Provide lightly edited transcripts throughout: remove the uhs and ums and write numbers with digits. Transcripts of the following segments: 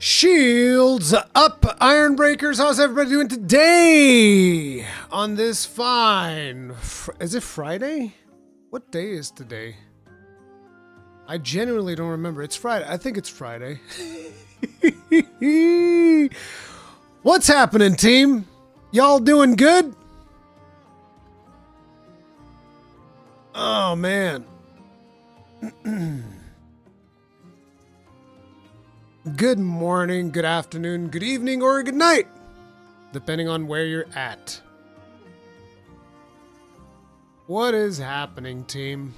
Shields up, Ironbreakers. How's everybody doing today? On this fine... Is it Friday? What day is today? I genuinely don't remember. It's Friday. I think it's Friday. What's happening, team? Y'all doing good? Oh, man. Good morning, good afternoon, good evening, or good night, depending on where you're at. What is happening, team?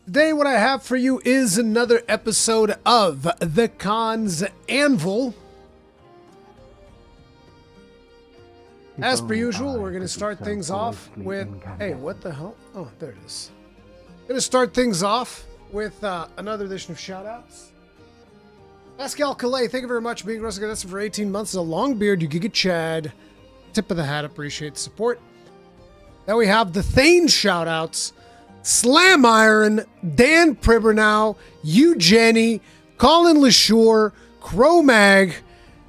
Today, what I have for you is another episode of The Khan's Anvil. As per usual, we're going to start things off with... Hey, what the hell? Oh, there it is. Going to start things off with another edition of shoutouts. Pascal Calais, thank you very much for being Russell Godessa for 18 months. As a long beard, you Giga Chad. Tip of the hat, appreciate the support. Then we have the Thane shoutouts. Slam Iron, Dan Pribernow, you Jenny, Colin LaShure, Cromag,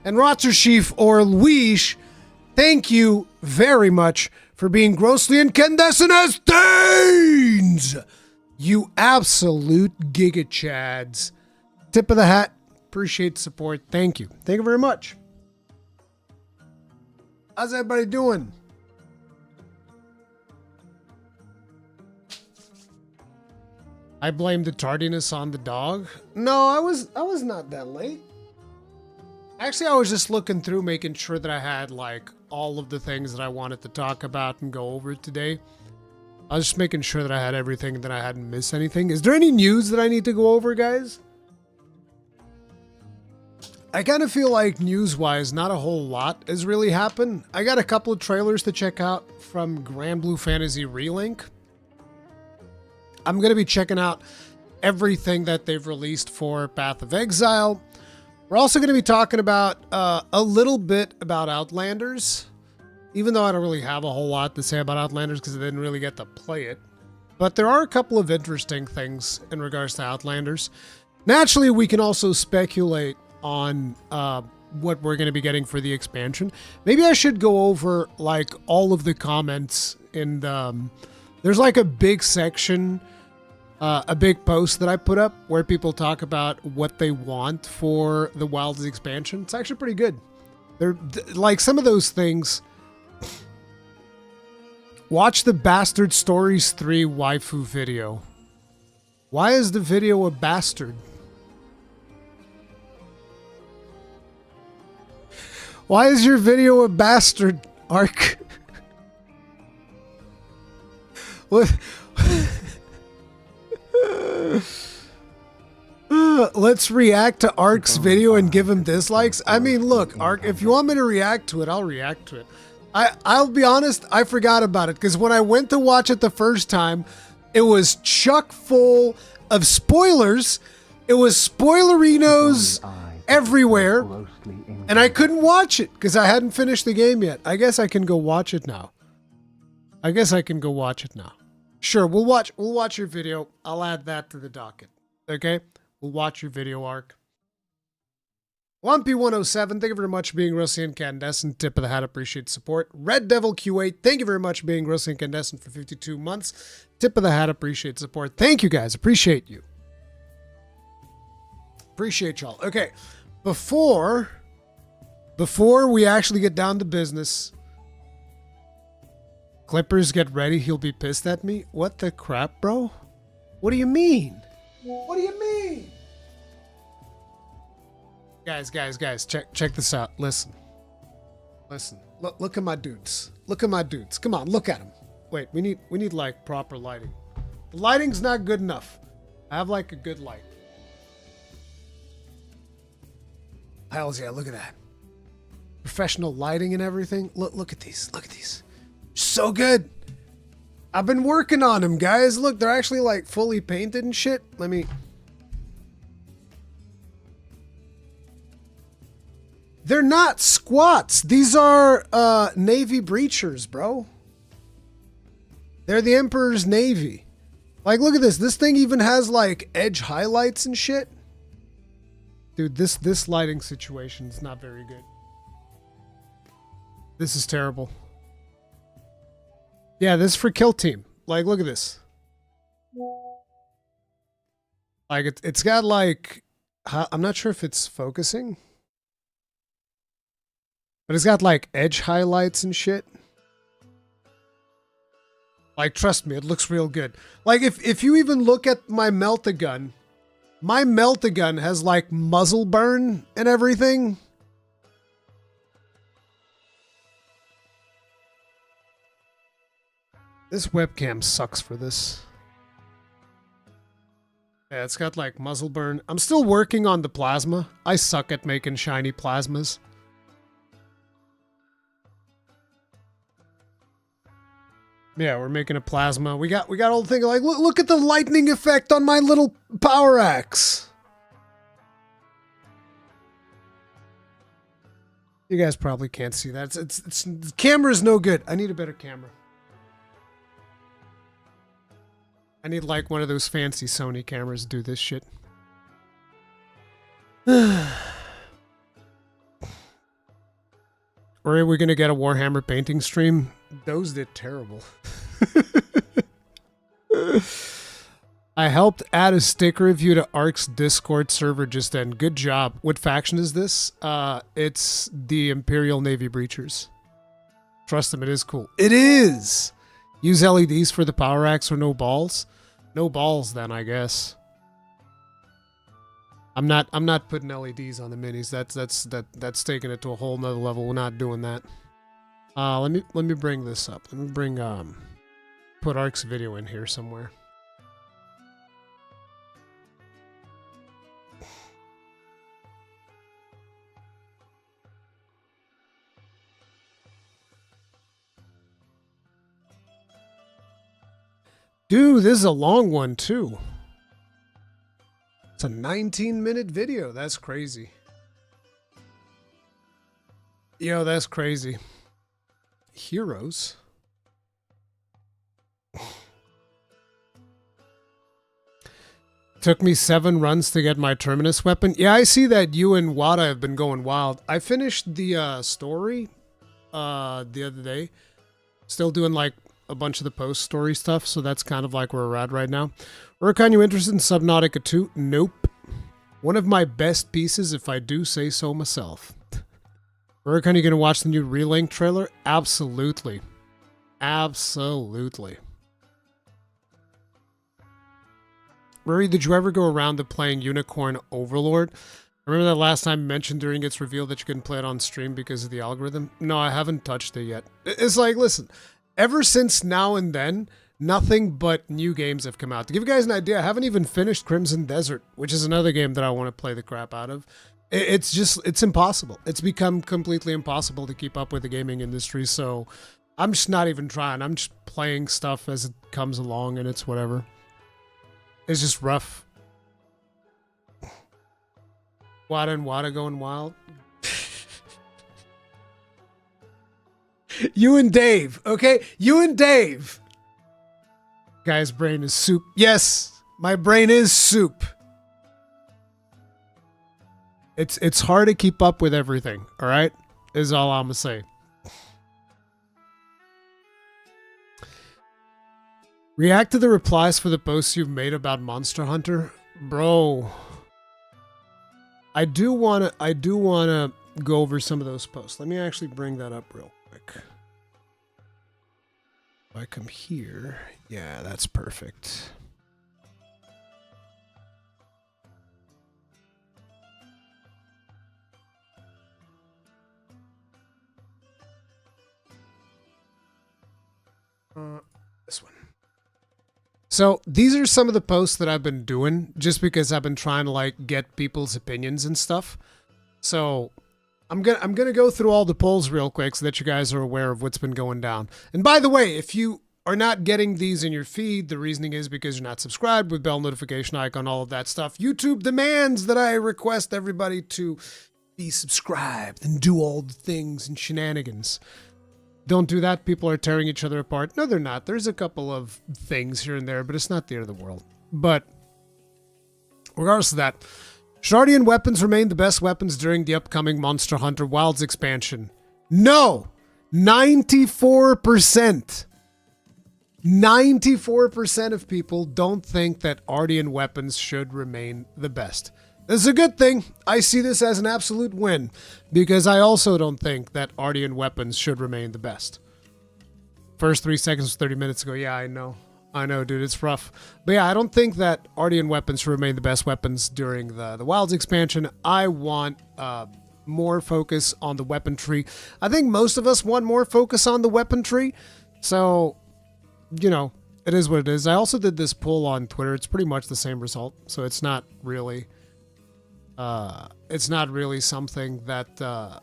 and Rotzerschief or Luis. Thank you very much for being grossly incandescent as Thanes! You absolute Giga Chads. Tip of the hat. Appreciate the support. Thank you. Thank you very much. How's everybody doing? I blame the tardiness on the dog. No, I was not that late. Actually, I was just looking through, making sure that I had like all of the things that I wanted to talk about and go over today. I was just making sure that I had everything and that I hadn't missed anything. Is there any news that I need to go over, guys? I kind of feel like news-wise, not a whole lot has really happened. I got a couple of trailers to check out from Grand Blue Fantasy Relink. I'm going to be checking out everything that they've released for Path of Exile. We're also going to be talking about a little bit about Outlanders, even though I don't really have a whole lot to say about Outlanders because I didn't really get to play it. But there are a couple of interesting things in regards to Outlanders. Naturally, we can also speculate on what we're going to be getting for the expansion. Maybe I should go over like all of the comments in the... There's like a big section... a big post that I put up where people talk about what they want for the Wilds expansion. It's actually pretty good. They're like some of those things. Watch the Bastard Stories 3 waifu video. Why is the video a bastard? Why is your video a bastard, Ark? What? Let's react to Ark's video and give him dislikes. I mean, look, Ark, if you want me to react to it, I'll react to it. I'll be honest, I forgot about it because when I went to watch it the first time, it was chock full of spoilers. It was spoilerinos everywhere, and I couldn't watch it because I hadn't finished the game yet. I guess I can go watch it now. Sure, we'll watch your video. I'll add that to the docket. Okay? We'll watch your video, Arc. Lumpy107, thank you very much for being grossly incandescent. Tip of the hat, appreciate the support. Red Devil Q8, thank you very much for being grossly incandescent for 52 months. Tip of the hat, appreciate the support. Thank you, guys. Appreciate you. Appreciate y'all. Okay, before we actually get down to business... Clippers, get ready. He'll be pissed at me. What the crap, bro? What do you mean? What do you mean? Guys, check this out. Listen. Look at my dudes. Come on, look at them. Wait, we need like proper lighting. The lighting's not good enough. I have like a good light. Hells yeah, look at that. Professional lighting and everything. Look at these. So good. I've been working on them, guys. Look, they're actually like fully painted and shit. They're not squats. These are Navy breachers, bro. They're the Emperor's Navy. Like, look at this. This thing even has like edge highlights and shit. Dude, this lighting situation is not very good. This is terrible. Yeah, this is for Kill Team. Like, look at this. Like, it's got like, I'm not sure if it's focusing, but it's got like edge highlights and shit. Like, trust me, it looks real good. Like, if you even look at my melt-a-gun has like muzzle burn and everything. This webcam sucks for this. Yeah, it's got like muzzle burn. I'm still working on the plasma. I suck at making shiny plasmas. Yeah, we're making a plasma. We got all the thing like, look at the lightning effect on my little power axe. You guys probably can't see that. The camera's no good. I need a better camera. I need like one of those fancy Sony cameras to do this shit. Or are we gonna get a Warhammer painting stream? Those did terrible. I helped add a sticker review to Ark's Discord server just then. Good job. What faction is this? It's the Imperial Navy Breachers. Trust them, it is cool. It is! Use LEDs for the power axe or no balls? No balls then, I guess. I'm not putting LEDs on the minis. That's taking it to a whole nother level. We're not doing that. Let me bring this up. Let me bring put Ark's video in here somewhere. Dude, this is a long one too. It's a 19-minute video. That's crazy. Yo, that's crazy. Heroes. Took me 7 runs to get my Terminus weapon. Yeah, I see that you and Wada have been going wild. I finished the story the other day. Still doing like a bunch of the post-story stuff, so that's kind of like where we're at right now. Rurikhan, you interested in Subnautica 2? Nope. One of my best pieces, if I do say so myself. Rurikhan, you gonna watch the new Relink trailer? Absolutely. Absolutely. Ruri, did you ever go around to playing Unicorn Overlord? I remember that last time mentioned during its reveal that you couldn't play it on stream because of the algorithm. No, I haven't touched it yet. It's like, listen, ever since now and then, nothing but new games have come out. To give you guys an idea, I haven't even finished Crimson Desert, which is another game that I want to play the crap out of. It's just, it's impossible. It's become completely impossible to keep up with the gaming industry, so I'm just not even trying. I'm just playing stuff as it comes along, and it's whatever. It's just rough. Wada and Wada going wild. You and Dave, okay? You and Dave. Guy's brain is soup. Yes, my brain is soup. It's hard to keep up with everything, all right? Is all I'm gonna say. React to the replies for the posts you've made about Monster Hunter. Bro, I do wanna go over some of those posts. Let me actually bring that up real quick. If I come here, yeah, that's perfect. This one. So these are some of the posts that I've been doing just because I've been trying to like get people's opinions and stuff. So I'm gonna go through all the polls real quick so that you guys are aware of what's been going down. And by the way, if you are not getting these in your feed, the reasoning is because you're not subscribed with bell notification icon, all of that stuff. YouTube demands that I request everybody to be subscribed and do all the things and shenanigans. Don't do that. People are tearing each other apart. No, they're not. There's a couple of things here and there, but it's not the end of the world. But regardless of that, Shardian weapons remain the best weapons during the upcoming Monster Hunter Wilds expansion. No! 94%. 94% of people don't think that Ardian weapons should remain the best. This is a good thing. I see this as an absolute win, because I also don't think that Ardian weapons should remain the best. First 3 seconds, 30 minutes ago. Yeah, I know. I know, dude. It's rough. But yeah, I don't think that Ardian weapons should remain the best weapons during the Wilds expansion. I want more focus on the weapon tree. I think most of us want more focus on the weapon tree. So, you know, it is what it is. I also did this poll on Twitter. It's pretty much the same result. So it's not really... something that,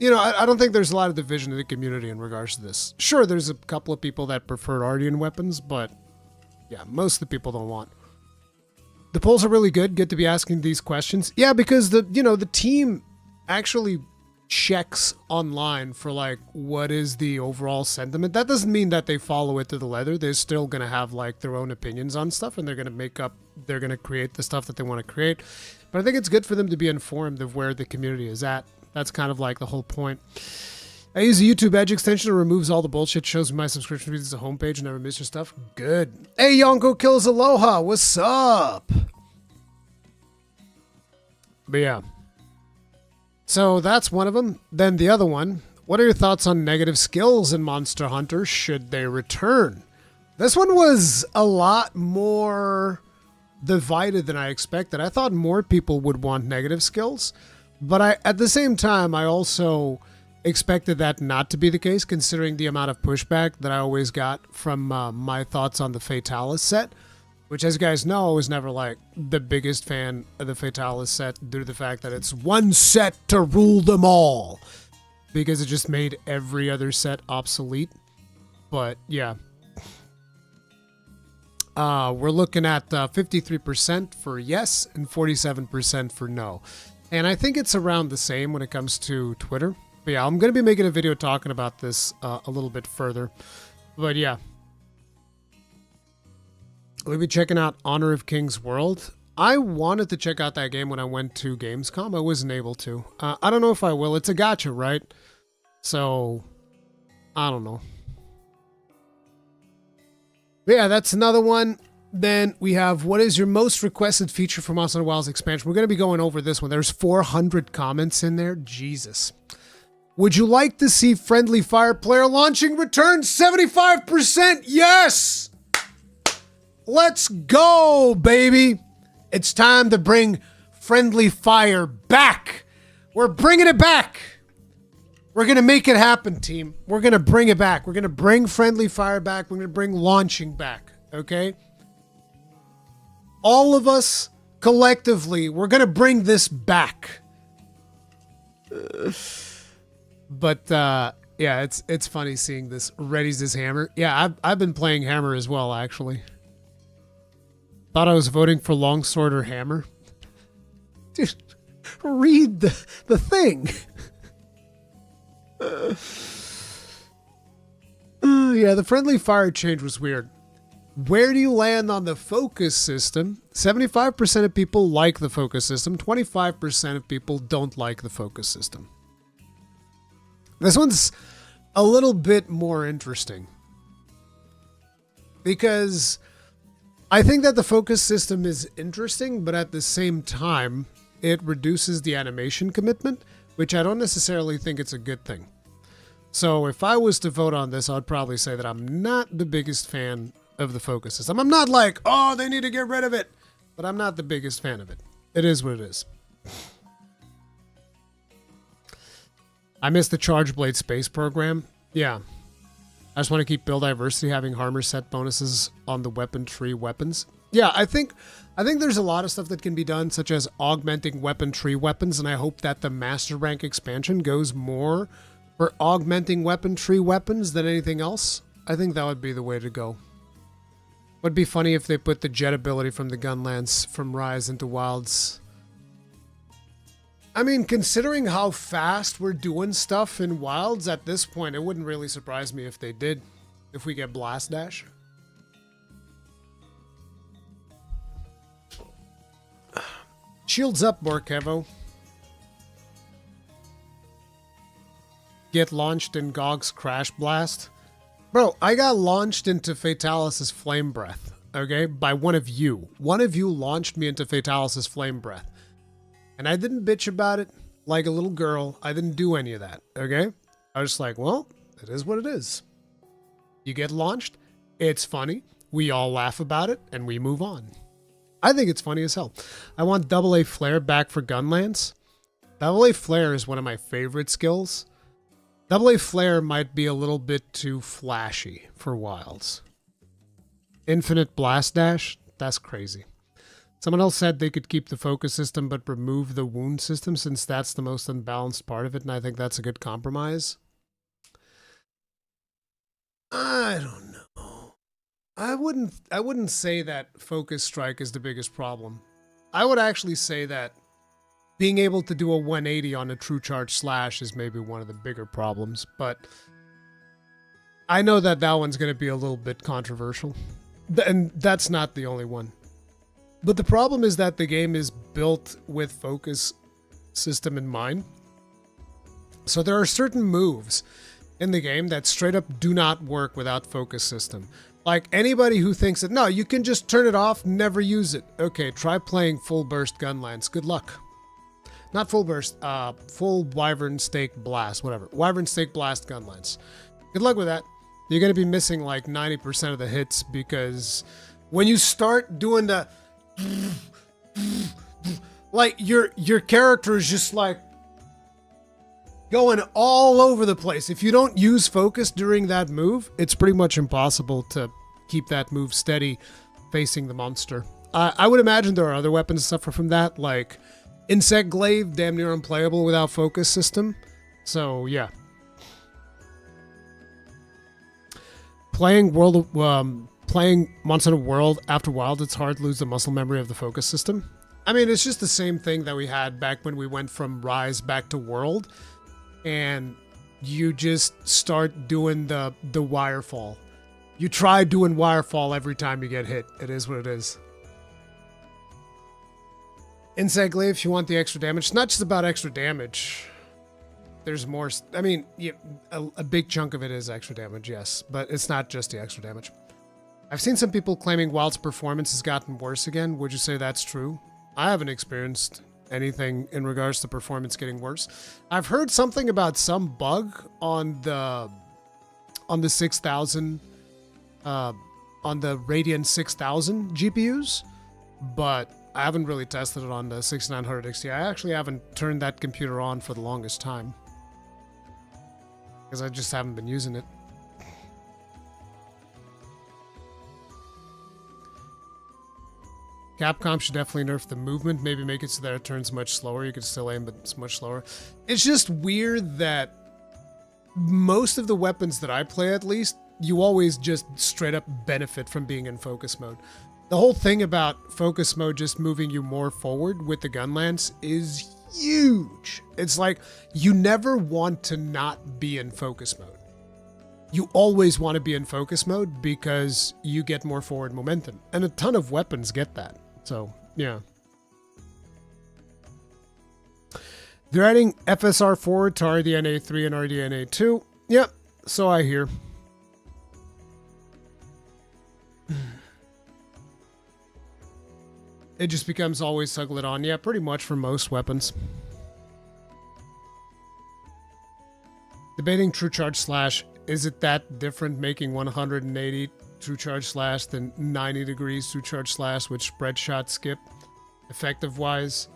you know, I don't think there's a lot of division in the community in regards to this. Sure, there's a couple of people that prefer Ardian weapons, but yeah, most of the people don't want. The polls are really good. Good to be asking these questions. Yeah, because the team actually checks online for like what is the overall sentiment. That doesn't mean that they follow it to the letter. They're still gonna have like their own opinions on stuff, and they're gonna create the stuff that they want to create. But I think it's good for them to be informed of where the community is at. That's kind of like the whole point. I use a YouTube Edge extension that removes all the bullshit, shows me my subscription feeds as a homepage, and never miss your stuff. Good. Hey, Yonko Kills Aloha. What's up? But yeah. So that's one of them. Then the other one. What are your thoughts on negative skills in Monster Hunter? Should they return? This one was a lot more divided than I expected. I thought more people would want negative skills, but at the same time, I also expected that not to be the case, considering the amount of pushback that I always got from my thoughts on the Fatalis set, which, as you guys know, I was never like the biggest fan of the Fatalis set due to the fact that it's one set to rule them all, because it just made every other set obsolete. But yeah. We're looking at 53% for yes and 47% for no. And I think it's around the same when it comes to Twitter. But yeah, I'm going to be making a video talking about this a little bit further. But yeah. We'll be checking out Honor of Kings World. I wanted to check out that game when I went to Gamescom. I wasn't able to. I don't know if I will. It's a gacha, right? So, I don't know. But yeah, that's another one. Then we have, what is your most requested feature for Monster Hunter Wilds expansion? We're going to be going over this one. There's 400 comments in there. Jesus. Would you like to see Friendly Fire player launching return? 75%? Yes! Let's go, baby. It's time to bring Friendly Fire back. We're bringing it back. We're going to make it happen, team. We're going to bring it back. We're going to bring Friendly Fire back. We're going to bring launching back, okay? All of us, collectively, we're going to bring this back. But, yeah, it's funny seeing this. Ready's this Hammer. Yeah, I've been playing Hammer as well, actually. Thought I was voting for Longsword or Hammer. Dude, read the thing. Yeah, the Friendly Fire change was weird. Where do you land on the focus system? 75% of people like the focus system. 25% of people don't like the focus system. This one's a little bit more interesting, because I think that the focus system is interesting, but at the same time, it reduces the animation commitment, which I don't necessarily think it's a good thing. So if I was to vote on this, I'd probably say that I'm not the biggest fan of the focus system. I'm not like, oh, they need to get rid of it, but I'm not the biggest fan of it. It is what it is. I miss the Charge Blade Space program. Yeah. I just want to keep build diversity, having armor set bonuses on the weapon tree weapons. Yeah, I think there's a lot of stuff that can be done, such as augmenting weapon tree weapons, and I hope that the Master Rank expansion goes more for augmenting weapon tree weapons than anything else. I think that would be the way to go. Would be funny if they put the jet ability from the gun lance from Rise into Wilds. I mean, considering how fast we're doing stuff in Wilds at this point, it wouldn't really surprise me if they did. If we get Blast Dash. Shields up, Borkevo. Get launched in Gog's Crash Blast. Bro, I got launched into Fatalis' Flame Breath, okay? By one of you. One of you launched me into Fatalis' Flame Breath. And I didn't bitch about it like a little girl. I didn't do any of that, okay? I was just like, well, it is what it is. You get launched, it's funny, we all laugh about it, and we move on. I think it's funny as hell. I want AA Flare back for Gunlance. AA Flare is one of my favorite skills. AA Flare might be a little bit too flashy for Wilds. Infinite Blast Dash? That's crazy. Someone else said they could keep the focus system but remove the wound system since that's the most unbalanced part of it, and I think that's a good compromise. I don't know. I wouldn't say that focus strike is the biggest problem. I would actually say that being able to do a 180 on a true charge slash is maybe one of the bigger problems, but I know that that one's going to be a little bit controversial. And that's not the only one. But the problem is that the game is built with focus system in mind. So there are certain moves in the game that straight up do not work without focus system. Like anybody who thinks that, no, you can just turn it off, never use it. Okay, try playing full burst Gunlance. Good luck. Not full burst, full Wyvern Stake Blast, whatever. Wyvern Stake Blast Gunlance. Good luck with that. You're going to be missing like 90% of the hits because when you start doing the like your character is just like going all over the place. If you don't use focus during that move, it's pretty much impossible to keep that move steady facing the monster. I would imagine there are other weapons that suffer from that, like Insect Glaive, damn near unplayable without focus system. So yeah. Playing Monster Hunter World after Wild, it's hard to lose the muscle memory of the focus system. I mean, it's just the same thing that we had back when we went from Rise back to World, and you just start doing the wirefall. You try doing wirefall every time you get hit. It is what it is. Insect Glaive, if you want the extra damage. It's not just about extra damage. There's more. I mean, a big chunk of it is extra damage, yes, but it's not just the extra damage. I've seen some people claiming Wild's performance has gotten worse again. Would you say that's true? I haven't experienced anything in regards to performance getting worse. I've heard something about some bug on the 6000, on the Radeon 6000 GPUs, but I haven't really tested it on the 6900 XT. I actually haven't turned that computer on for the longest time because I just haven't been using it. Capcom should definitely nerf the movement, maybe make it so that it turns much slower. You could still aim, but it's much slower. It's just weird that most of the weapons that I play, at least, you always just straight up benefit from being in focus mode. The whole thing about focus mode just moving you more forward with the Gunlance is huge. It's like you never want to not be in focus mode. You always want to be in focus mode because you get more forward momentum. And a ton of weapons get that. So, yeah. They're adding FSR forward to RDNA 3 and RDNA 2. Yep, so I hear. It just becomes always toggle it on. Yeah, pretty much for most weapons. Debating True Charge Slash. Is it that different making 180 True Charge Slash than 90 degrees True Charge Slash with spread shot skip effective wise?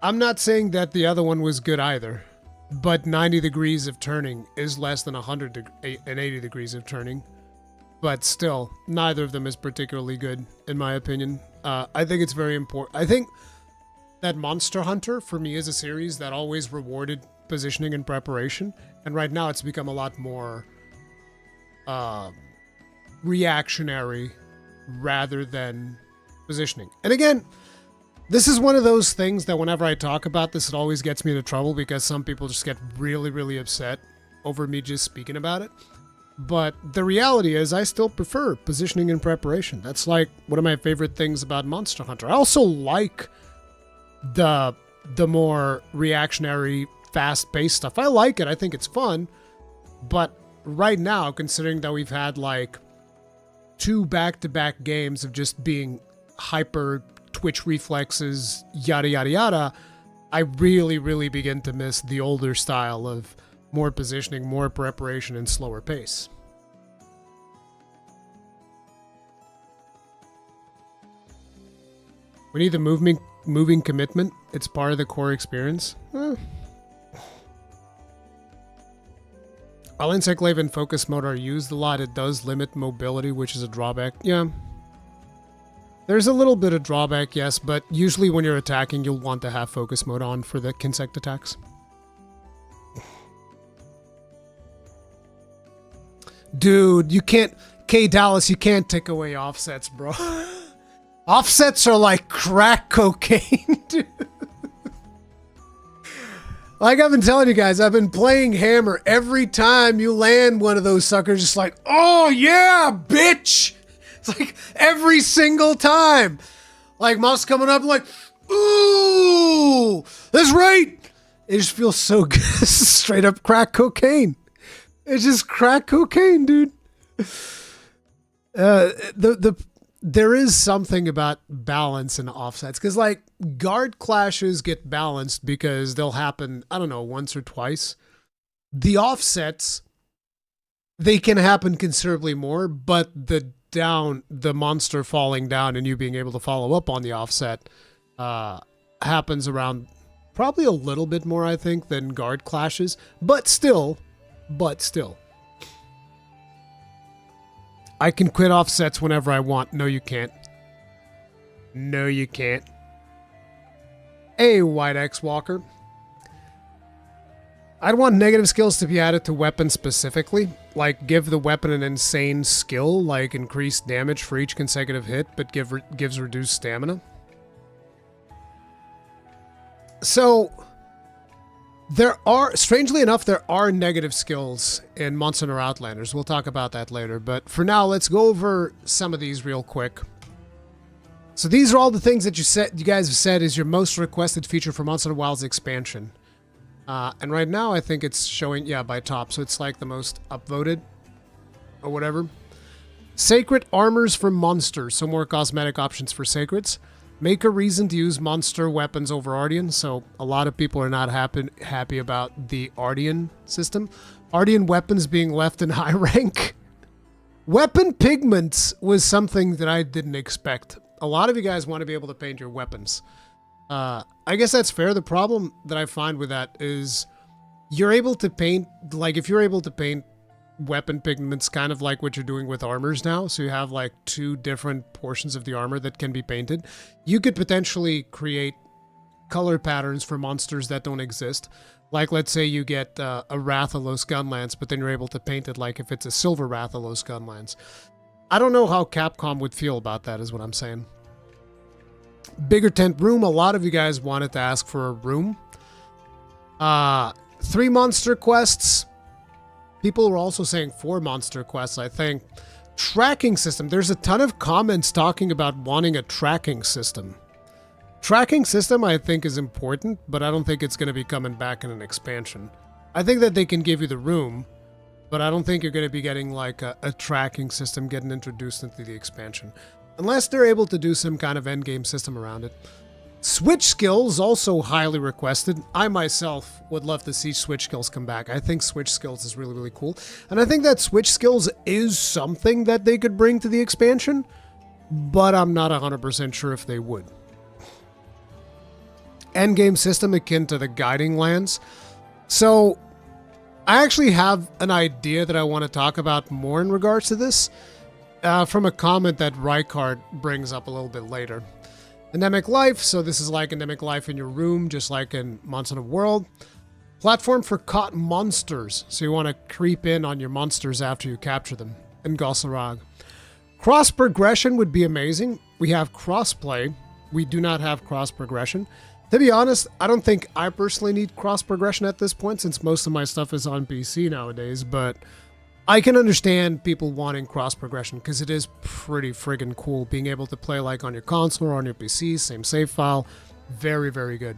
I'm not saying that the other one was good either, but 90 degrees of turning is less than 180 degrees of turning. But still, neither of them is particularly good, in my opinion. I think it's very important. I think that Monster Hunter, for me, is a series that always rewarded positioning and preparation. And right now it's become a lot more reactionary rather than positioning. And again, This is one of those things that whenever I talk about this, it always gets me into trouble because some people just get really, really upset over me just speaking about it. But the reality is I still prefer positioning and preparation. That's like one of my favorite things about Monster Hunter. I also like the more reactionary, fast-paced stuff. I like it. I think it's fun. But right now, considering that we've had like 2 back-to-back games of just being hyper twitch reflexes, yada, yada, yada, I really, really begin to miss the older style of more positioning, more preparation, and slower pace. We need the moving commitment. It's part of the core experience. While Insect Glaive and Focus Mode are used a lot, it does limit mobility, which is a drawback. Yeah. There's a little bit of drawback, yes, but usually when you're attacking, you'll want to have Focus Mode on for the insect attacks. Dude, you can't... Dallas, you can't take away offsets, bro. Offsets are like crack cocaine, dude. Like I've been telling you guys, I've been playing Hammer. Every time you land one of those suckers, just like, oh yeah, bitch! It's like every single time. Like mouse coming up like, ooh, that's right. It just feels so good. Straight up crack cocaine. It's just crack cocaine, dude. There is something about balance and offsets. Because, like, guard clashes get balanced because they'll happen, I don't know, once or twice. The offsets, they can happen considerably more, but the monster falling down and you being able to follow up on the offset happens around probably a little bit more, I think, than guard clashes. But still. I can quit offsets whenever I want. No, you can't. No, you can't. Hey, White X Walker. I'd want negative skills to be added to weapons specifically. Like, give the weapon an insane skill, like increased damage for each consecutive hit, but gives reduced stamina. So... strangely enough, there are negative skills in Monster Hunter Outlanders. We'll talk about that later, but for now, let's go over some of these real quick. So these are all the things that you guys have said is your most requested feature for Monster Hunter Wilds expansion. And right now, I think it's showing, yeah, by top, so it's like the most upvoted, or whatever. Sacred armors for monsters, so more cosmetic options for sacreds. Make a reason to use monster weapons over Ardian, so a lot of people are not happy about the Ardian system. Ardian weapons being left in high rank. Weapon pigments was something that I didn't expect. A lot of you guys want to be able to paint your weapons. I guess that's fair. The problem that I find with that is you're able to paint, like if you're able to paint weapon pigments kind of like what you're doing with armors now, so you have like 2 different portions of the armor that can be painted, you could potentially create color patterns for monsters that don't exist. Like let's say you get a Rathalos Gunlance, but then you're able to paint it like if it's a silver Rathalos Gunlance. I don't know how Capcom would feel about that is what I'm saying. Bigger tent room. A lot of you guys wanted to ask for a room. 3 monster quests. People were also saying 4 monster quests, I think. Tracking system. There's a ton of comments talking about wanting a tracking system. Tracking system, I think, is important, but I don't think it's going to be coming back in an expansion. I think that they can give you the room, but I don't think you're going to be getting like a tracking system getting introduced into the expansion. Unless they're able to do some kind of endgame system around it. Switch skills, also highly requested. I myself would love to see switch skills come back. I think switch skills is really, really cool. And I think that switch skills is something that they could bring to the expansion, but I'm not 100% sure if they would. Endgame system akin to the guiding lands. So, I actually have an idea that I want to talk about more in regards to this, from a comment that Rykard brings up a little bit later. Endemic life, so this is like endemic life in your room, just like in Monster Hunter World. Platform for caught monsters, so you want to creep in on your monsters after you capture them, in Gossarag. Cross progression would be amazing. We have crossplay we do not have cross progression. To be honest, I don't think I personally need cross progression at this point since most of my stuff is on PC nowadays, but I can understand people wanting cross progression because it is pretty friggin' cool being able to play like on your console or on your PC, same save file. Very, very good.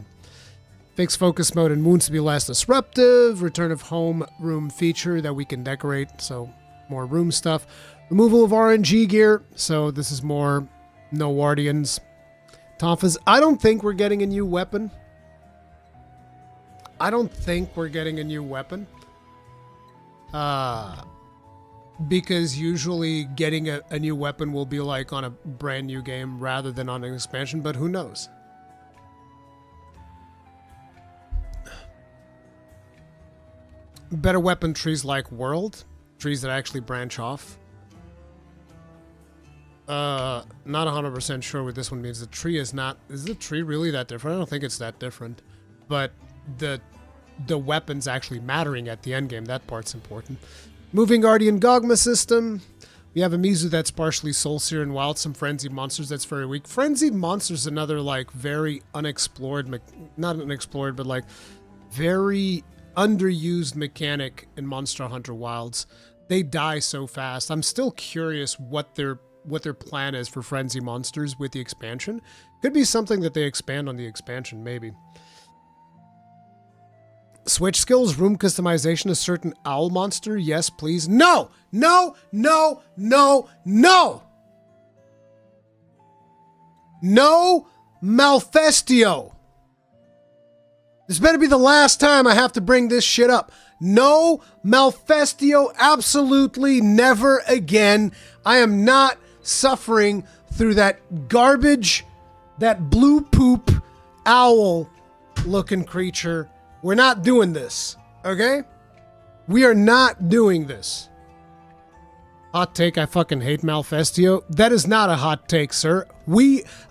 Fix focus mode and wounds to be less disruptive. Return of home room feature that we can decorate, so more room stuff. Removal of RNG gear, so this is more no Wardians. Tonfas, I don't think we're getting a new weapon. Because usually getting a new weapon will be like on a brand new game rather than on an expansion, but who knows? Better weapon trees like World, trees that actually branch off. Not 100% sure what this one means. The tree is not... Is the tree really that different? I don't think it's that different. But the weapons actually mattering at the end game, that part's important. Moving Guardian Dogma system. We have a Mizu that's partially Soul Seer and Wild. Some Frenzied Monsters that's very weak. Frenzied Monsters, another like very unexplored... Not unexplored, but like very underused mechanic in Monster Hunter Wilds. They die so fast. I'm still curious what their plan is for Frenzy Monsters with the expansion. Could be something that they expand on the expansion, maybe. Switch skills, room customization, a certain owl monster. Yes, please. No! No! No! No! No! No Malfestio! This better be the last time I have to bring this shit up. No Malfestio, absolutely never again. I am not suffering through that garbage, that blue poop owl looking creature. We're not doing this, okay? We are not doing this. Hot take, I fucking hate Malfestio. That is not a hot take, sir.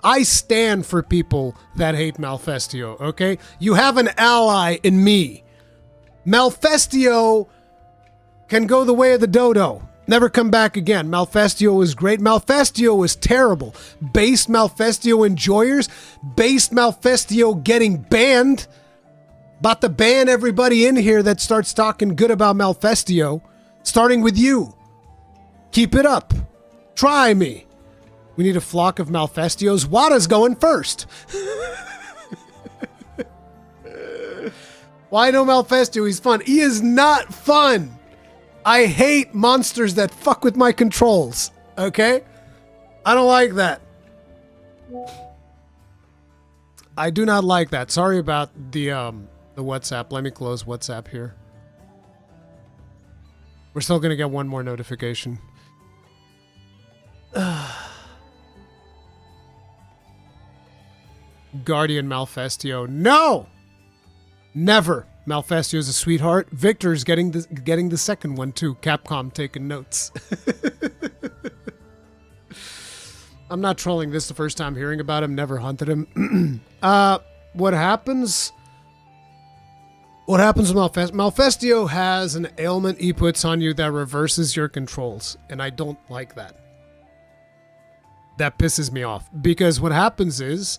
I stand for people that hate Malfestio, okay? You have an ally in me. Malfestio can go the way of the dodo. Never come back again. Malfestio was great. Malfestio was terrible. Based Malfestio enjoyers. Based Malfestio getting banned. About to ban everybody in here that starts talking good about Malfestio. Starting with you. Keep it up. Try me. We need a flock of Malfestios. Wada's going first. Why no Malfestio? He's fun. He is not fun. I hate monsters that fuck with my controls. Okay? I don't like that. I do not like that. Sorry about the WhatsApp. Let me close WhatsApp here. We're still going to get one more notification. Guardian Malfestio. No! Never. Malfestio's a sweetheart. Victor's getting the second one too. Capcom taking notes. I'm not trolling this the first time hearing about him. Never hunted him. What happens? What happens with Malfestio? Malfestio has an ailment he puts on you that reverses your controls, and I don't like that. That pisses me off because what happens is,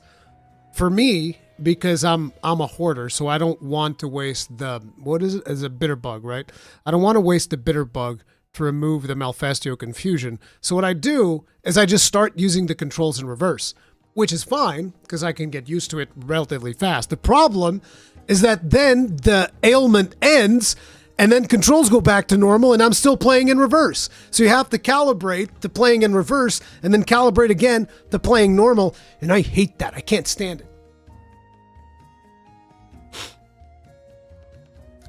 for me, because I'm a hoarder, so I don't want to waste the, what is it? It's a bitter bug, right? I don't want to waste the bitter bug to remove the Malfestio confusion. So what I do is I just start using the controls in reverse, which is fine because I can get used to it relatively fast. The problem is that then the ailment ends and then controls go back to normal and I'm still playing in reverse. So you have to calibrate to playing in reverse and then calibrate again to playing normal. And I hate that. I can't stand it.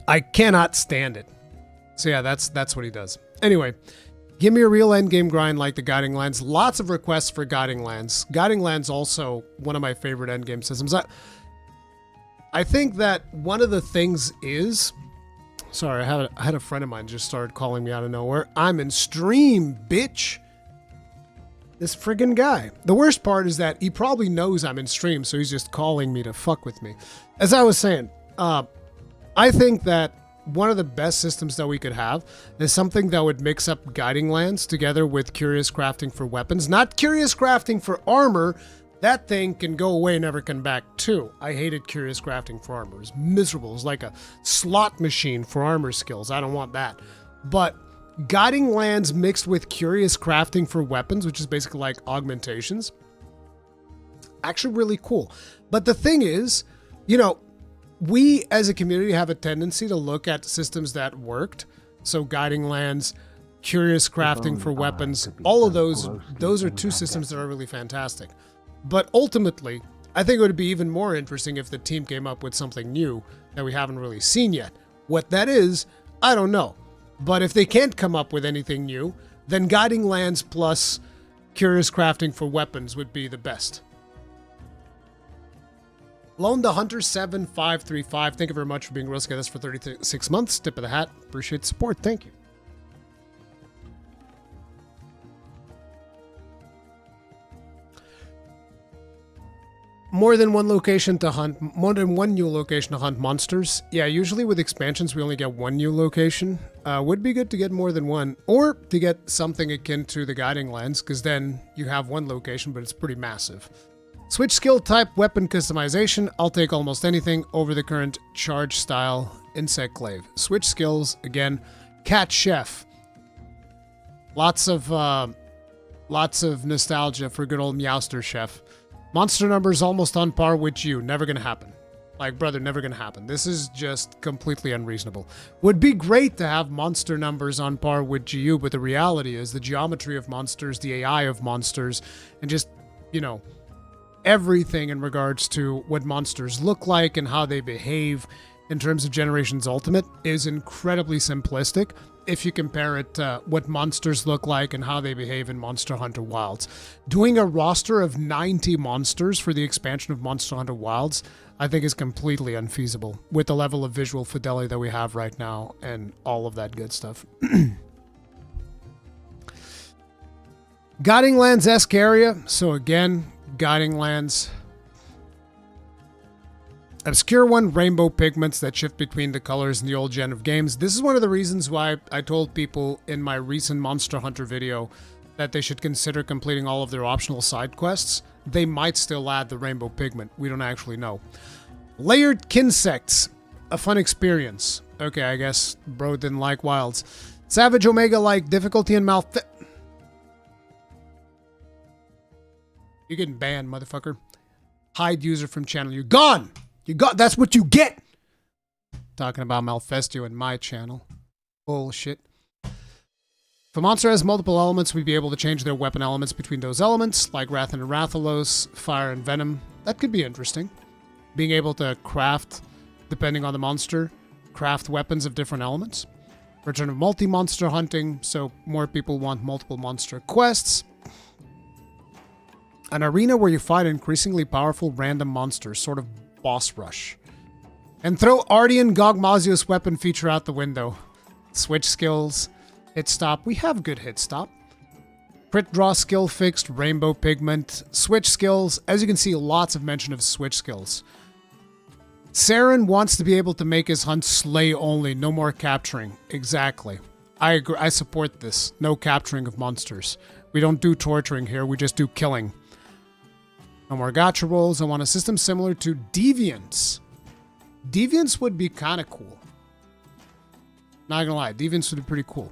I cannot stand it. So yeah, that's what he does. Anyway, give me a real endgame grind like the Guiding Lands. Lots of requests for Guiding Lands. Guiding Lands also one of my favorite endgame systems. I think that one of the things is... Sorry, I had a friend of mine just started calling me out of nowhere. I'm in stream, bitch. This friggin' guy. The worst part is that he probably knows I'm in stream, so he's just calling me to fuck with me. As I was saying, I think that one of the best systems that we could have is something that would mix up Guiding Lands together with Curious Crafting for weapons. Not Curious Crafting for armor, That thing can go away and never come back too. I hated Curious Crafting for armor. It was miserable. It was like a slot machine for armor skills. I don't want that. But Guiding Lands mixed with Curious Crafting for weapons, which is basically like augmentations, actually really cool. But the thing is, you know, we as a community have a tendency to look at systems that worked. So Guiding Lands, Curious Crafting for weapons, all of those are two systems that are really fantastic. But ultimately, I think it would be even more interesting if the team came up with something new that we haven't really seen yet. What that is, I don't know. But if they can't come up with anything new, then Guiding Lands plus Curious Crafting for weapons would be the best. Lone the Hunter 7535. Thank you very much for being Roska with us for 36 months. Tip of the hat. Appreciate the support. Thank you. More than one location to hunt, more than one new location to hunt monsters. Yeah, usually with expansions we only get one new location. Would be good to get more than one, or to get something akin to the Guiding Lands, because then you have one location, but it's pretty massive. Switch skill type, weapon customization. I'll take almost anything over the current charge style insect glaive. Switch skills again. Cat chef. Lots of nostalgia for good old Meowster chef. Monster numbers almost on par with you. Never gonna happen. Like, brother, never gonna happen. This is just completely unreasonable. Would be great to have monster numbers on par with GU, but the reality is the geometry of monsters, the AI of monsters, and just, you know, everything in regards to what monsters look like and how they behave in terms of Generations Ultimate is incredibly simplistic if you compare it to what monsters look like and how they behave in Monster Hunter Wilds. Doing a roster of 90 monsters for the expansion of Monster Hunter Wilds, I think is completely unfeasible with the level of visual fidelity that we have right now and all of that good stuff. Guiding Lands-esque area. So again, Guiding Lands. Obscure one, rainbow pigments that shift between the colors in the old gen of games. This is one of the reasons why I told people in my recent Monster Hunter video that they should consider completing all of their optional side quests. They might still add the rainbow pigment. We don't actually know. Layered Kinsects. A fun experience. Okay, I guess bro didn't like Wilds. Savage Omega like difficulty and You're getting banned, motherfucker. Hide user from channel. You're gone! That's what you get! Talking about Malfestio in my channel. Bullshit. If a monster has multiple elements, we'd be able to change their weapon elements between those elements, like Wrath and Rathalos, Fire and Venom. That could be interesting. Being able to craft, depending on the monster, craft weapons of different elements. Return of multi-monster hunting, so more people want multiple monster quests. An arena where you fight increasingly powerful random monsters, sort of boss rush. And throw Ardean Gogmazios weapon feature out the window. Switch skills, hit stop. We have good hit stop. Crit draw skill fixed, rainbow pigment. Switch skills, as you can see, lots of mention of switch skills. Saren wants to be able to make his hunt slay only, no more capturing. Exactly. I agree. I support this. No capturing of monsters. We don't do torturing here, we just do killing. No more gacha rolls. I want a system similar to Deviants. Deviants would be kind of cool. Not gonna lie, Deviants would be pretty cool.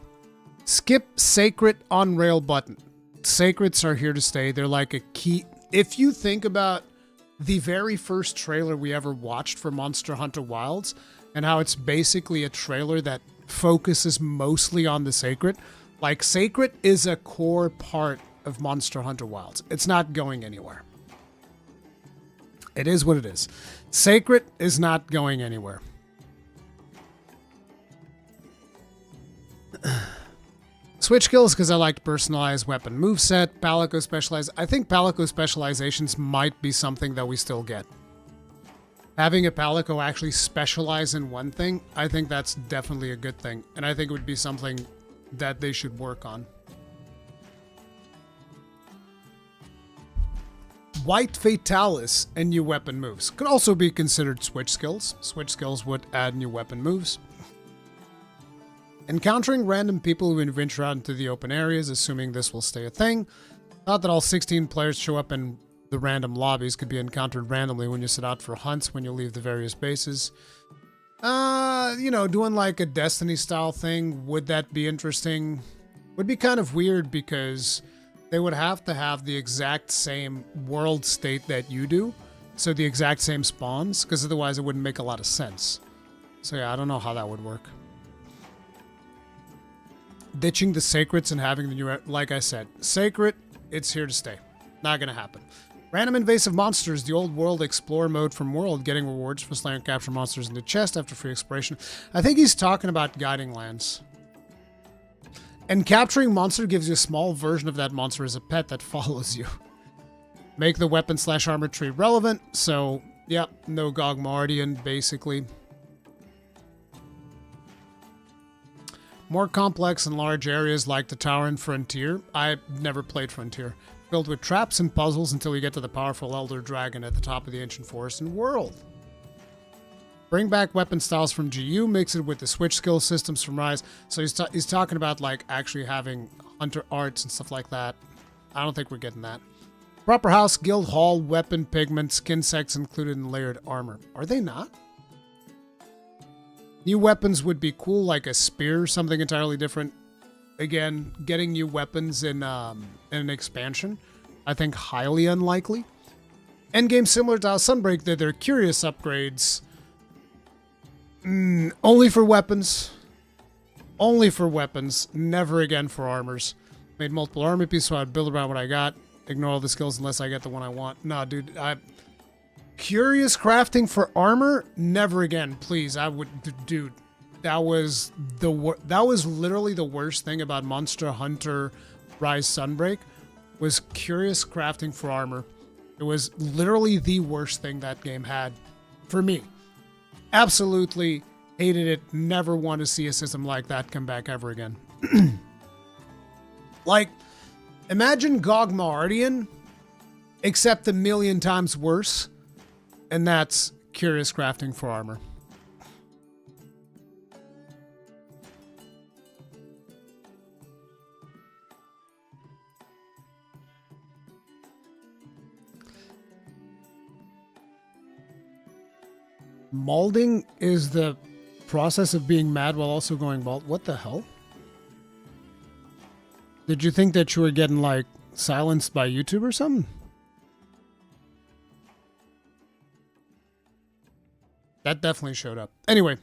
Skip Sacred on rail button. Sacreds are here to stay. They're like a key. If you think about the very first trailer we ever watched for Monster Hunter Wilds and how it's basically a trailer that focuses mostly on the Sacred, like Sacred is a core part of Monster Hunter Wilds. It's not going anywhere. It is what it is. Sacred is not going anywhere. Switch skills because I like personalized weapon moveset. Palico specialize. I think Palico specializations might be something that we still get. Having a Palico actually specialize in one thing, I think that's definitely a good thing. And I think it would be something that they should work on. White Fatalis and new weapon moves. Could also be considered switch skills. Switch skills would add new weapon moves. Encountering random people who venture out into the open areas, assuming this will stay a thing. Not that all 16 players show up in The random lobbies could be encountered randomly when you set out for hunts when you leave the various bases. You know, doing like a Destiny style thing, would that be interesting? Would be kind of weird because they would have to have the exact same world state that you do. So the exact same spawns, because otherwise it wouldn't make a lot of sense. So yeah, I don't know how that would work. Ditching the sacreds and having the new... Like I said, sacred, it's here to stay. Not gonna happen. Random invasive monsters, the old world explorer mode from World, getting rewards for slaying and capture monsters in the chest after free exploration. I think he's talking about guiding lands. And capturing monster gives you a small version of that monster as a pet that follows you. Make the weapon/armor tree relevant, so, yeah, no Gogmardian, basically. More complex and large areas like the tower in Frontier. I've never played Frontier. Filled with traps and puzzles until you get to the powerful Elder Dragon at the top of the ancient forest in World. Bring back weapon styles from GU, mix it with the switch skill systems from Rise. So he's talking about like actually having hunter arts and stuff like that. I don't think we're getting that. Proper house, guild hall, weapon, pigment, skin sets included in layered armor. Are they not? New weapons would be cool, like a spear, something entirely different. Again, getting new weapons in an expansion, I think highly unlikely. Endgame similar to how Sunbreak did their curious upgrades. Only for weapons. Only for weapons. Never again for armors. Made multiple armor pieces so I'd build around what I got. Ignore all the skills unless I get the one I want. Nah, dude, curious crafting for armor? Never again, please. I would... Dude. That was literally the worst thing about Monster Hunter Rise Sunbreak, was curious crafting for armor. It was literally the worst thing that game had for me. Absolutely hated it. Never want to see a system like that come back ever again. Like, imagine Gogmardian, except a million times worse, and that's curious crafting for armor. Malding is the process of being mad while also going bald. What the hell? Did you think that you were getting, like, silenced by YouTube or something? That definitely showed up. Anyway,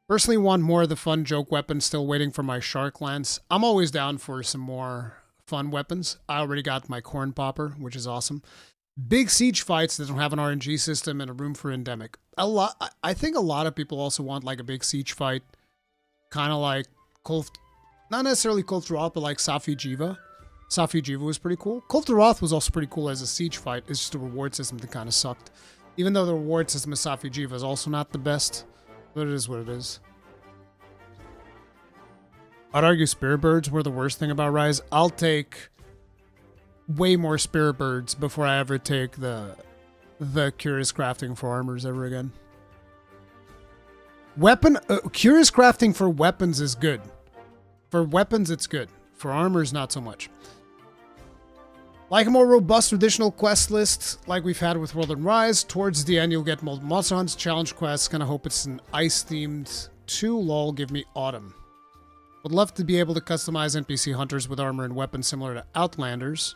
personally want more of the fun joke weapons, still waiting for my shark lance. I'm always down for some more fun weapons. I already got my corn popper, which is awesome. Big siege fights that don't have an RNG system and a room for endemic. I think a lot of people also want like a big siege fight, kind of like not necessarily Cult of Roth, but like Safi Jiva. Safi Jiva was pretty cool. Cult of Roth was also pretty cool as a siege fight. It's just a reward system that kind of sucked. Even though the reward system of Safi Jiva is also not the best, but it is what it is. I'd argue Spirit Birds were the worst thing about Rise. I'll take way more Spirit Birds before I ever take the curious crafting for armors ever again. Curious crafting for weapons is good. For weapons, it's good. For armors, not so much. Like a more robust additional quest list, like we've had with World and Rise, towards the end you'll get multiple monster hunts, challenge quests. Kind of hope it's an ice-themed 2. Lol, give me autumn. Would love to be able to customize NPC hunters with armor and weapons similar to Outlanders.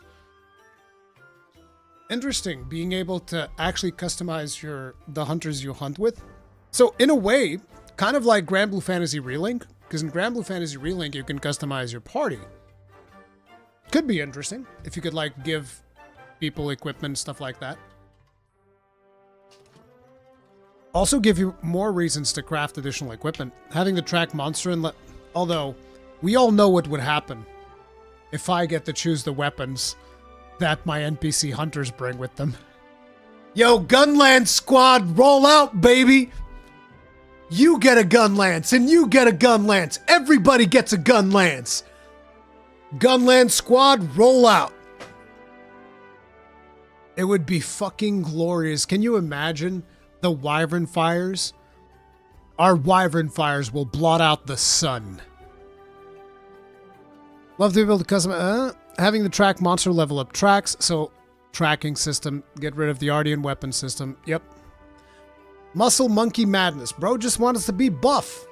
Interesting, being able to actually customize the hunters you hunt with. So in a way, kind of like Grand Blue Fantasy Relink, because in Grand Blue Fantasy Relink you can customize your party. Could be interesting if you could like give people equipment and stuff like that. Also give you more reasons to craft additional equipment. Having the track monster and although we all know what would happen if I get to choose the weapons that my NPC hunters bring with them. Yo, Gunlance squad, roll out, baby! You get a Gunlance, and you get a Gunlance. Everybody gets a Gunlance. Gunlance squad, roll out. It would be fucking glorious. Can you imagine the Wyvern fires? Our Wyvern fires will blot out the sun. Love to be able to customize... having the track monster level up tracks. So tracking system. Get rid of the Ardian weapon system. Yep. Muscle Monkey Madness. Bro just wants to be buff.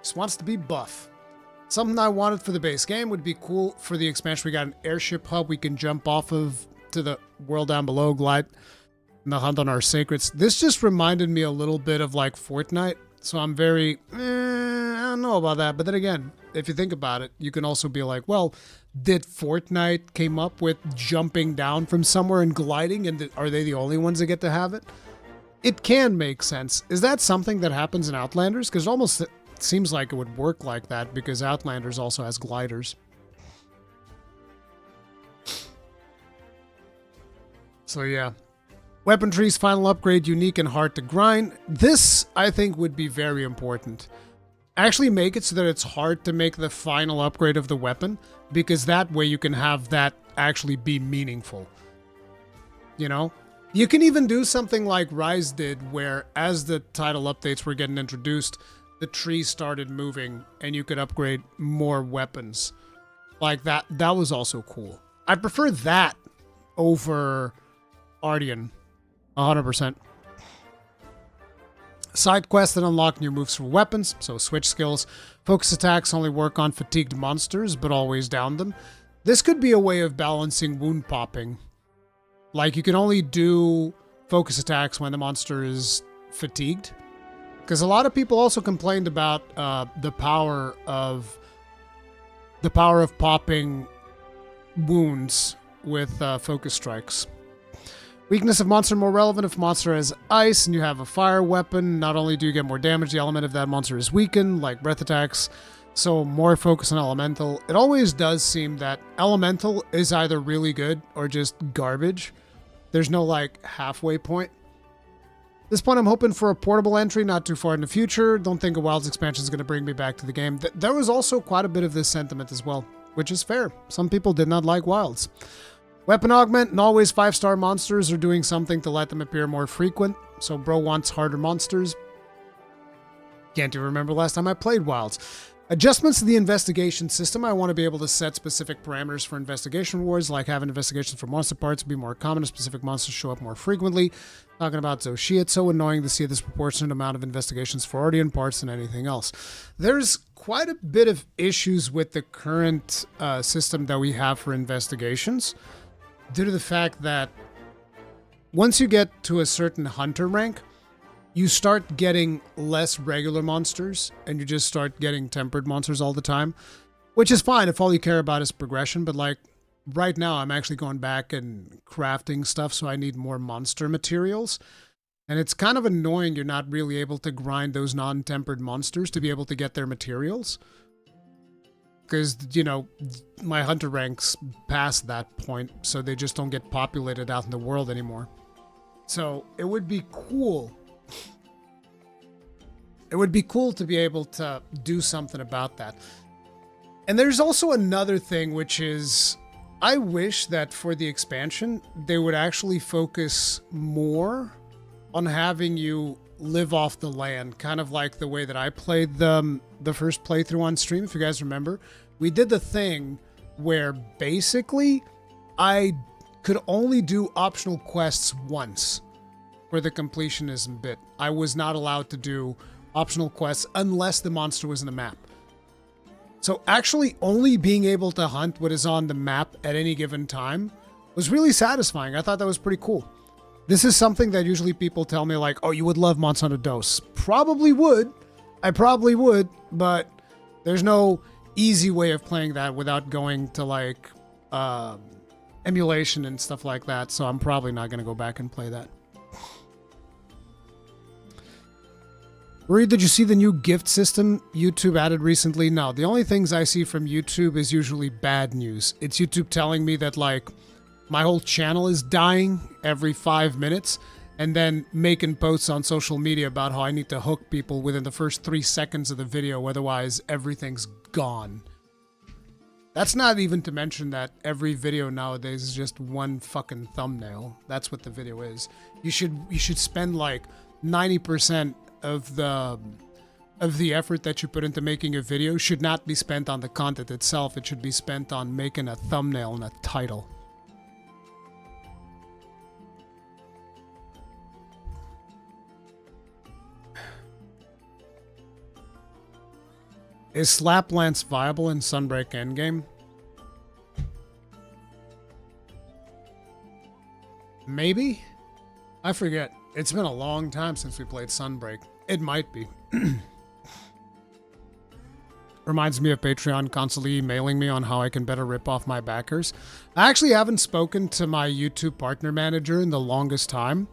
Just wants to be buff. Something I wanted for the base game would be cool for the expansion. We got an airship hub we can jump off of to the world down below, glide, and the hunt on our sacreds. This just reminded me a little bit of like Fortnite. So I'm very, I don't know about that. But then again, if you think about it, you can also be like, well, did Fortnite came up with jumping down from somewhere and gliding? And are they the only ones that get to have it? It can make sense. Is that something that happens in Outlanders? Because almost seems like it would work like that because Outlanders also has gliders. So yeah. Weaponry's final upgrade, unique and hard to grind. This, I think, would be very important. Actually make it so that it's hard to make the final upgrade of the weapon, because that way you can have that actually be meaningful. You know? You can even do something like Rise did, where as the title updates were getting introduced, the tree started moving and you could upgrade more weapons. Like that was also cool. I prefer that over Ardian. 100%. Side quests that unlock new moves for weapons, so switch skills. Focus attacks only work on fatigued monsters, but always down them. This could be a way of balancing wound popping. Like, you can only do focus attacks when the monster is fatigued. Because a lot of people also complained about the power of popping wounds with focus strikes. Weakness of monster more relevant if monster has ice and you have a fire weapon. Not only do you get more damage, the element of that monster is weakened, like breath attacks. So more focus on elemental. It always does seem that elemental is either really good or just garbage. There's no like halfway point. At this point, I'm hoping for a portable entry not too far in the future. Don't think a Wilds expansion is going to bring me back to the game. There was also quite a bit of this sentiment as well, which is fair. Some people did not like Wilds. Weapon augment, and always 5-star monsters are doing something to let them appear more frequent. So bro wants harder monsters. Can't even remember last time I played Wilds. Adjustments to the investigation system. I want to be able to set specific parameters for investigation rewards, like having investigations for monster parts be more common and specific monsters show up more frequently. Talking about Zoshi, it's so annoying to see a disproportionate amount of investigations for Ardian parts than anything else. There's quite a bit of issues with the current system that we have for investigations, due to the fact that once you get to a certain hunter rank, you start getting less regular monsters and you just start getting tempered monsters all the time, which is fine if all you care about is progression. But like right now, I'm actually going back and crafting stuff, so I need more monster materials. And it's kind of annoying you're not really able to grind those non-tempered monsters to be able to get their materials. Because, you know, my hunter ranks past that point, so they just don't get populated out in the world anymore. So it would be cool. It would be cool to be able to do something about that. And there's also another thing, which is I wish that for the expansion, they would actually focus more on having you live off the land, kind of like the way that I played the first playthrough on stream, if you guys remember. We did the thing where basically I could only do optional quests once for the completionism bit. I was not allowed to do optional quests unless the monster was in the map. So actually only being able to hunt what is on the map at any given time was really satisfying. I thought that was pretty cool. This is something that usually people tell me like, oh, you would love Monster Hunter DOS. Probably would. I probably would, but there's no easy way of playing that without going to like emulation and stuff like that. So I'm probably not going to go back and play that. Ruri, did you see the new gift system YouTube added recently? No, the only things I see from YouTube is usually bad news. It's YouTube telling me that like my whole channel is dying every 5 minutes, and then making posts on social media about how I need to hook people within the first 3 seconds of the video, otherwise everything's gone. That's not even to mention that every video nowadays is just one fucking thumbnail. That's what the video is. You should spend like 90% of the effort that you put into making a video should not be spent on the content itself. It should be spent on making a thumbnail and a title. Is Slap Lance viable in Sunbreak endgame? Maybe? I forget. It's been a long time since we played Sunbreak. It might be. Reminds me of Patreon constantly emailing me on how I can better rip off my backers. I actually haven't spoken to my YouTube partner manager in the longest time.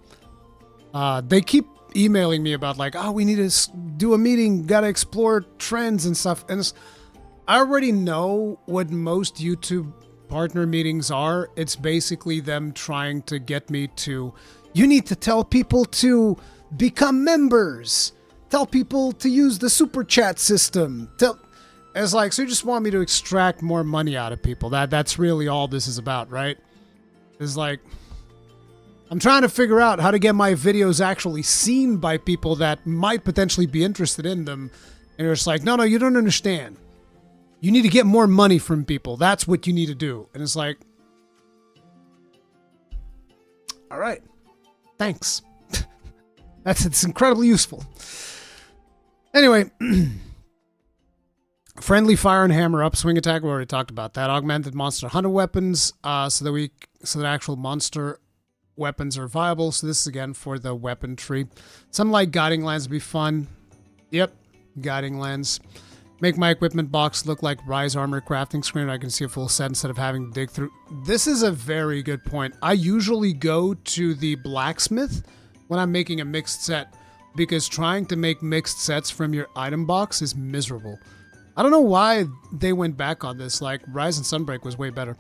They keep emailing me about like, oh, we need to do a meeting, gotta explore trends and stuff. And I already know what most YouTube partner meetings are. It's basically them trying to get me to, you need to tell people to become members. Tell people to use the super chat system. It's like, so you just want me to extract more money out of people. That's really all this is about, right? It's like, I'm trying to figure out how to get my videos actually seen by people that might potentially be interested in them. And it's like, no, you don't understand. You need to get more money from people. That's what you need to do. And it's like, all right, thanks. It's incredibly useful. Anyway, friendly fire and hammer up, swing attack. We already talked about that. Augmented monster hunter weapons, so that actual monster weapons are viable. So this is again for the weapon tree. Something like guiding lens would be fun. Yep, guiding lens. Make my equipment box look like Rise Armor crafting screen. I can see a full set instead of having to dig through. This is a very good point. I usually go to the blacksmith when I'm making a mixed set, because trying to make mixed sets from your item box is miserable. I don't know why they went back on this. Like, Rise and Sunbreak was way better.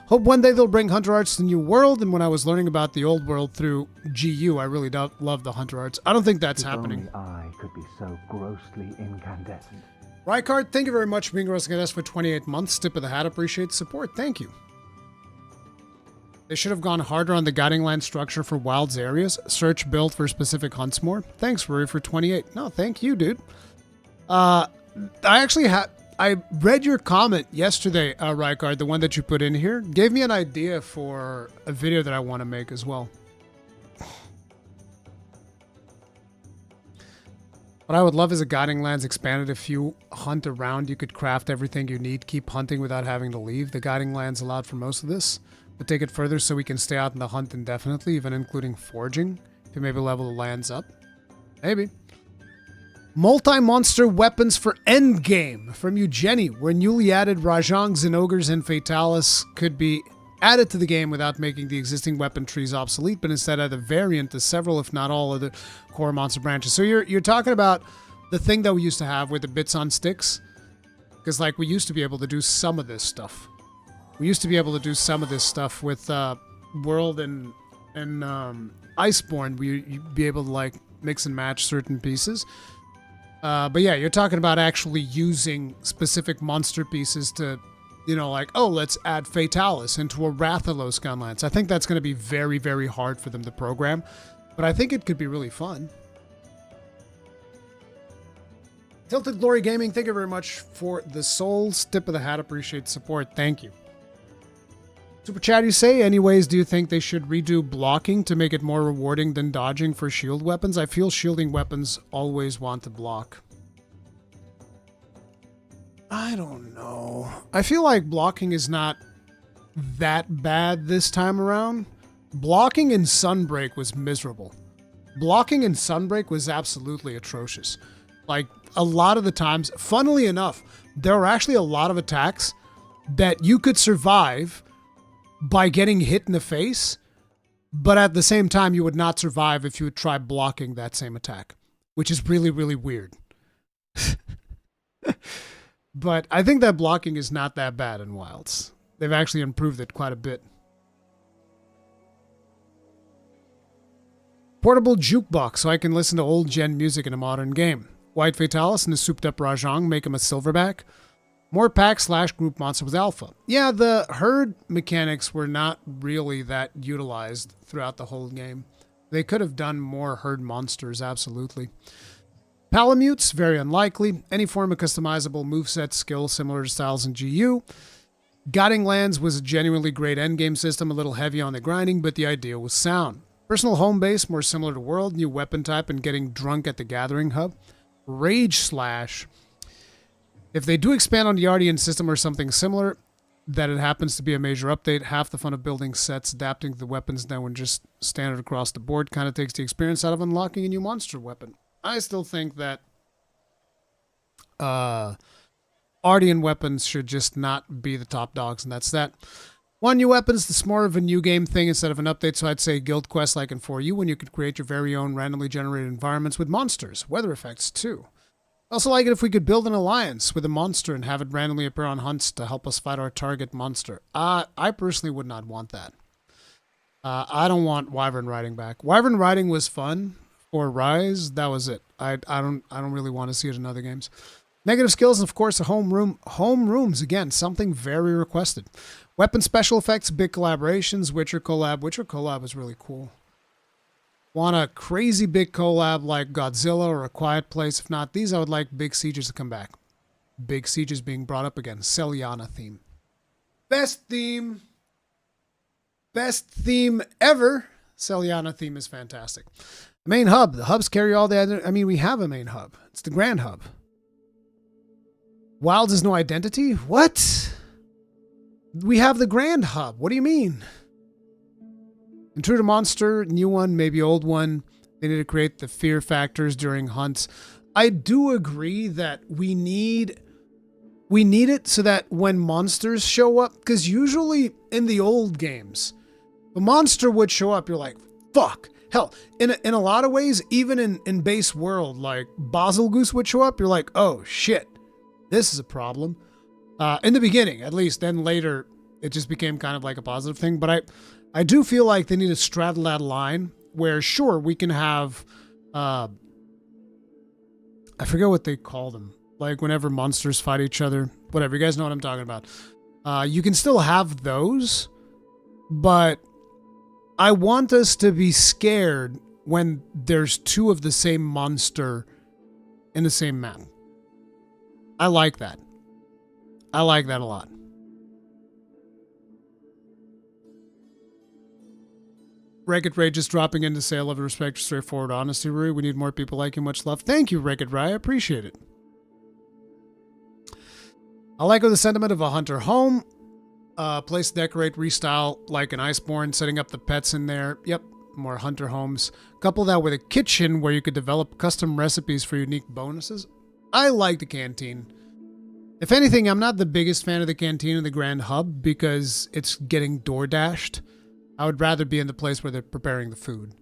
Hope one day they'll bring Hunter Arts to the new world. And when I was learning about the old world through GU, I really love the Hunter Arts. I don't think that's happening. Only I could be so grossly incandescent. Rykard, thank you very much for being grossly incandescent for 28 months. Tip of the hat, appreciate the support. Thank you. They should have gone harder on the guiding land structure for wilds areas. Search build for specific hunts more. Thanks, Ruri, for 28. No, thank you, dude. I read your comment yesterday, Rykard, the one that you put in here. Gave me an idea for a video that I want to make as well. What I would love is a guiding lands expanded. If you hunt around, you could craft everything you need. Keep hunting without having to leave. The guiding lands allowed for most of this. But take it further so we can stay out in the hunt indefinitely, even including foraging. To maybe level the lands up. Maybe. Multi-monster weapons for endgame from Eugenie, where newly added Rajangs and Ogres and Fatalis could be added to the game without making the existing weapon trees obsolete, but instead add a variant to several, if not all, of the core monster branches. So you're talking about the thing that we used to have with the bits on sticks? Because, like, we used to be able to do some of this stuff. We used to be able to do some of this stuff with World and Iceborne. You'd be able to, like, mix and match certain pieces. But yeah, you're talking about actually using specific monster pieces to, you know, like, oh, let's add Fatalis into a Rathalos Gunlance. I think that's going to be very, very hard for them to program, but I think it could be really fun. Tilted Glory Gaming, thank you very much for the souls. Tip of the hat, appreciate the support. Thank you. Super Chat, you say, anyways, do you think they should redo blocking to make it more rewarding than dodging for shield weapons? I feel shielding weapons always want to block. I don't know. I feel like blocking is not that bad this time around. Blocking in Sunbreak was miserable. Blocking in Sunbreak was absolutely atrocious. Like, a lot of the times, funnily enough, there were actually a lot of attacks that you could survive by getting hit in the face, but at the same time, you would not survive if you would try blocking that same attack, which is really, really weird. But I think that blocking is not that bad in Wilds. They've actually improved it quite a bit. Portable jukebox, so I can listen to old gen music in a modern game. White Fatalis and a souped up Rajang make him a silverback. More pack / group monster with alpha. Yeah, the herd mechanics were not really that utilized throughout the whole game. They could have done more herd monsters, absolutely. Palamutes, very unlikely. Any form of customizable moveset skill similar to styles in GU. Guiding Lands was a genuinely great endgame system, a little heavy on the grinding, but the idea was sound. Personal home base, more similar to World, new weapon type, and getting drunk at the Gathering Hub. Rage Slash. If they do expand on the Guardian system or something similar, that it happens to be a major update, half the fun of building sets, adapting to the weapons now when just standard across the board kind of takes the experience out of unlocking a new monster weapon. I still think that Guardian weapons should just not be the top dogs, and that's that. One new weapons, it's more of a new game thing instead of an update, so I'd say guild quest like in 4U when you could create your very own randomly generated environments with monsters, weather effects too. Also like it if we could build an alliance with a monster and have it randomly appear on hunts to help us fight our target monster. I personally would not want that. I don't want Wyvern riding back. Wyvern riding was fun for Rise. That was it. I don't really want to see it in other games. Negative skills and of course a home room. Home rooms again, something very requested. Weapon special effects, big collaborations. Witcher collab. Witcher collab was really cool. Want a crazy big collab like Godzilla or A Quiet Place? If not these, I would like Big Sieges to come back. Big Sieges being brought up again. Celiana theme. Best theme. Best theme ever. Celiana theme is fantastic. Main hub. The hubs carry all the other... I mean, we have a main hub. It's the Grand Hub. Wilds is no identity? What? We have the Grand Hub. What do you mean? Intruder monster, new one, maybe old one. They need to create the fear factors during hunts. I do agree that we need it so that when monsters show up, because usually in the old games, a monster would show up, you're like, fuck. Hell, in a lot of ways, even in base world, like Basilgoose would show up, you're like, oh shit, this is a problem. In the beginning, at least. Then later, it just became kind of like a positive thing. But I do feel like they need to straddle that line where, sure, we can have, I forget what they call them. Like whenever monsters fight each other, whatever. You guys know what I'm talking about. You can still have those, but I want us to be scared when there's two of the same monster in the same map. I like that. I like that a lot. Wreck-It Ray just dropping into say, I love and respect your straightforward honesty, Rui. We need more people like you. Much love. Thank you, Wreck-It Ray. I appreciate it. I like the sentiment of a hunter home. Place to decorate, restyle like an Iceborne, setting up the pets in there. Yep, more hunter homes. Couple that with a kitchen where you could develop custom recipes for unique bonuses. I like the canteen. If anything, I'm not the biggest fan of the canteen in the Grand Hub because it's getting door dashed. I would rather be in the place where they're preparing the food.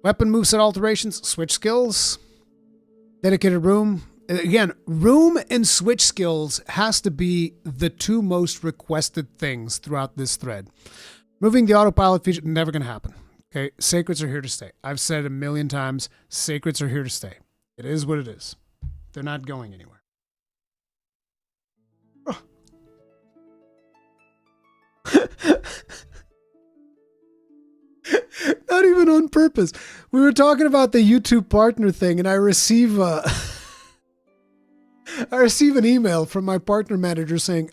Weapon moveset alterations, switch skills, dedicated room. Again, room and switch skills has to be the two most requested things throughout this thread. Moving the autopilot feature, never going to happen. Okay, sacreds are here to stay. I've said it a million times, sacreds are here to stay. It is what it is. They're not going anywhere. Not even on purpose. We were talking about the YouTube partner thing, and I receive an email from my partner manager saying,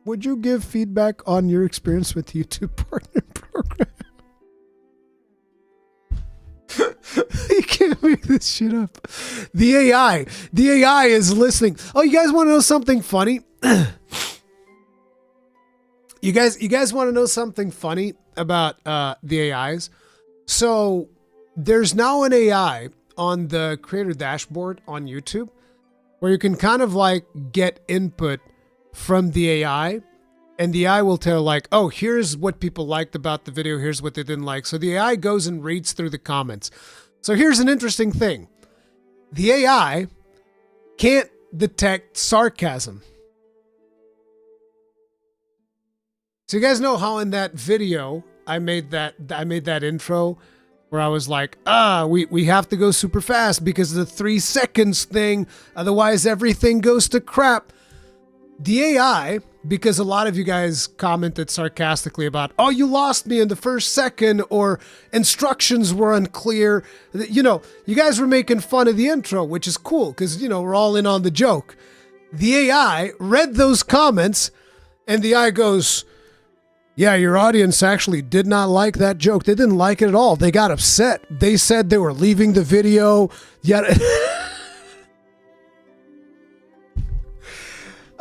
would you give feedback on your experience with the YouTube partner program? You can't make this shit up. The AI is listening. Oh, you guys want to know something funny? You guys want to know something funny about the AIs? So there's now an AI on the creator dashboard on YouTube where you can kind of like get input from the AI, and the AI will tell like, oh, here's what people liked about the video, here's what they didn't like. So the AI goes and reads through the comments. So here's an interesting thing. The AI can't detect sarcasm. So you guys know how in that video I made that intro where I was like, we have to go super fast because of the 3 seconds thing, otherwise everything goes to crap. The AI, because a lot of you guys commented sarcastically about, oh, you lost me in the first second, or instructions were unclear. You know, you guys were making fun of the intro, which is cool because, you know, we're all in on the joke. The AI read those comments and the AI goes, yeah, your audience actually did not like that joke. They didn't like it at all. They got upset. They said they were leaving the video. Yet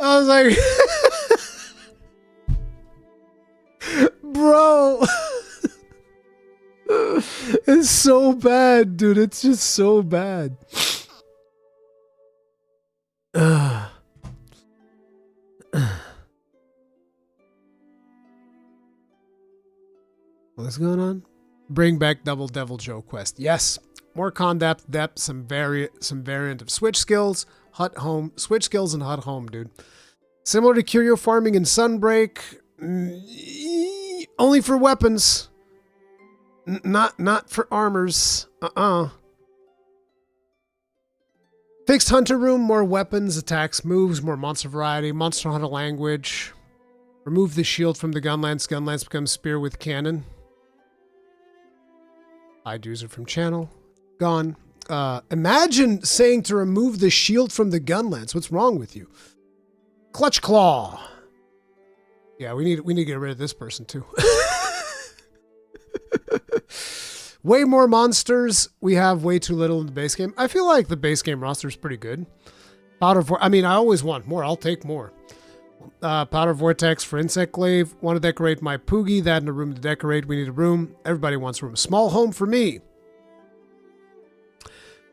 I was like, bro, it's so bad, dude. It's just so bad. What's going on? Bring back Double Devil Joe quest. Yes. More con depth, some variant of switch skills, hut home, switch skills and hut home, dude. Similar to curio farming and Sunbreak, only for weapons. Not for armors. Fixed hunter room, more weapons, attacks, moves, more monster variety, monster hunter language. Remove the shield from the gunlance. Gunlance becomes spear with cannon. Hide user from channel. Gone. Imagine saying to remove the shield from the gunlance. What's wrong with you? Clutch Claw. Yeah, we need to get rid of this person too. Way more monsters. We have way too little in the base game. I feel like the base game roster is pretty good. Powder I mean, I always want more. I'll take more. Powder Vortex for Insect Glaive. Want to decorate my Poogie. That in a room to decorate. We need a room. Everybody wants a room. Small home for me.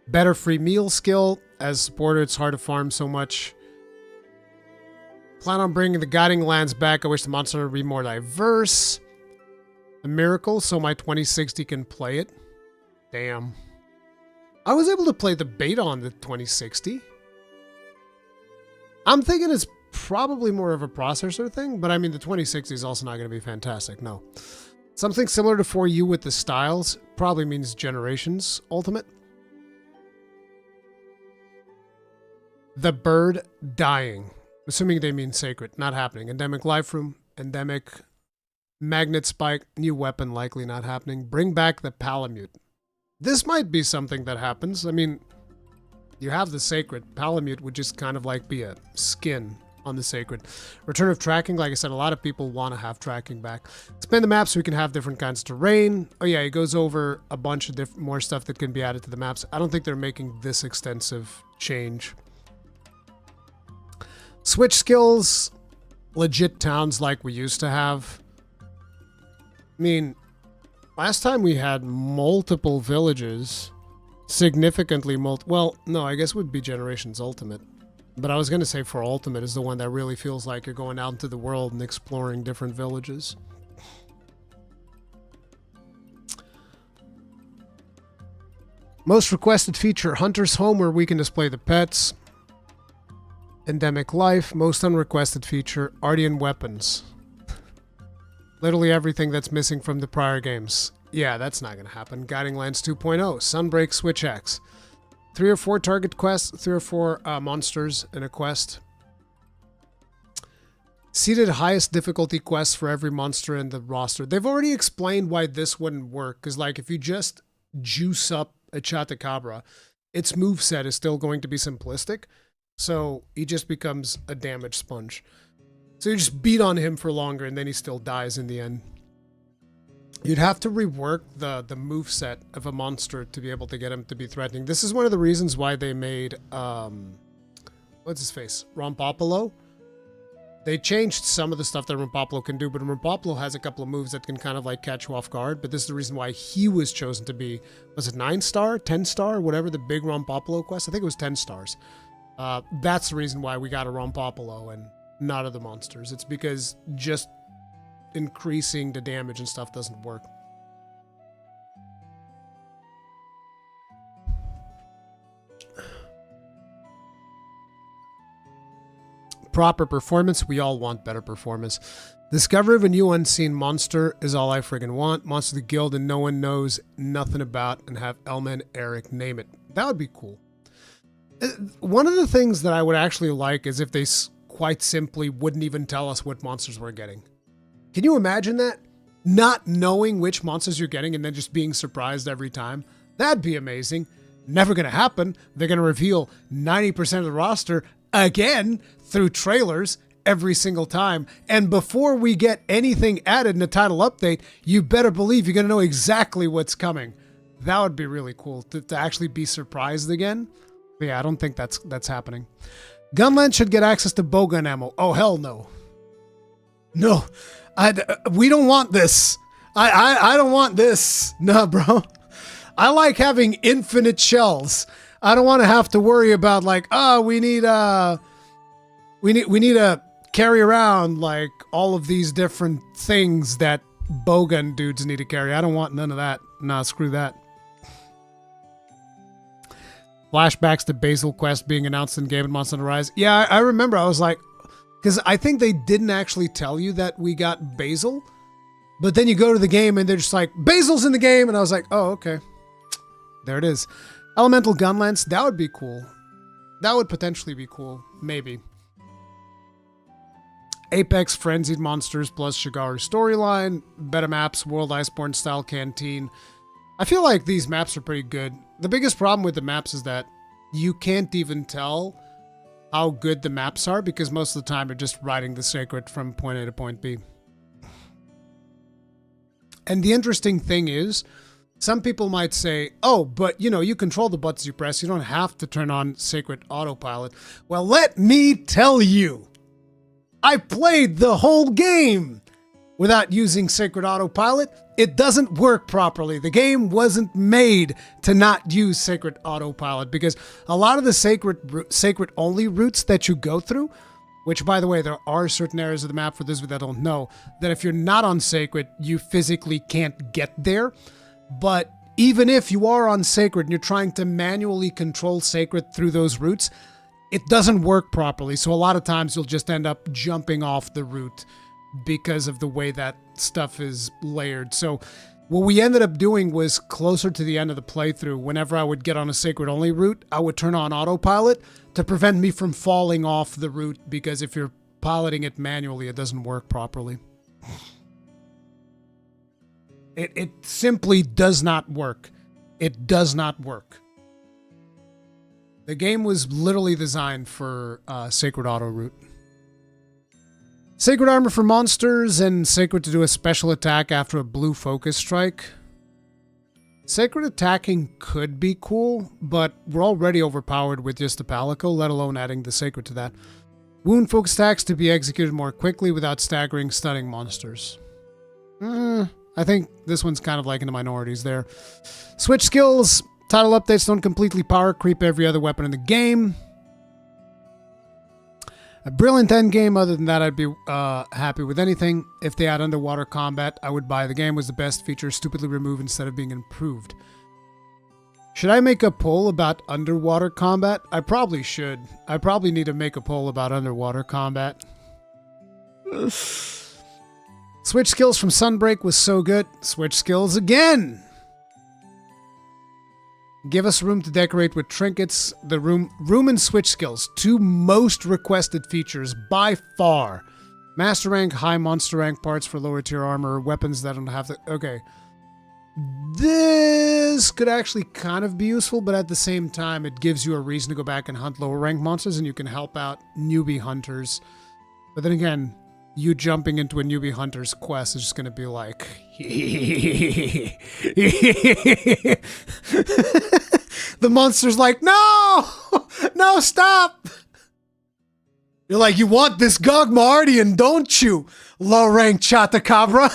Better free meal skill. As supporter, it's hard to farm so much. Plan on bringing the Guiding Lands back. I wish the monster would be more diverse. A miracle, so my 2060 can play it. Damn. I was able to play the beta on the 2060. I'm thinking it's probably more of a processor thing, but I mean, the 2060 is also not going to be fantastic, no. Something similar to 4U with the styles probably means Generations Ultimate. The bird dying. Assuming they mean sacred. Not happening. Endemic life room. Endemic magnet spike. New weapon likely not happening. Bring back the Palamute. This might be something that happens. I mean, you have the sacred. Palamute would just kind of like be a skin on the sacred. Return of tracking. Like I said, a lot of people want to have tracking back. Expand the map so we can have different kinds of terrain. Oh yeah, it goes over a bunch of more stuff that can be added to the maps. I don't think they're making this extensive change. Switch skills, legit towns like we used to have. I mean, last time we had multiple villages, significantly well, no, I guess it would be Generations Ultimate. But I was going to say for Ultimate is the one that really feels like you're going out into the world and exploring different villages. Most requested feature, Hunter's Home, where we can display the pets. Endemic life. Most unrequested feature, Ardean weapons. Literally everything that's missing from the prior games. Yeah, that's not going to happen. Guiding Lands 2.0. Sunbreak Switch X. 3 or 4 target quests. 3 or 4 monsters in a quest. Seeded highest difficulty quests for every monster in the roster. They've already explained why this wouldn't work. Because like if you just juice up a Chatacabra, its moveset is still going to be simplistic. So he just becomes a damage sponge. So you just beat on him for longer and then he still dies in the end. You'd have to rework the moveset of a monster to be able to get him to be threatening. This is one of the reasons why they made, what's his face? Rompopolo. They changed some of the stuff that Rompopolo can do, but Rompopolo has a couple of moves that can kind of like catch you off guard. But this is the reason why he was chosen to be, was it 9-star, 10-star, whatever the big Rompopolo quest? I think it was 10 stars. That's the reason why we got a Rompopolo and not other monsters. It's because just increasing the damage and stuff doesn't work. Proper performance. We all want better performance. Discovery of a new unseen monster is all I friggin' want. Monster of the guild and no one knows nothing about, and have Elma and Eric name it. That would be cool. One of the things that I would actually like is if they quite simply wouldn't even tell us what monsters we're getting. Can you imagine that? Not knowing which monsters you're getting and then just being surprised every time? That'd be amazing. Never going to happen. They're going to reveal 90% of the roster again through trailers every single time. And before we get anything added in the title update, you better believe you're going to know exactly what's coming. That would be really cool to actually be surprised again. But yeah, I don't think that's happening. Gunland should get access to bowgun ammo. Oh, hell no. No. We don't want this. I don't want this. No, bro. I like having infinite shells. I don't want to have to worry about like, oh, we need to carry around like all of these different things that bowgun dudes need to carry. I don't want none of that. Nah, screw that. Flashbacks to Basil Quest being announced in Game of Monster Hunter Rise. Yeah, I remember. I was like, because I think they didn't actually tell you that we got Basil, but then you go to the game and they're just like, Basil's in the game, and I was like, oh, okay. There it is. Elemental Gunlance, that would be cool. That would potentially be cool. Maybe. Apex Frenzied Monsters plus Shigaru storyline. Better maps, World Iceborne style canteen. I feel like these maps are pretty good. The biggest problem with the maps is that you can't even tell how good the maps are because most of the time you're just riding the Sacred from point A to point B. And the interesting thing is, some people might say, oh, but you know, you control the buttons you press. You don't have to turn on Sacred Autopilot. Well, let me tell you, I played the whole game without using Sacred Autopilot. It doesn't work properly. The game wasn't made to not use Sacred Autopilot because a lot of the Sacred only routes that you go through, which by the way, there are certain areas of the map for those that don't know, that if you're not on Sacred, you physically can't get there. But even if you are on Sacred and you're trying to manually control Sacred through those routes, it doesn't work properly. So a lot of times you'll just end up jumping off the route because of the way that stuff is layered. So what we ended up doing was closer to the end of the playthrough, whenever I would get on a Sacred only route, I would turn on autopilot to prevent me from falling off the route, because if you're piloting it manually, it doesn't work properly. It simply does not work. It does not work. The game was literally designed for Sacred Auto route. Sacred Armor for monsters and Sacred to do a special attack after a blue focus strike. Sacred attacking could be cool, but we're already overpowered with just the Palico, let alone adding the Sacred to that. Wound focus attacks to be executed more quickly without staggering, stunning monsters. I think this one's kind of like in the minorities there. Switch skills. Title updates don't completely power creep every other weapon in the game. A brilliant end game. Other than that, I'd be happy with anything. If they add underwater combat, I would buy. The game was the best feature stupidly removed instead of being improved. Should I make a poll about underwater combat? I probably should. I probably need to make a poll about underwater combat. Switch skills from Sunbreak was so good. Switch skills again! Give us room to decorate with trinkets. The room and switch skills. Two most requested features by far. Master rank, high monster rank parts for lower tier armor, weapons that don't have to... Okay. This could actually kind of be useful, but at the same time, it gives you a reason to go back and hunt lower rank monsters, and you can help out newbie hunters. But then again, you jumping into a newbie hunter's quest is just going to be like... The monster's like, no! No, stop! You're like, you want this Gogmardian, don't you? Low-rank Chatacabra.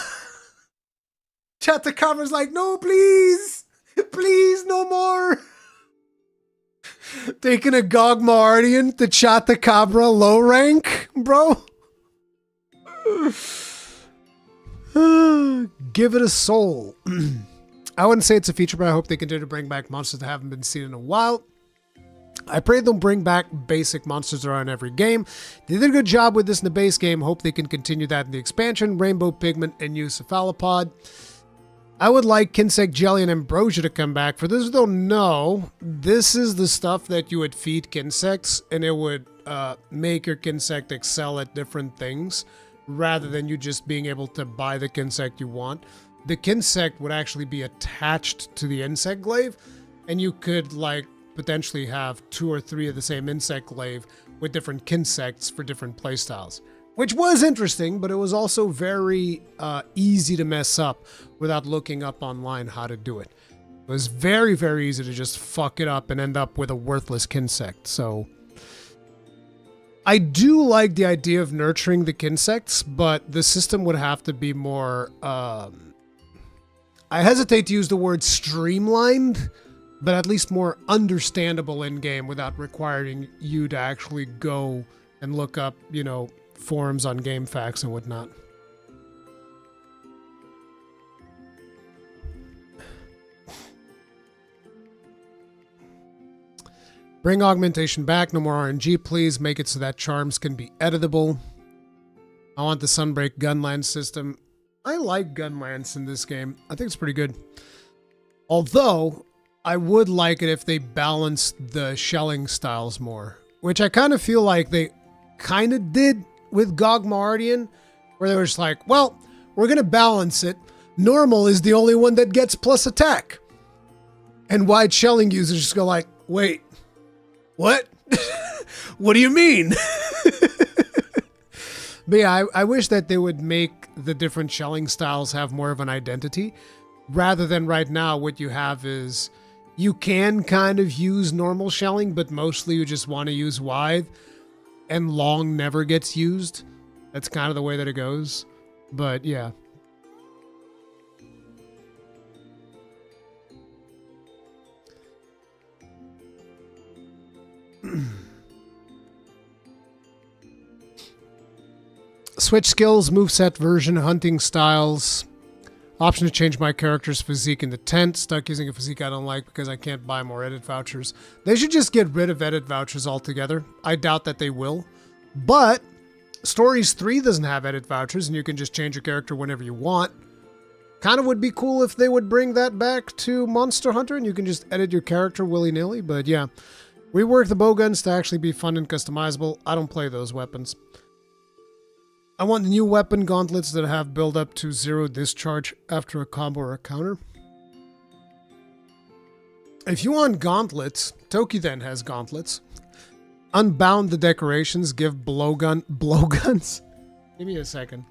Chatacabra's like, no, please! Please, no more! Taking a Gogmardian to Chatacabra low rank, bro? Give it a soul. I wouldn't say it's a feature, but I hope they continue to bring back monsters that haven't been seen in a while. I pray they'll bring back basic monsters that are in every game. They did a good job with this in the base game. Hope they can continue that in the expansion. Rainbow Pigment and new Cephalopod. I would like Kinsect Jelly and Ambrosia to come back. For those who don't know, this is the stuff that you would feed Kinsects, and it would make your Kinsect excel at different things, rather than you just being able to buy the Kinsect you want. The Kinsect would actually be attached to the insect glaive, and you could like potentially have 2 or 3 of the same insect glaive with different Kinsects for different playstyles, which was interesting, but it was also very easy to mess up without looking up online how to do it. It was very, very easy to just fuck it up and end up with a worthless Kinsect. So I do like the idea of nurturing the insects, but the system would have to be more, I hesitate to use the word streamlined, but at least more understandable in-game without requiring you to actually go and look up, you know, forums on GameFAQs and whatnot. Bring augmentation back. No more RNG, please. Make it so that charms can be editable. I want the Sunbreak Gunlance system. I like Gunlance in this game. I think it's pretty good. Although, I would like it if they balanced the shelling styles more. Which I kind of feel like they kind of did with GOG Mardian. Where they were just like, well, we're going to balance it. Normal is the only one that gets plus attack. And wide shelling users just go like, wait. What? What do you mean? But yeah, I wish that they would make the different shelling styles have more of an identity. Rather than right now, what you have is you can kind of use normal shelling, but mostly you just want to use wide. And long never gets used. That's kind of the way that it goes. But yeah. Switch skills, moveset version, hunting styles. Option to change my character's physique in the tent. Stuck using a physique I don't like because I can't buy more edit vouchers. They should just get rid of edit vouchers altogether. I doubt that they will. But Stories 3 doesn't have edit vouchers and you can just change your character whenever you want. Kind of would be cool if they would bring that back to Monster Hunter and you can just edit your character willy-nilly. But yeah, we work the bowguns to actually be fun and customizable. I don't play those weapons. I want the new weapon gauntlets that have build up to 0 discharge after a combo or a counter. If you want gauntlets, Toki then has gauntlets. Unbound the decorations, give blowguns. Give me a second.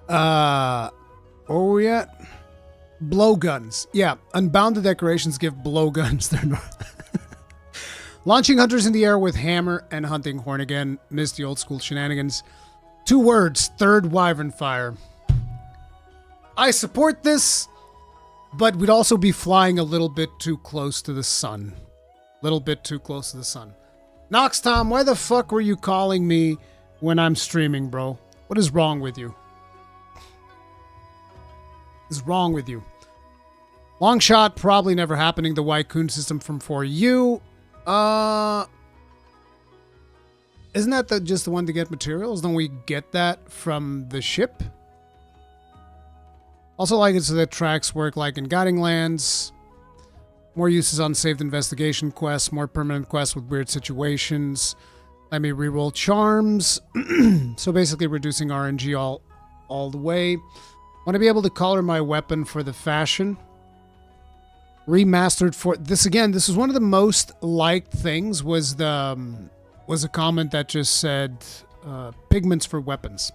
Where were we at? Blowguns. Yeah, unbounded decorations give blowguns. They're not. Launching hunters in the air with hammer and hunting horn again. Miss the old school shenanigans. 2 words. Third wyvern fire. I support this, but we'd also be flying a little bit too close to the sun. Little bit too close to the sun. Nox Tom, why the fuck were you calling me when I'm streaming, bro? What is wrong with you? What is wrong with you? Long shot, probably never happening. The Wycoon system from 4U. Isn't that just the one to get materials? Don't we get that from the ship? Also like it so that tracks work like in Guiding Lands. More uses on saved investigation quests. More permanent quests with weird situations. Let me reroll charms. So basically reducing RNG all the way. Want to be able to color my weapon for the fashion. Remastered for this again. This is one of the most liked things was the was a comment that just said pigments for weapons.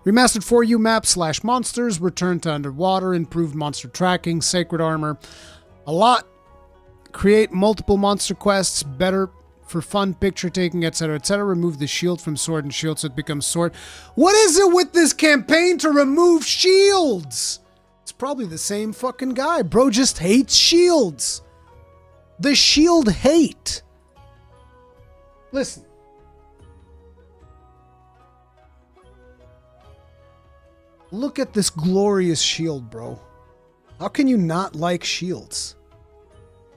Remastered 4U map / monsters, return to underwater, improved monster tracking, sacred armor. A lot. Create multiple monster quests, better for fun picture taking, etc., etc. Remove the shield from sword and shield so it becomes sword. What is it with this campaign to remove shields? It's probably the same fucking guy. Bro just hates shields. The shield hate. Listen. Look at this glorious shield, bro. How can you not like shields?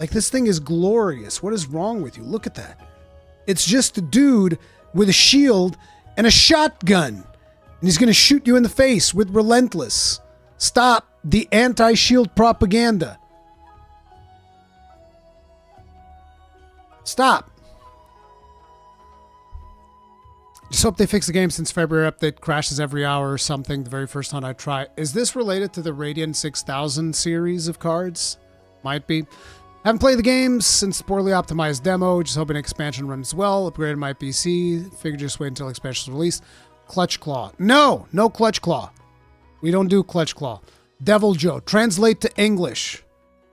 Like, this thing is glorious. What is wrong with you? Look at that. It's just a dude with a shield and a shotgun. And he's going to shoot you in the face with Relentless. Stop the anti-shield propaganda. Stop. Just hope they fix the game since February update crashes every hour or something the very first time I try. Is this related to the Radiant 6000 series of cards? Might be. Haven't played the game since the poorly optimized demo. Just hoping expansion runs well. Upgraded my PC. Figured just wait until expansion is released. Clutch Claw. No! No Clutch Claw. We don't do Clutch Claw. Devil Joe. Translate to English.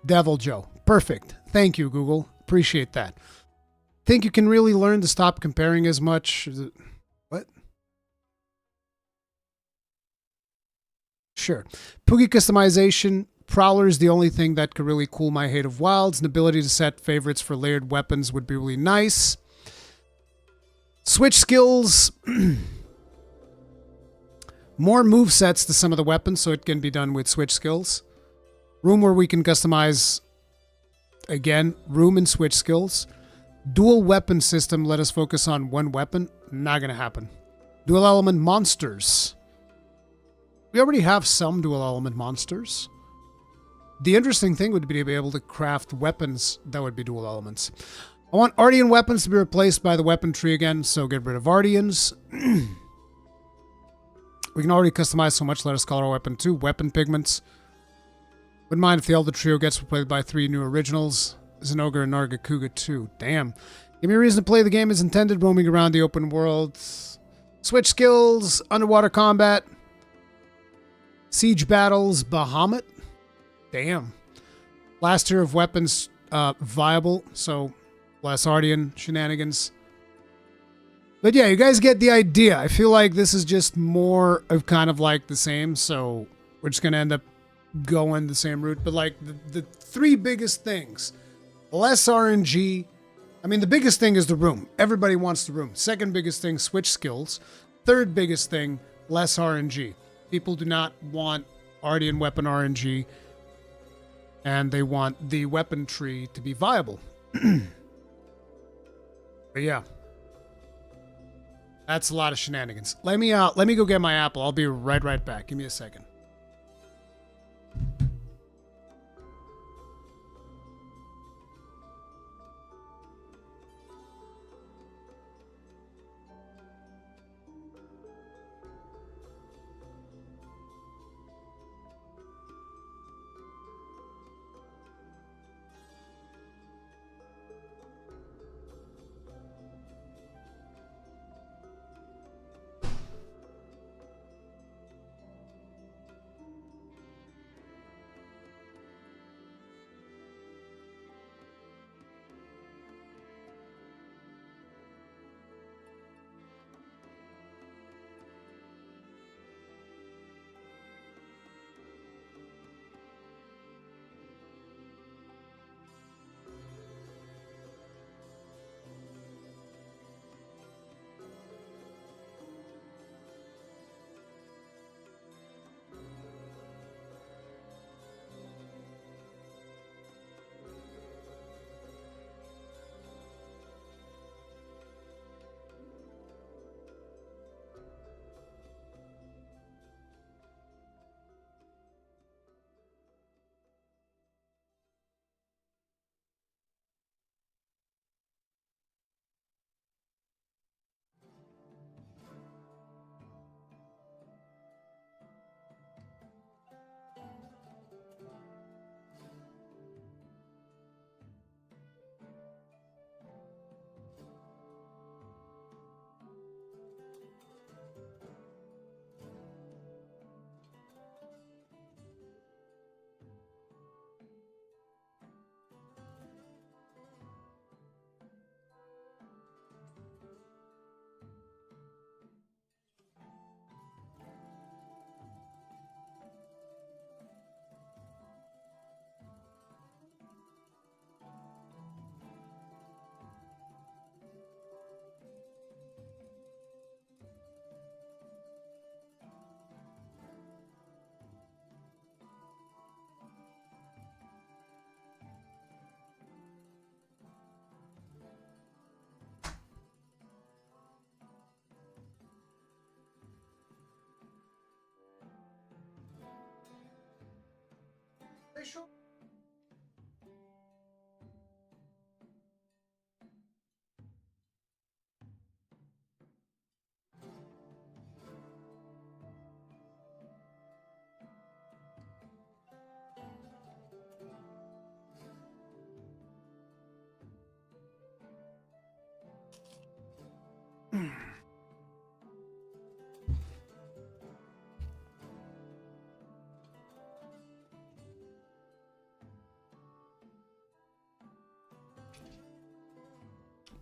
Devil Joe. Perfect. Thank you, Google. Appreciate that. Think you can really learn to stop comparing as much? What? Sure. Poogie customization. Prowler is the only thing that could really cool my hate of wilds. An ability to set favorites for layered weapons would be really nice. Switch skills. More move sets to some of the weapons so it can be done with switch skills. Room where we can customize, again, room and switch skills. Dual weapon system, let us focus on one weapon. Not going to happen. Dual element monsters. We already have some dual element monsters. The interesting thing would be to be able to craft weapons that would be dual elements. I want Ardian weapons to be replaced by the weapon tree again, so get rid of Ardians. We can already customize so much, let us call our weapon 2 weapon pigments. Wouldn't mind if the Elder Trio gets replaced by 3 new originals. Zinogre and Nargacuga 2. Damn. Give me a reason to play the game as intended, roaming around the open world. Switch skills, underwater combat, siege battles, Bahamut. Damn. Last tier of weapons viable, so less Ardian shenanigans. But yeah, you guys get the idea. I feel like this is just more of kind of like the same, so we're just going to end up going the same route. But like the 3 biggest things. Less RNG. I mean, the biggest thing is the room. Everybody wants the room. Second biggest thing, switch skills. Third biggest thing, less RNG. People do not want Ardian weapon RNG. And they want the weapon tree to be viable. But yeah. That's a lot of shenanigans. Let me go get my apple. I'll be right back. Give me a second.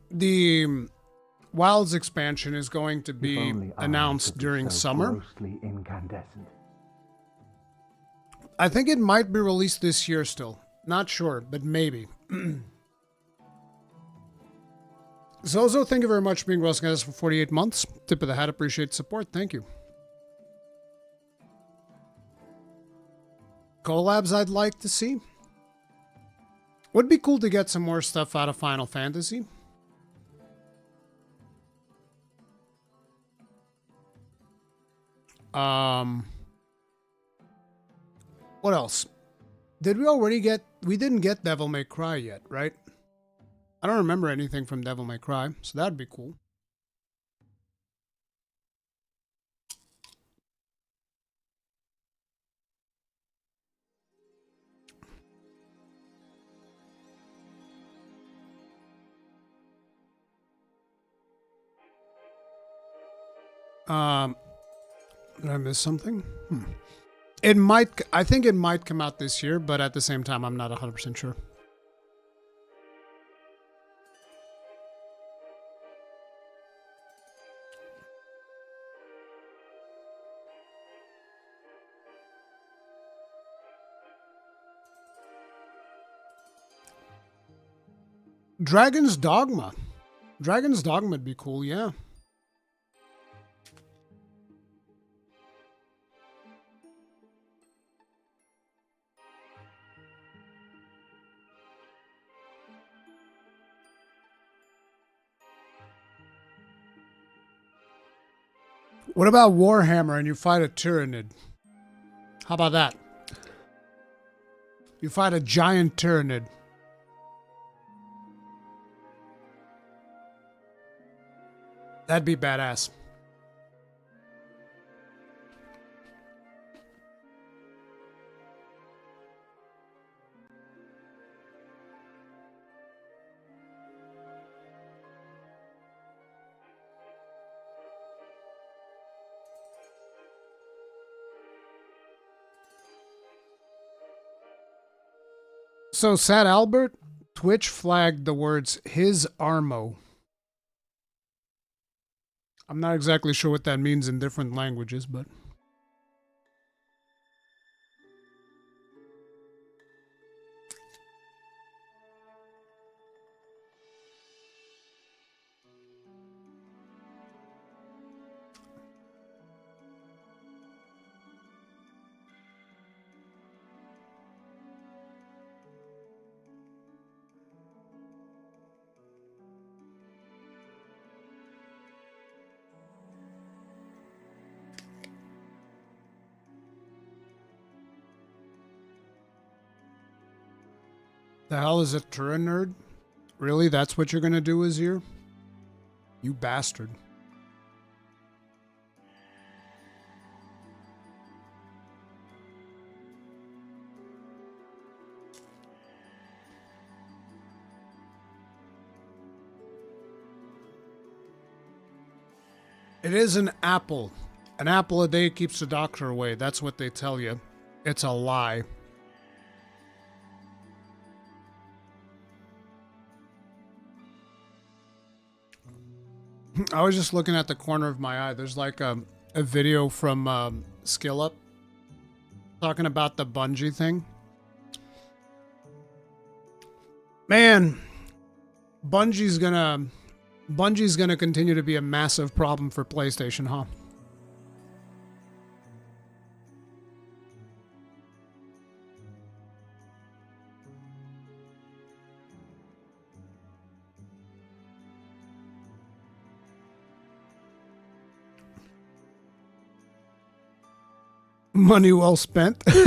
the Wilds expansion is going to If be only I announced could be during so summer. grossly incandescent. I think it might be released this year still. Not sure, but maybe. Zozo, thank you very much for being Russell Guys for 48 months. Tip of the hat, appreciate the support. Thank you. Collabs I'd like to see. Would be cool to get some more stuff out of Final Fantasy. What else? Did we already get... We didn't get Devil May Cry yet, right? I don't remember anything from Devil May Cry, so that'd be cool. Did I miss something? It might... I think it might come out this year, but at the same time, I'm not 100% sure. Dragon's Dogma. Dragon's Dogma would be cool, yeah. What about Warhammer and you fight a Tyrannid? How about that? You fight a giant Tyrannid. That'd be badass. So, Sad Albert, Twitch flagged the words, his Armo. I'm not exactly sure what that means in different languages, but... The hell is a Tyrannid? Really? That's what you're gonna do, Azir? You bastard. It is an apple. An apple a day keeps the doctor away. That's what they tell you. It's a lie. I was just looking at the corner of my eye. There's like a video from Skill Up talking about the Bungie thing. Man, Bungie's gonna continue to be a massive problem for PlayStation, huh? Money well spent. Yeah,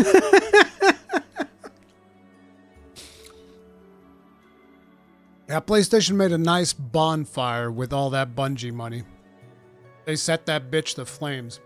PlayStation made a nice bonfire with all that Bungie money. They set that bitch to flames.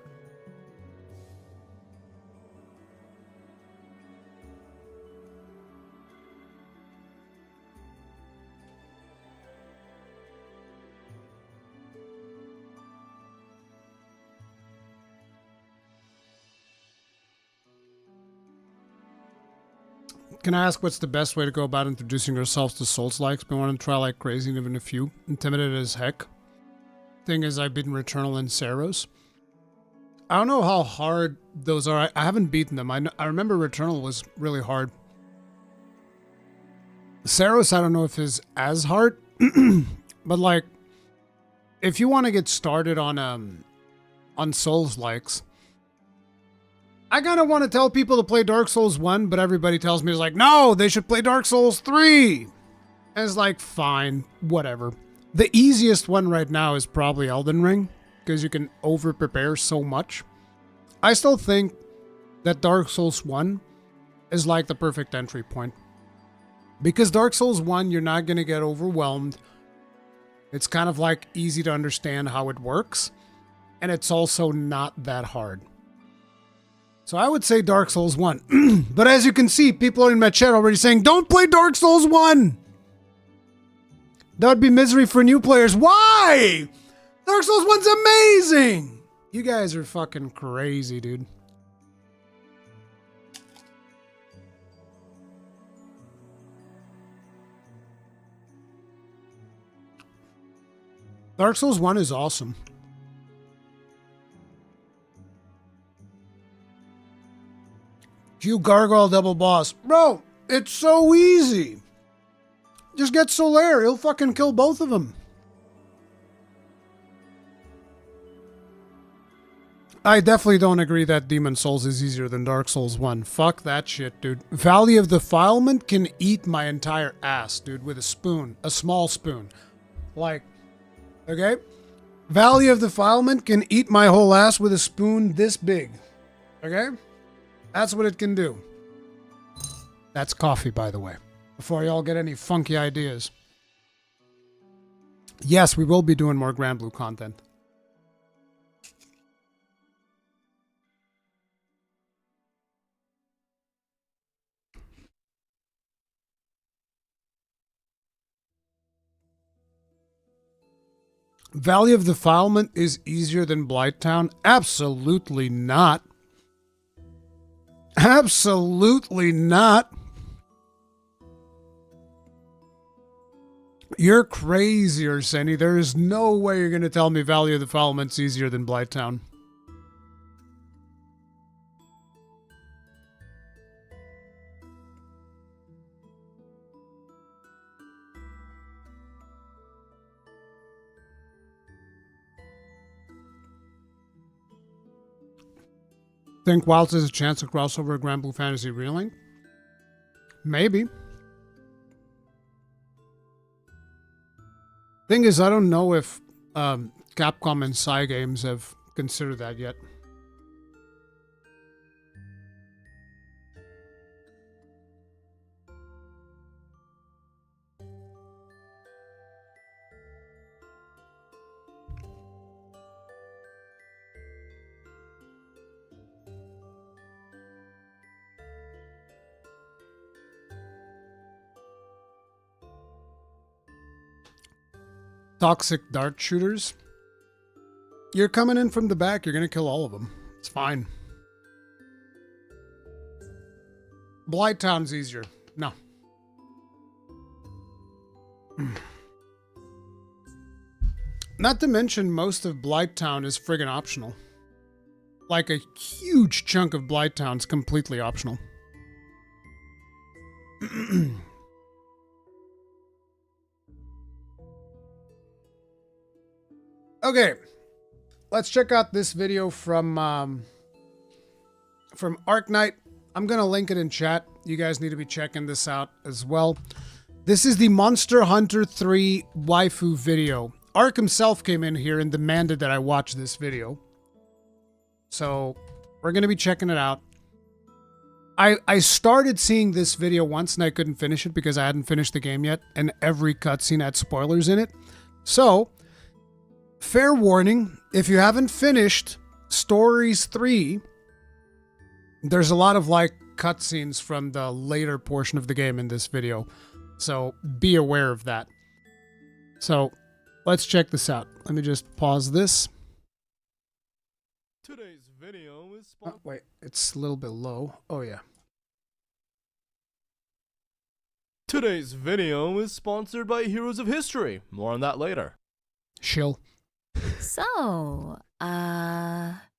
Can I ask what's the best way to go about introducing yourselves to Souls-likes? Been wanting to try like crazy, and even a few. Intimidated as heck. Thing is, I've beaten Returnal and Saros. I don't know how hard those are. I haven't beaten them. I remember Returnal was really hard. Saros, I don't know if is as hard. But like, if you want to get started on Souls-likes, I kind of want to tell people to play Dark Souls 1, but everybody tells me, it's like, no, they should play Dark Souls 3. And it's like, fine, whatever. The easiest one right now is probably Elden Ring, because you can over-prepare so much. I still think that Dark Souls 1 is like the perfect entry point. Because Dark Souls 1, you're not going to get overwhelmed. It's kind of like easy to understand how it works. And it's also not that hard. So I would say Dark Souls 1. But as you can see, people are in my chat already saying, don't play Dark Souls 1! That would be misery for new players. Why? Dark Souls 1's amazing! You guys are fucking crazy, dude. Dark Souls 1 is awesome. You gargoyle double boss. Bro, it's so easy. Just get Solaire. He'll fucking kill both of them. I definitely don't agree that Demon Souls is easier than Dark Souls 1. Fuck that shit, dude. Valley of Defilement can eat my entire ass, dude, with a spoon. A small spoon. Like, okay? Valley of Defilement can eat my whole ass with a spoon this big. Okay? That's what it can do. That's coffee, by the way. Before y'all get any funky ideas. Yes, we will be doing more Grand Blue content. Valley of Defilement is easier than Blighttown? Absolutely not. Absolutely not. You're crazy, Arseni. There is no way you're going to tell me Valley of Defilement's easier than Blighttown. Think Wilds has a chance to cross over a Grand Blue Fantasy Relink? Maybe. Thing is, I don't know if Capcom and Cygames have considered that yet. Toxic dart shooters. You're coming in from the back. You're going to kill all of them. It's fine. Blighttown's easier. No. Not to mention, most of Blighttown is friggin' optional. Like a huge chunk of Blighttown's completely optional. Okay, let's check out this video from Arknight. I'm gonna link it in chat. You guys need to be checking this out as well. This is the Monster Hunter 3 waifu video. Ark himself came in here and demanded that I watch this video. So we're gonna be checking it out. I started seeing this video once and I couldn't finish it because I hadn't finished the game yet, and every cutscene had spoilers in it. So fair warning, if you haven't finished Stories 3, there's a lot of like cutscenes from the later portion of the game in this video. So be aware of that. So let's check this out. Let me just pause this. Today's video is Oh, wait, it's a little bit low. Oh yeah. Today's video is sponsored by Heroes of History. More on that later. Shill. So,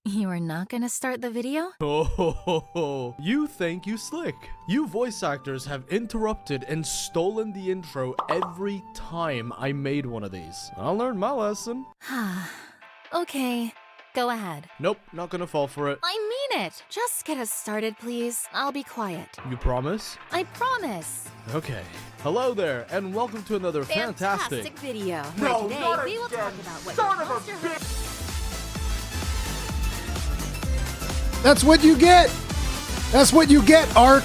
you are not gonna start the video? Oh, you think you slick. You voice actors have interrupted and stolen the intro every time I made one of these. I learned my lesson. Okay, go ahead. Nope, not gonna fall for it. I mean it! Just get us started, please. I'll be quiet. You promise? I promise. Okay. Hello there, and welcome to another fantastic video. No, Where today not we will again. talk about what Son of a Monster Hunter- That's what you get. That's what you get, Ark.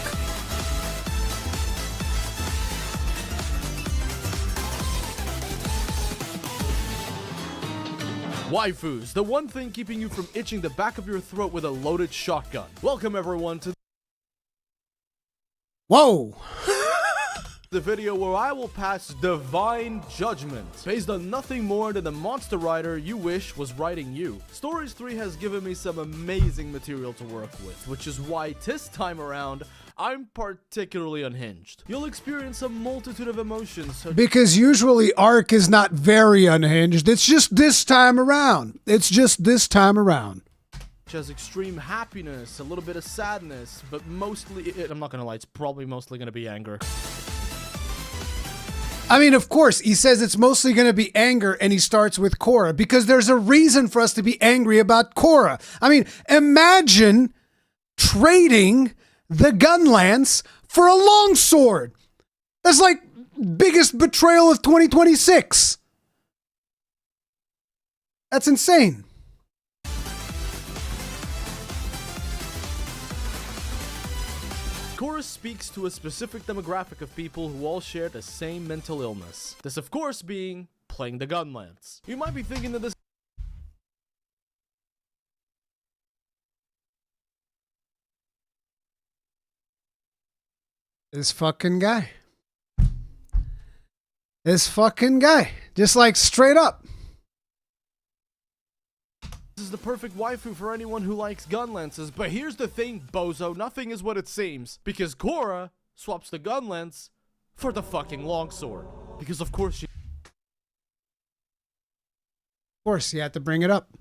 Waifus, the one thing keeping you from itching the back of your throat with a loaded shotgun. Welcome everyone to Whoa. the video where I will pass divine judgment based on nothing more than the monster rider you wish was riding you. Stories 3 has given me some amazing material to work with, which is why this time around I'm particularly unhinged. You'll experience a multitude of emotions such Because usually Ark is not very unhinged. It's just this time around. as extreme happiness, a little bit of sadness, but mostly, I'm not gonna lie, it's probably mostly gonna be anger. I mean, of course, he says it's mostly going to be anger, and he starts with Korra, because there's a reason for us to be angry about Korra. I mean, imagine trading the gun lance for a longsword. That's like biggest betrayal of 2026. That's insane. Korra speaks to a specific demographic of people who all share the same mental illness. This, of course, being playing the gun lance. You might be thinking that this This fucking guy. Just like straight up. is the perfect waifu for anyone who likes gun lances, but here's the thing, bozo, nothing is what it seems. Because Korra swaps the gun lance for the fucking longsword. Because of course she Of course, you had to bring it up.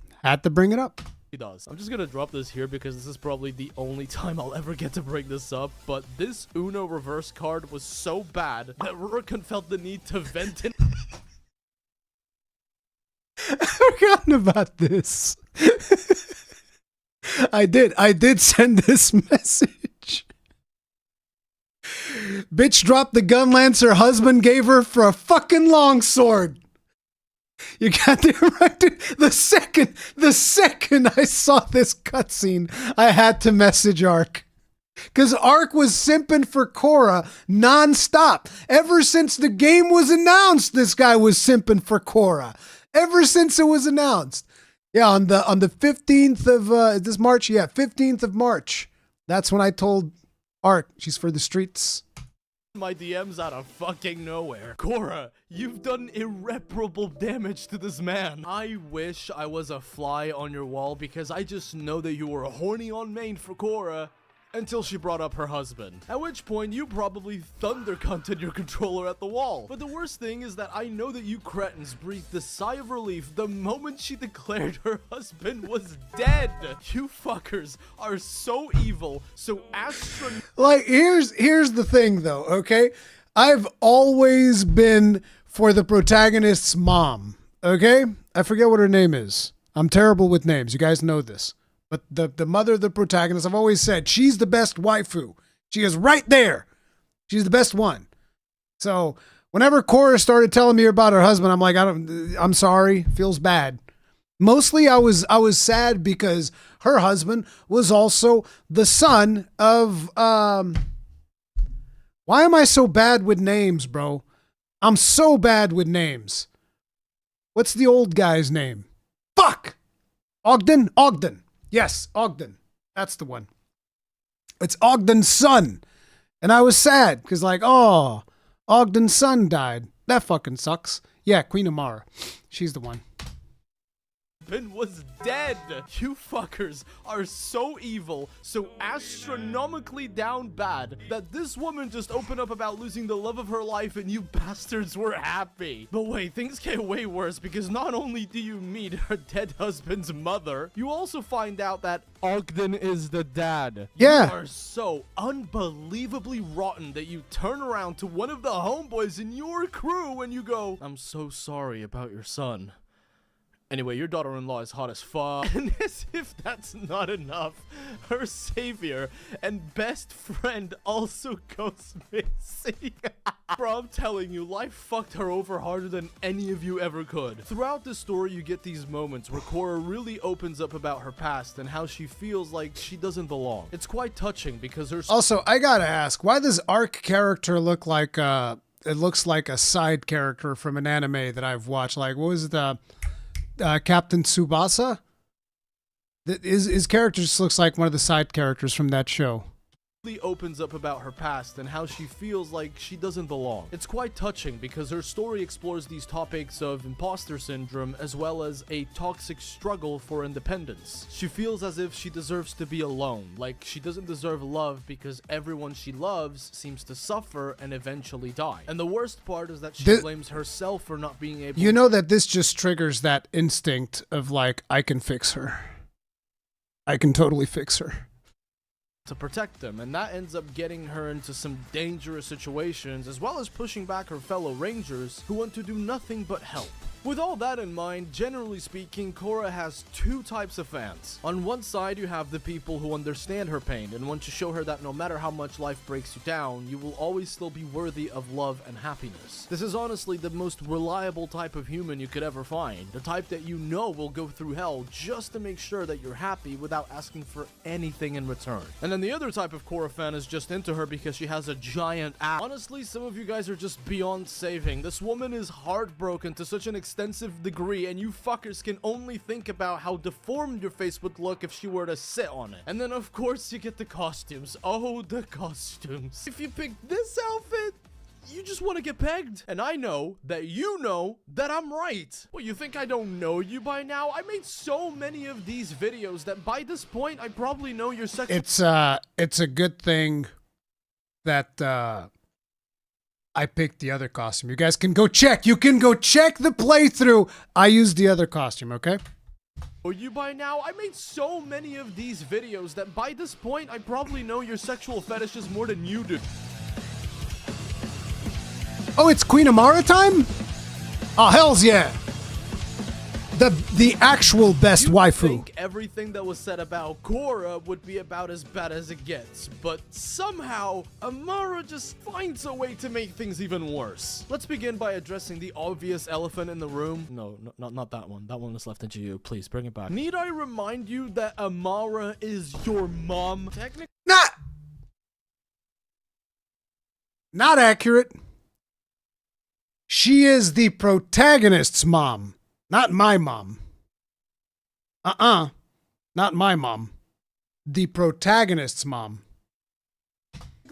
does. I'm just gonna drop this here because this is probably the only time I'll ever get to bring this up, but this Uno reverse card was so bad that Rurikhan felt the need to vent it. I've forgotten about this. I did send this message. Bitch dropped the gun lance her husband gave her for a fucking longsword. You got directed. The second I saw this cutscene, I had to message Ark. Because Ark was simping for Korra nonstop. Ever since the game was announced, this guy was simping for Korra. Ever since it was announced. Yeah, on the 15th of this March, 15th of March. That's when I told Ark she's for the streets. My DMs out of fucking nowhere. Korra, you've done irreparable damage to this man. I wish I was a fly on your wall because I just know that you were horny on main for Korra until she brought up her husband. At which point you probably thunder cunted your controller at the wall. But the worst thing is that I know that you cretins breathed a sigh of relief the moment she declared her husband was dead. You fuckers are so evil, so Like, here's the thing though, okay? I've always been for the protagonist's mom, okay? I forget what her name is. I'm terrible with names. You guys know this. But the mother of the protagonist, I've always said, she's the best waifu. She is right there. She's the best one. So whenever Korra started telling me about her husband, I'm like, I'm sorry. Feels bad. Mostly I was sad because her husband was also the son of, why am I so bad with names, bro? I'm so bad with names. What's the old guy's name? Fuck! Ogden? Yes, Ogden. That's the one. It's Ogden's son. And I was sad because like, oh, Ogden's son died. That fucking sucks. Yeah, Queen Amara. She's the one. husband was dead. You fuckers are so evil, so astronomically down bad, that this woman just opened up about losing the love of her life and you bastards were happy. But wait, things get way worse, because not only do you meet her dead husband's mother, you also find out that Ogden is the dad. Yeah. You are so unbelievably rotten that you turn around to one of the homeboys in your crew and you go, "I'm so sorry about your son. Anyway, your daughter-in-law is hot as fuck." And as if that's not enough, her savior and best friend also goes missing. Bro, I'm telling you, life fucked her over harder than any of you ever could. Throughout the story, you get these moments where Cora really opens up about her past and how she feels like she doesn't belong. It's quite touching because her... Also, I gotta ask, why does Arc character look like, it looks like a side character from an anime that I've watched? Like, what was the... Captain Tsubasa? His character just looks like one of the side characters from that show. Opens up about her past and how she feels like she doesn't belong. It's quite touching because her story explores these topics of imposter syndrome as well as a toxic struggle for independence. She feels as if she deserves to be alone, like she doesn't deserve love because everyone she loves seems to suffer and eventually die. And the worst part is that she blames herself for not being able... You know that this just triggers that instinct of like, I can fix her. I can totally fix her. To protect them, and that ends up getting her into some dangerous situations as well as pushing back her fellow rangers who want to do nothing but help. With all that in mind, generally speaking, Cora has two types of fans. On one side, you have the people who understand her pain and want to show her that no matter how much life breaks you down, you will always still be worthy of love and happiness. This is honestly the most reliable type of human you could ever find. The type that you know will go through hell just to make sure that you're happy without asking for anything in return. And then the other type of Cora fan is just into her because she has a giant ass. Honestly, some of you guys are just beyond saving. This woman is heartbroken to such an extensive degree, and you fuckers can only think about how deformed your face would look if she were to sit on it. And then of course you get the costumes. Oh, the costumes. If you pick this outfit, you just want to get pegged. And I know that you know that I'm right. Well, you think I don't know you by now? I made so many of these videos that by this point I probably know your sexual... It's a good thing that I picked the other costume. You guys can go check. You can go check the playthrough. I used the other costume, okay? Or you by now? I made so many of these videos that by this point I probably know your sexual fetishes more than you do. Oh, it's Queen Amara time? Oh, hells yeah. The actual best waifu. I think everything that was said about Cora would be about as bad as it gets, but somehow Amara just finds a way to make things even worse. Let's begin by addressing the obvious elephant in the room. No, not that one. That one was left into you. Please bring it back. Need I remind you that Amara is your mom? Technically, not accurate. She is the protagonist's mom. Not my mom. Not my mom. The protagonist's mom.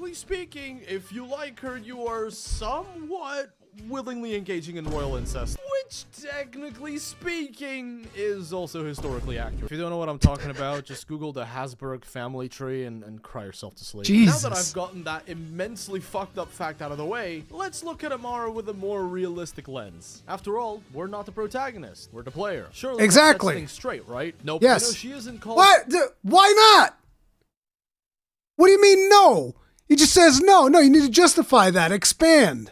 technically speaking, if you like her, you are somewhat willingly engaging in royal incest, which technically speaking is also historically accurate. If you don't know what I'm talking about, just Google the Habsburg family tree and cry yourself to sleep. Jesus. Now that I've gotten that immensely fucked up fact out of the way, let's look at Amara with a more realistic lens. After all, we're not the protagonist, we're the player. Surely exactly. that sets things straight, right? Nope. Yes. You know, she isn't called— What? Why not? What do you mean no? He just says no. No, you need to justify that. Expand.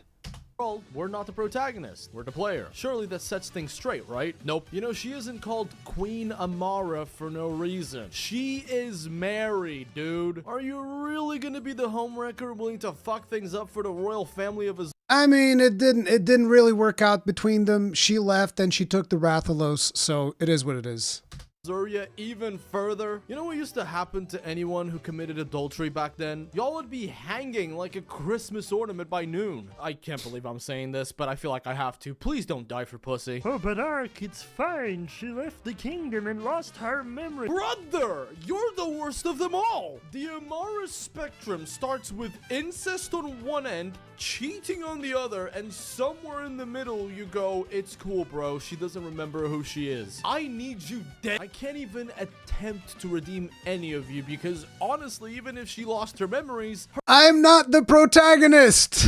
We're not the protagonist, we're the player. Surely that sets things straight, right? Nope. You know, she isn't called Queen Amara for no reason. She is married, dude. Are you really gonna be the homewrecker willing to fuck things up for the royal family of his— I mean, it didn't really work out between them. She left and she took the Rathalos, so it is what it is. Zuria even further. You know what used to happen to anyone who committed adultery back then? Y'all would be hanging like a Christmas ornament by noon. I can't believe I'm saying this, but I feel like I have to. Please don't die for pussy. Oh, but Ark, it's fine. She left the kingdom and lost her memory. Brother, you're the worst of them all. The Amara spectrum starts with incest on one end, cheating on the other, and somewhere in the middle you go, it's cool, bro. She doesn't remember who she is. I need you dead. I can't even attempt to redeem any of you because honestly, even if she lost her memories, I'm not the protagonist.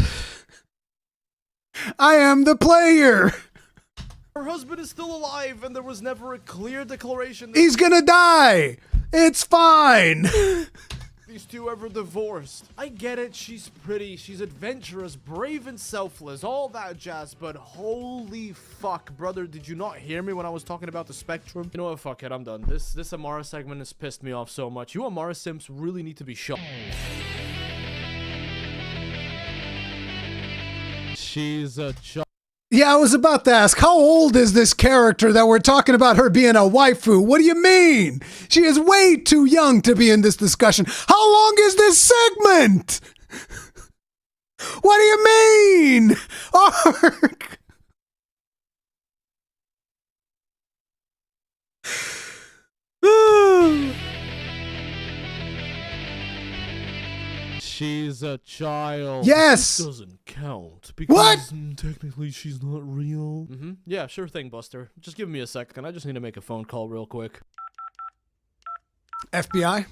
I am the player. her husband is still alive and there was never a clear declaration that He's gonna die. It's fine. these two ever divorced. I get it, she's pretty, she's adventurous, brave and selfless, all that jazz, but holy fuck, brother, did you not hear me when I was talking about the spectrum? You know what, fuck it, I'm done. This Amara segment has pissed me off so much. You Amara simps really need to be shot. She's a Yeah, I was about to ask, how old is this character that we're talking about her being a waifu? What do you mean? She is way too young to be in this discussion. How long is this segment? What do you mean? Ark. She's a child. Yes. This doesn't count because What? Technically she's not real. Yeah, sure thing, Buster. Just give me a second. I just need to make a phone call real quick. FBI?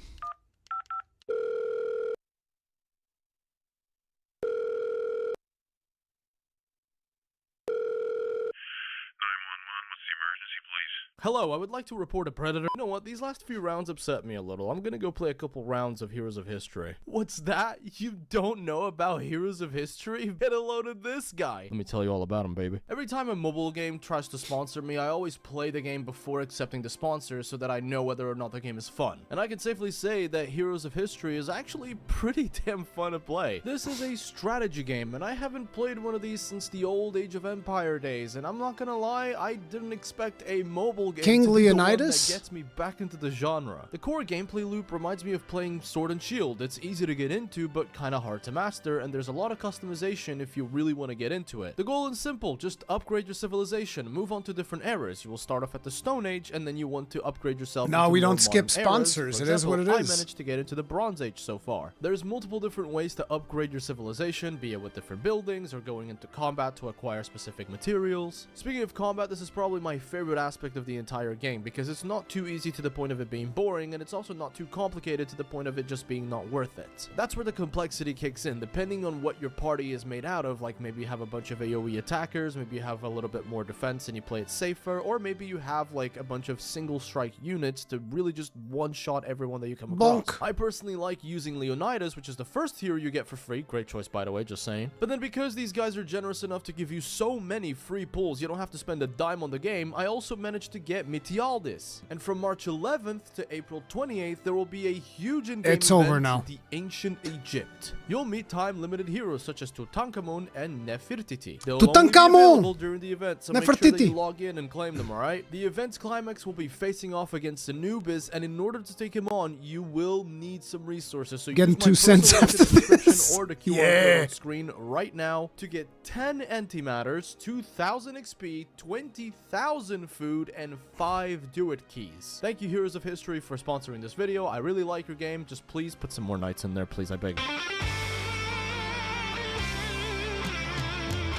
Hello, I would like to report a predator. You know what? These last few rounds upset me a little. I'm gonna go play a couple rounds of Heroes of History. What's that? You don't know about Heroes of History? Get a load of this guy. Let me tell you all about him, baby. Every time a mobile game tries to sponsor me, I always play the game before accepting the sponsor so that I know whether or not the game is fun. And I can safely say that Heroes of History is actually pretty damn fun to play. This is a strategy game, and I haven't played one of these since the old Age of Empire days, and I'm not gonna lie, I didn't expect a mobile game King to be the one Leonidas? that gets me back into the genre. The core gameplay loop reminds me of playing Sword and Shield. It's easy to get into, but kinda hard to master, and there's a lot of customization if you really want to get into it. The goal is simple, just upgrade your civilization, move on to different eras. You will start off at the Stone Age, and then you want to upgrade yourself No, into we more don't skip modern sponsors. eras. It is what it I is. managed to get into the Bronze Age so far. There's multiple different ways to upgrade your civilization, be it with different buildings or going into combat to acquire specific materials. Speaking of combat, this is probably my favorite aspect of the entire game because it's not too easy to the point of it being boring, and it's also not too complicated to the point of it just being not worth it. That's where the complexity kicks in, depending on what your party is made out of. Like maybe you have a bunch of AoE attackers, maybe you have a little bit more defense and you play it safer, or maybe you have like a bunch of single strike units to really just one-shot everyone that you come across. Bonk. I personally like using Leonidas, which is the first hero you get for free. Great choice, by the way, just saying. But then because these guys are generous enough to give you so many free pulls, you don't have to spend a dime on the game, I also managed to get Mitialdis. And from March 11th to April 28th, there will be a huge in-game It's over event now. in the ancient Egypt. You'll meet time-limited heroes such as Tutankhamun and Nefertiti. They'll only be Tutankhamun! available during the event, so make sure that you Nefertiti. log in and claim them, alright? The event's climax will be facing off against Anubis, and in order to take him on, you will need some resources. So Getting use my 2 cents personal after description this. or the QR Yeah. code on screen right now to get 10 antimatters, 2,000 XP, 20,000 food, and 5 do-it keys. Thank you, Heroes of History, for sponsoring this video. I really like your game. Just please put some more knights in there, please. I beg.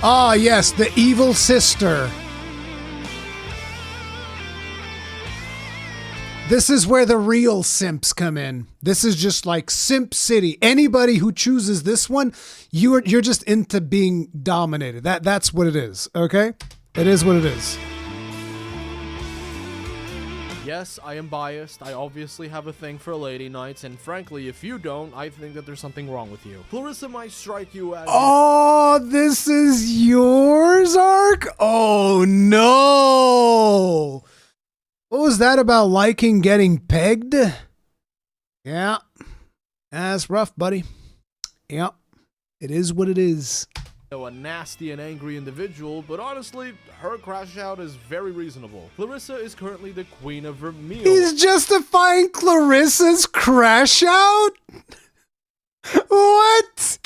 Ah, yes, the evil sister. This is where the real simps come in. This is just like Simp City. Anybody who chooses this one, you're just into being dominated. That's what it is, okay? It is what it is. Yes, I am biased. I obviously have a thing for lady knights, and frankly, if you don't, I think that there's something wrong with you. Clarissa might strike you as... Oh, this is yours, Ark? Oh, no. What was that about liking getting pegged? Yeah. That's rough, buddy. Yep. It is what it is. a nasty and angry individual, but honestly, her crash out is very reasonable. Clarissa is currently the queen of Vermeil. He's justifying Clarissa's crash out? What?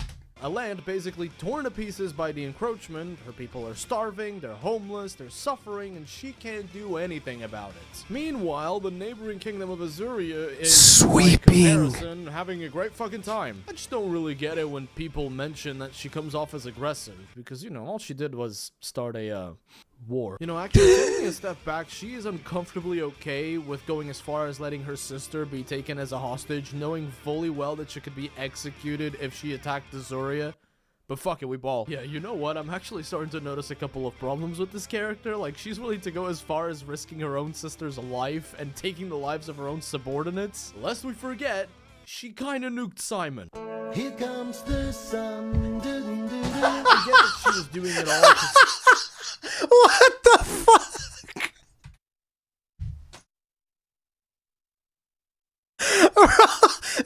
A land basically torn to pieces by the encroachment. Her people are starving, they're homeless, they're suffering, and she can't do anything about it. Meanwhile, the neighboring kingdom of Azuria is, Sweeping. by comparison, having a great fucking time. I just don't really get it when people mention that she comes off as aggressive, because, you know, all she did was start a, war. You know, actually, taking a step back, she is uncomfortably okay with going as far as letting her sister be taken as a hostage, knowing fully well that she could be executed if she attacked Azuria. But fuck it, we ball. Yeah, you know what? I'm actually starting to notice a couple of problems with this character. Like, she's willing to go as far as risking her own sister's life and taking the lives of her own subordinates. Lest we forget, she kinda nuked Simon. Here comes the sun. I get that she was doing it all to What the fuck?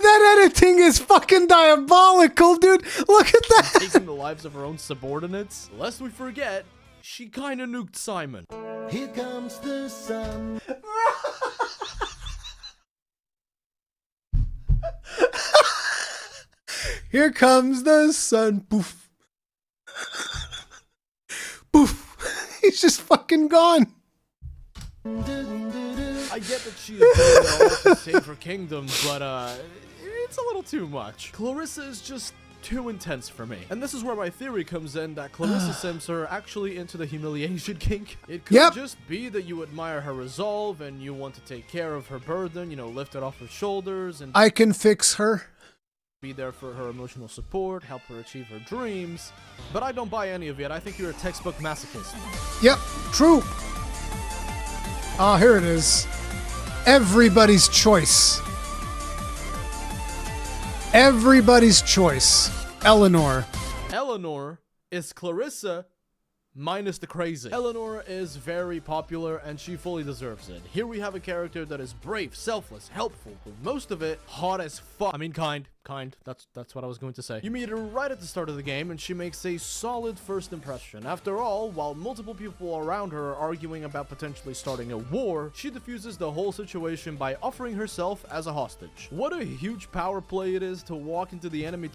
That editing is fucking diabolical, dude. Look at that. taking the lives of her own subordinates. Lest we forget, she kinda nuked Simon. Here comes the sun. Here comes the sun. Poof. Poof. He's just fucking gone. I get that she is doing it all to save her kingdom, but it's a little too much. Clarissa is just too intense for me. And this is where my theory comes in, that Clarissa Sims are actually into the humiliation kink. It could just be that you admire her resolve and you want to take care of her burden, you know, lift it off her shoulders and I can fix her. be there for her emotional support, help her achieve her dreams. But I don't buy any of it. I think you're a textbook masochist. Yep, true. Ah, here it is. Everybody's choice. Everybody's choice. Eleanor. Eleanor is Clarissa minus the crazy. Eleanor is very popular and she fully deserves it. Here we have a character that is brave, selfless, helpful, with most of it hot as fuck. I mean kind. That's what I was going to say. You meet her right at the start of the game and she makes a solid first impression. After all, while multiple people around her are arguing about potentially starting a war, she diffuses the whole situation by offering herself as a hostage. What a huge power play it is to walk into the enemy.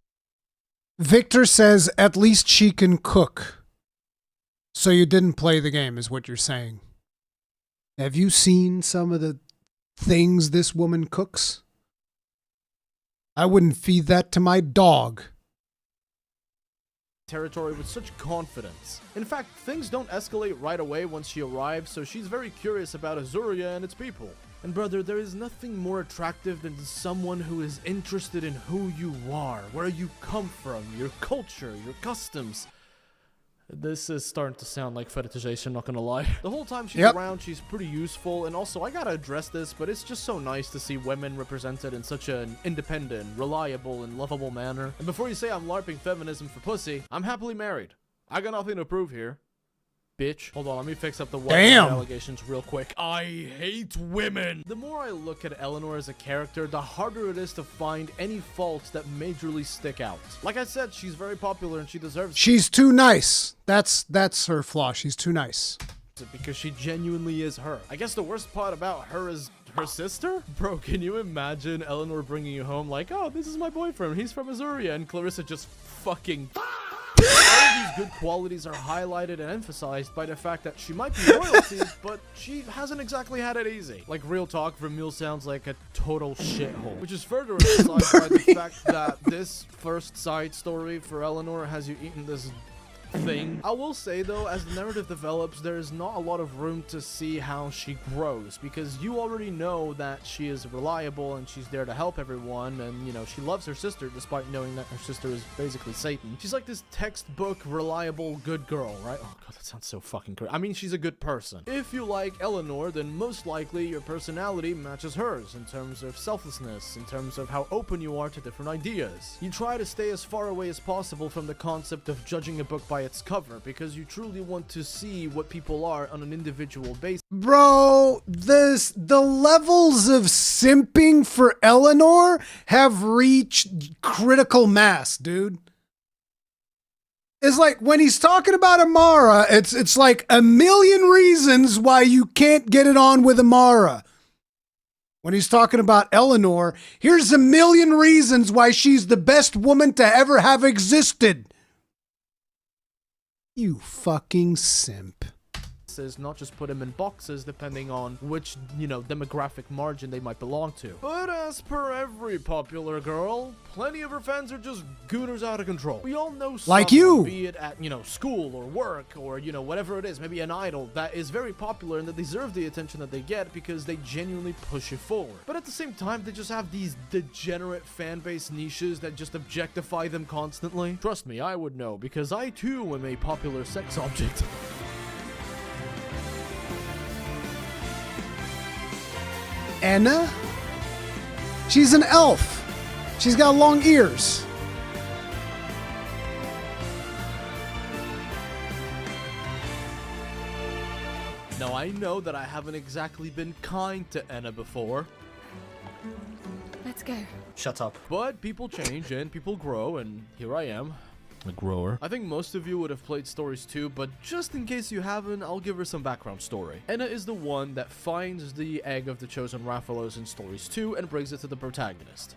Victor says at least she can cook. So you didn't play the game, is what you're saying. Have you seen some of the things this woman cooks? I wouldn't feed that to my dog. Territory with such confidence. In fact, things don't escalate right away once she arrives, so she's very curious about Azuria and its people. And brother, there is nothing more attractive than someone who is interested in who you are, where you come from, your culture, your customs. This is starting to sound like fetishization, not gonna lie. The whole time she's around, she's pretty useful, and also, I gotta address this, but it's just so nice to see women represented in such an independent, reliable, and lovable manner. And before you say I'm LARPing feminism for pussy, I'm happily married. I got nothing to prove here. Bitch. Hold on, let me fix up the allegations real quick. I hate women! The more I look at Eleanor as a character, the harder it is to find any faults that majorly stick out. Like I said, she's very popular and she deserves it. She's too nice. That's her flaw. She's too nice. Because she genuinely is her. I guess the worst part about her is her sister? Bro, can you imagine Eleanor bringing you home like, oh, this is my boyfriend, he's from Azuria, and Clarissa just fucking... All of these good qualities are highlighted and emphasized by the fact that she might be royalty, but she hasn't exactly had it easy. Like, real talk, Vermeil sounds like a total shithole. Which is further emphasized by the fact that this first side story for Eleanor has you eating this thing. I will say though, as the narrative develops, there is not a lot of room to see how she grows, because you already know that she is reliable and she's there to help everyone, and you know, she loves her sister despite knowing that her sister is basically Satan. She's like this textbook reliable good girl, right? Oh god, that sounds so fucking great. I mean, she's a good person. If you like Eleanor, then most likely your personality matches hers in terms of selflessness, in terms of how open you are to different ideas. You try to stay as far away as possible from the concept of judging a book by its cover, because you truly want to see what people are on an individual basis. Bro, the levels of simping for Eleanor have reached critical mass, dude. It's like when he's talking about Amara, it's like a million reasons why you can't get it on with Amara. When he's talking about Eleanor, here's a million reasons why she's the best woman to ever have existed. You fucking simp. Not just put them in boxes depending on which, demographic margin they might belong to. But as per every popular girl, plenty of her fans are just gooners out of control. We all know someone, like you, be it at, school or work or, whatever it is, maybe an idol that is very popular and that deserve the attention that they get because they genuinely push it forward. But at the same time, they just have these degenerate fan base niches that just objectify them constantly. Trust me, I would know because I too am a popular sex object. Anna? She's an elf. She's got long ears. Now, I know that I haven't exactly been kind to Anna before. Let's go. Shut up. But people change and people grow, and here I am. A grower. I think most of you would have played Stories 2, but just in case you haven't, I'll give her some background story. Anna is the one that finds the egg of the chosen Raphaelos in Stories 2 and brings it to the protagonist.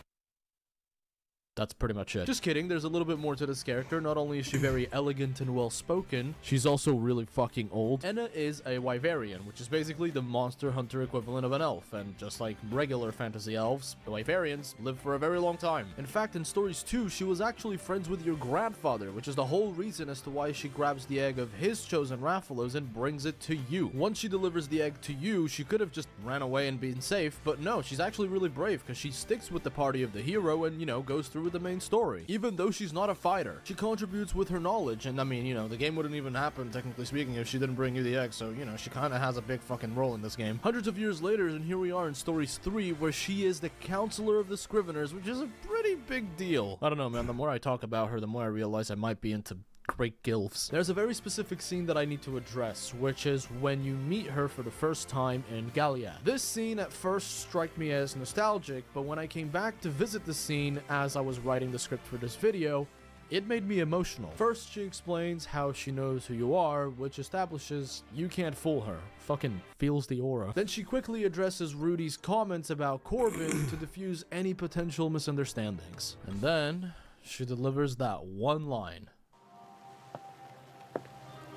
That's pretty much it. Just kidding, there's a little bit more to this character. Not only is she very elegant and well-spoken, she's also really fucking old. Anna is a Wyverian, which is basically the monster hunter equivalent of an elf, and just like regular fantasy elves, the Wyverians live for a very long time. In fact, in Stories 2, she was actually friends with your grandfather, which is the whole reason as to why she grabs the egg of his chosen Raphaelos and brings it to you. Once she delivers the egg to you, she could have just ran away and been safe, but no, she's actually really brave because she sticks with the party of the hero and, goes through with the main story. Even though she's not a fighter, she contributes with her knowledge, and I mean, the game wouldn't even happen, technically speaking, if she didn't bring you the egg, so, she kind of has a big fucking role in this game. Hundreds of years later, and here we are in Stories 3, where she is the counselor of the Scriveners, which is a pretty big deal. I don't know, man, the more I talk about her, the more I realize I might be into great gilfs. There's a very specific scene that I need to address, which is when you meet her for the first time in Gallia. This scene at first struck me as nostalgic, but when I came back to visit the scene as I was writing the script for this video, it made me emotional. First, she explains how she knows who you are, which establishes you can't fool her. Fucking feels the aura. Then she quickly addresses Rudy's comments about Corbin to diffuse any potential misunderstandings. And then she delivers that one line.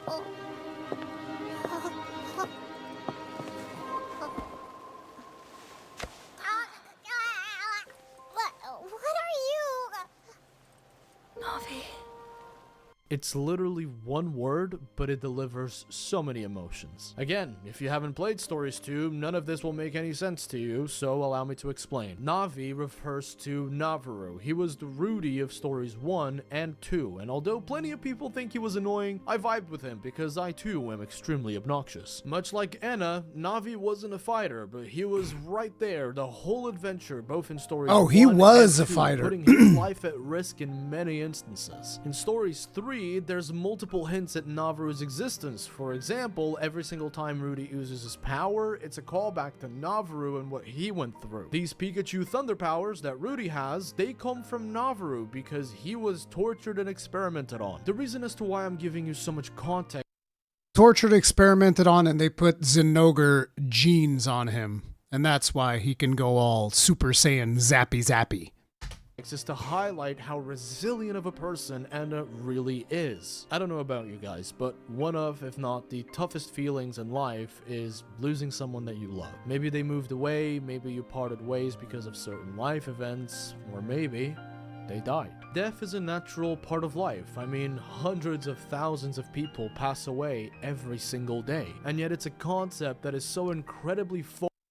What are you? Navi. It's literally one word, but it delivers so many emotions. Again, if you haven't played Stories 2, none of this will make any sense to you, so allow me to explain. Navi refers to Navarro. He was the Rudy of Stories 1 and 2, and although plenty of people think he was annoying, I vibed with him because I too am extremely obnoxious. Much like Anna, Navi wasn't a fighter, but he was right there the whole adventure, both in Stories 1 he was and a 2, fighter. putting his life at risk in many instances. In Stories 3, there's multiple hints at Navarro's existence. For example, every single time Rudy uses his power, it's a callback to Navarro and what he went through. These Pikachu thunder powers that Rudy has, they come from Navarro because he was tortured and experimented on. The reason as to why I'm giving you so much context Tortured, experimented on, and they put Zinogre genes on him. And that's why he can go all Super Saiyan zappy zappy. is to highlight how resilient of a person Anna really is. I don't know about you guys, but one of, if not the toughest feelings in life is losing someone that you love. Maybe they moved away, maybe you parted ways because of certain life events, or maybe they died. Death is a natural part of life. I mean, hundreds of thousands of people pass away every single day, and yet it's a concept that is so incredibly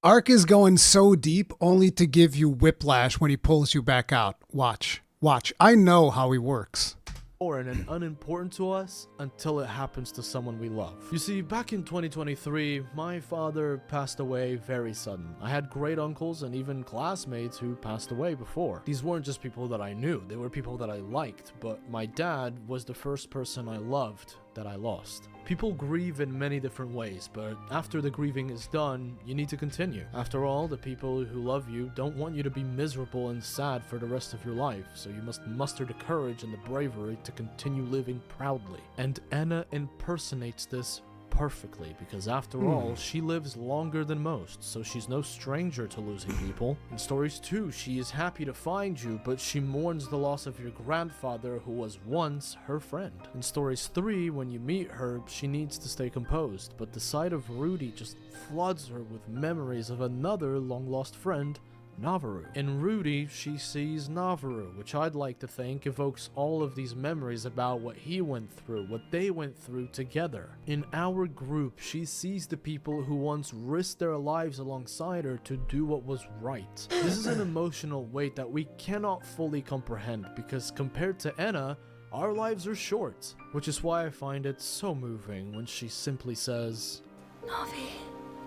Ark is going so deep only to give you whiplash when he pulls you back out. Watch. Watch. I know how he works. foreign and unimportant to us until it happens to someone we love. You see, back in 2023, my father passed away very sudden. I had great uncles and even classmates who passed away before. These weren't just people that I knew, they were people that I liked, but my dad was the first person I loved that I lost. People grieve in many different ways, but after the grieving is done, you need to continue. After all, the people who love you don't want you to be miserable and sad for the rest of your life, so you must muster the courage and the bravery to continue living proudly. And Anna impersonates this perfectly, because after all, she lives longer than most, so she's no stranger to losing people. In stories 2, she is happy to find you, but she mourns the loss of your grandfather who was once her friend. In stories 3, when you meet her, she needs to stay composed, but the sight of Rudy just floods her with memories of another long-lost friend, Navarro. In Rudy, she sees Navarro, which I'd like to think evokes all of these memories about what he went through, what they went through together. In our group, she sees the people who once risked their lives alongside her to do what was right. This is an emotional weight that we cannot fully comprehend, because compared to Anna, our lives are short, which is why I find it so moving when she simply says, Navi.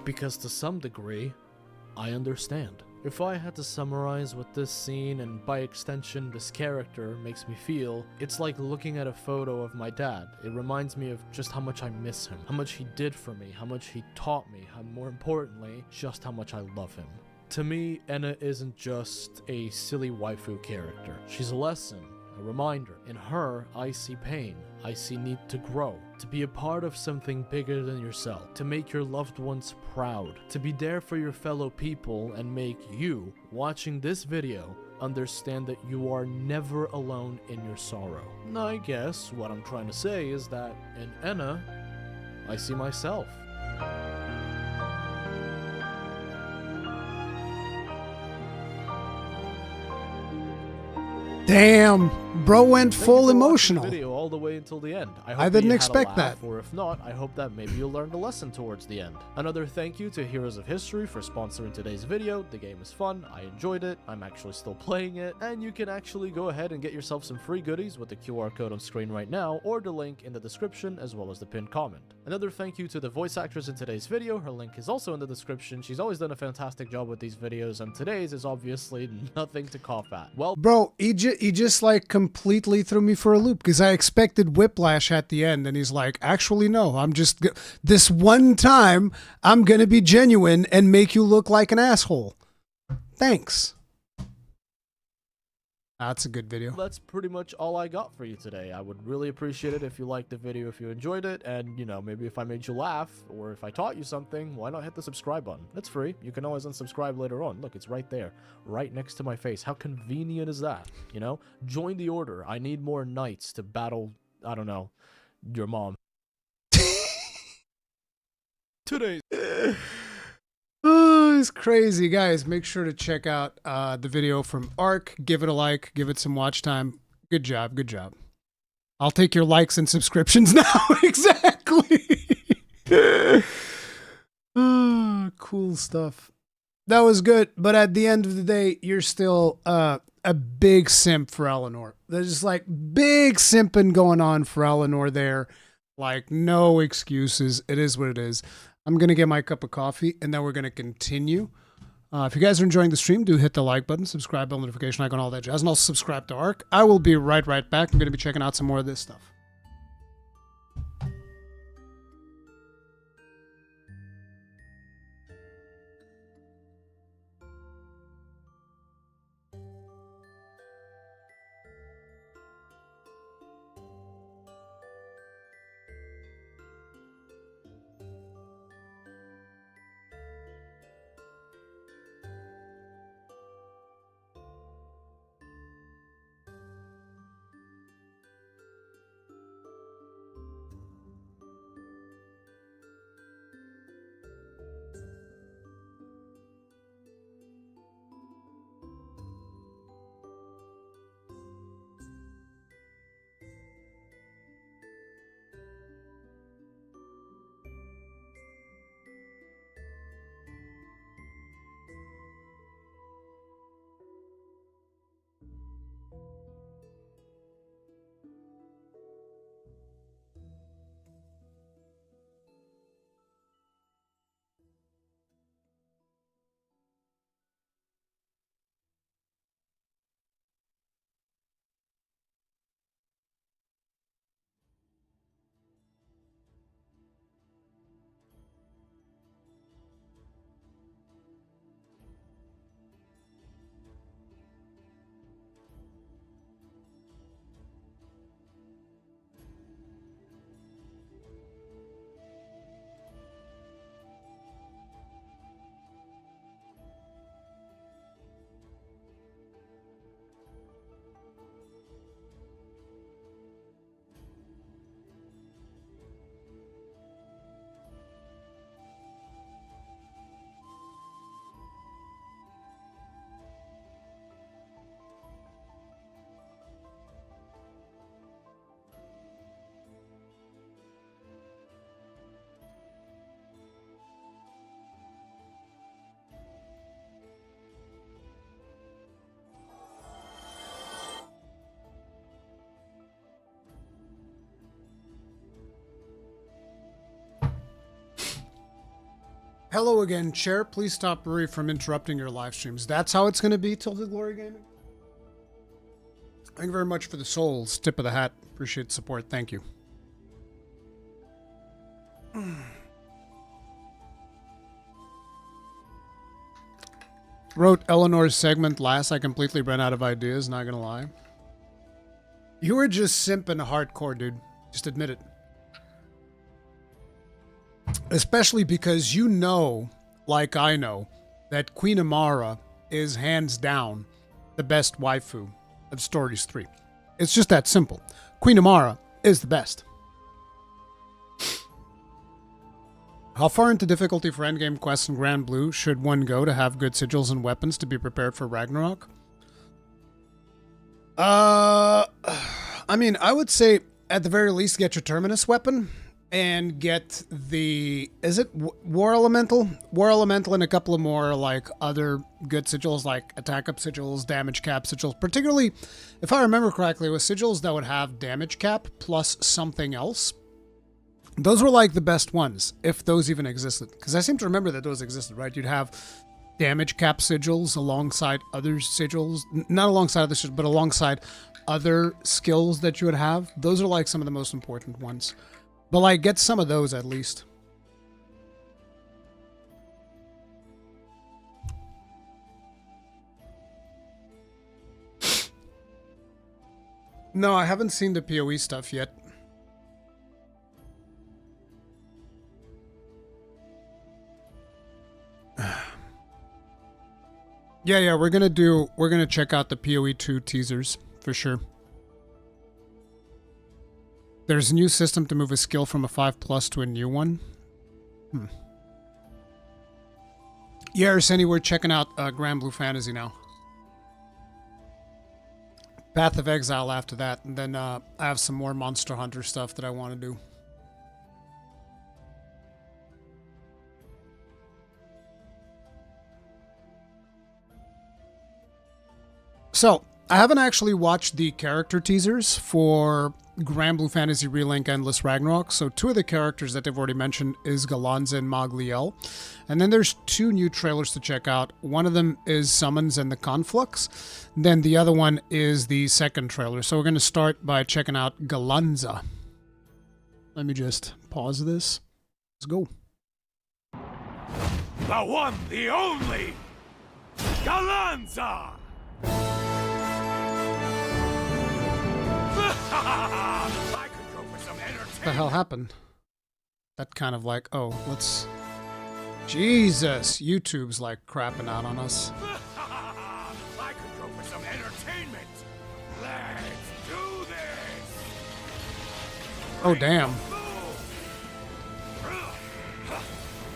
Because to some degree, I understand. If I had to summarize what this scene, and by extension this character, makes me feel, it's like looking at a photo of my dad. It reminds me of just how much I miss him, how much he did for me, how much he taught me, how more importantly, just how much I love him. To me, Anna isn't just a silly waifu character. She's a lesson, a reminder. In her, I see pain. I see need to grow, to be a part of something bigger than yourself, to make your loved ones proud, to be there for your fellow people and make you, watching this video, understand that you are never alone in your sorrow. And I guess what I'm trying to say is that in Anna, I see myself. Damn, bro went Thank you full for watching emotional. the video all the way until the end. I hope I that didn't you had a expect laugh, that. or if not, I hope that maybe you learned a lesson towards the end. Another thank you to Heroes of History for sponsoring today's video. The game is fun, I enjoyed it, I'm actually still playing it, and you can actually go ahead and get yourself some free goodies with the QR code on screen right now, or the link in the description as well as the pinned comment. Another thank you to the voice actress in today's video. Her link is also in the description. She's always done a fantastic job with these videos, and today's is obviously nothing to cough at. Well, Bro, he just like completely threw me for a loop, because I expected whiplash at the end, and he's like, actually, no, this one time, I'm going to be genuine and make you look like an asshole. Thanks. That's a good video. that's pretty much all I got for you today. I would really appreciate it if you liked the video, if you enjoyed it, and, you know, maybe if I made you laugh, or if I taught you something, why not hit the subscribe button? It's free. You can always unsubscribe later on. Look, it's right there, right next to my face. How convenient is that, you know? Join the order. I need more knights to battle, I don't know, your mom. Today. Oh, it's crazy, guys. Make sure to check out the video from Ark. Give it a like. Give it some watch time. Good job. Good job. I'll take your likes and subscriptions now. Exactly. Oh, cool stuff. That was good. But at the end of the day, you're still a big simp for Eleanor. There's just like big simping going on for Eleanor there. Like, no excuses. It is what it is. I'm going to get my cup of coffee, and then we're going to continue. If you guys are enjoying the stream, do hit the like button, subscribe, bell notification icon, all that jazz, and also subscribe to Ark. I will be right back. I'm going to be checking out some more of this stuff. Hello again, Chair. Please stop Ruri from interrupting your live streams. That's how it's going to be, Tilted Glory Gaming? Thank you very much for the souls. Tip of the hat. Appreciate the support. Thank you. Wrote Eleanor's segment last. I completely ran out of ideas, not gonna lie. You were just simping hardcore, dude. Just admit it. Especially because you know, like I know, that Queen Amara is hands down the best waifu of Stories 3. It's just that simple. Queen Amara is the best. How far into difficulty for endgame quests in Grand Blue should one go to have good sigils and weapons to be prepared for Ragnarok? I mean, I would say at the very least get your Terminus weapon and get the... Is it War Elemental? War Elemental and a couple of more like other good sigils like attack up sigils, damage cap sigils. Particularly, if I remember correctly, it was sigils that would have damage cap plus something else. Those were like the best ones, if those even existed. Because I seem to remember that those existed, right? You'd have damage cap sigils alongside other sigils. Not alongside other sigils, but alongside other skills that you would have. Those are like some of the most important ones. But like, get some of those at least. No, I haven't seen the PoE stuff yet. Yeah, we're gonna check out the PoE 2 teasers for sure. There's a new system to move a skill from a 5+ to a new one. Yeah, Arseni, we're checking out Grand Blue Fantasy now. Path of Exile after that, and then I have some more Monster Hunter stuff that I want to do. So, I haven't actually watched the character teasers for Grand Blue Fantasy Relink Endless Ragnarok. So 2 of the characters that they've already mentioned is Galanza and Magliel. And then there's 2 new trailers to check out. One of them is Summons and the Conflux. Then the other one is the second trailer. So we're going to start by checking out Galanza. Let me just pause this. Let's go. The one, the only, Galanza! I could go for some entertainment. What the hell happened? That kind of like, oh, let's... Jesus, YouTube's like crapping out on us. I could go for some entertainment. Let's do this. Oh, damn.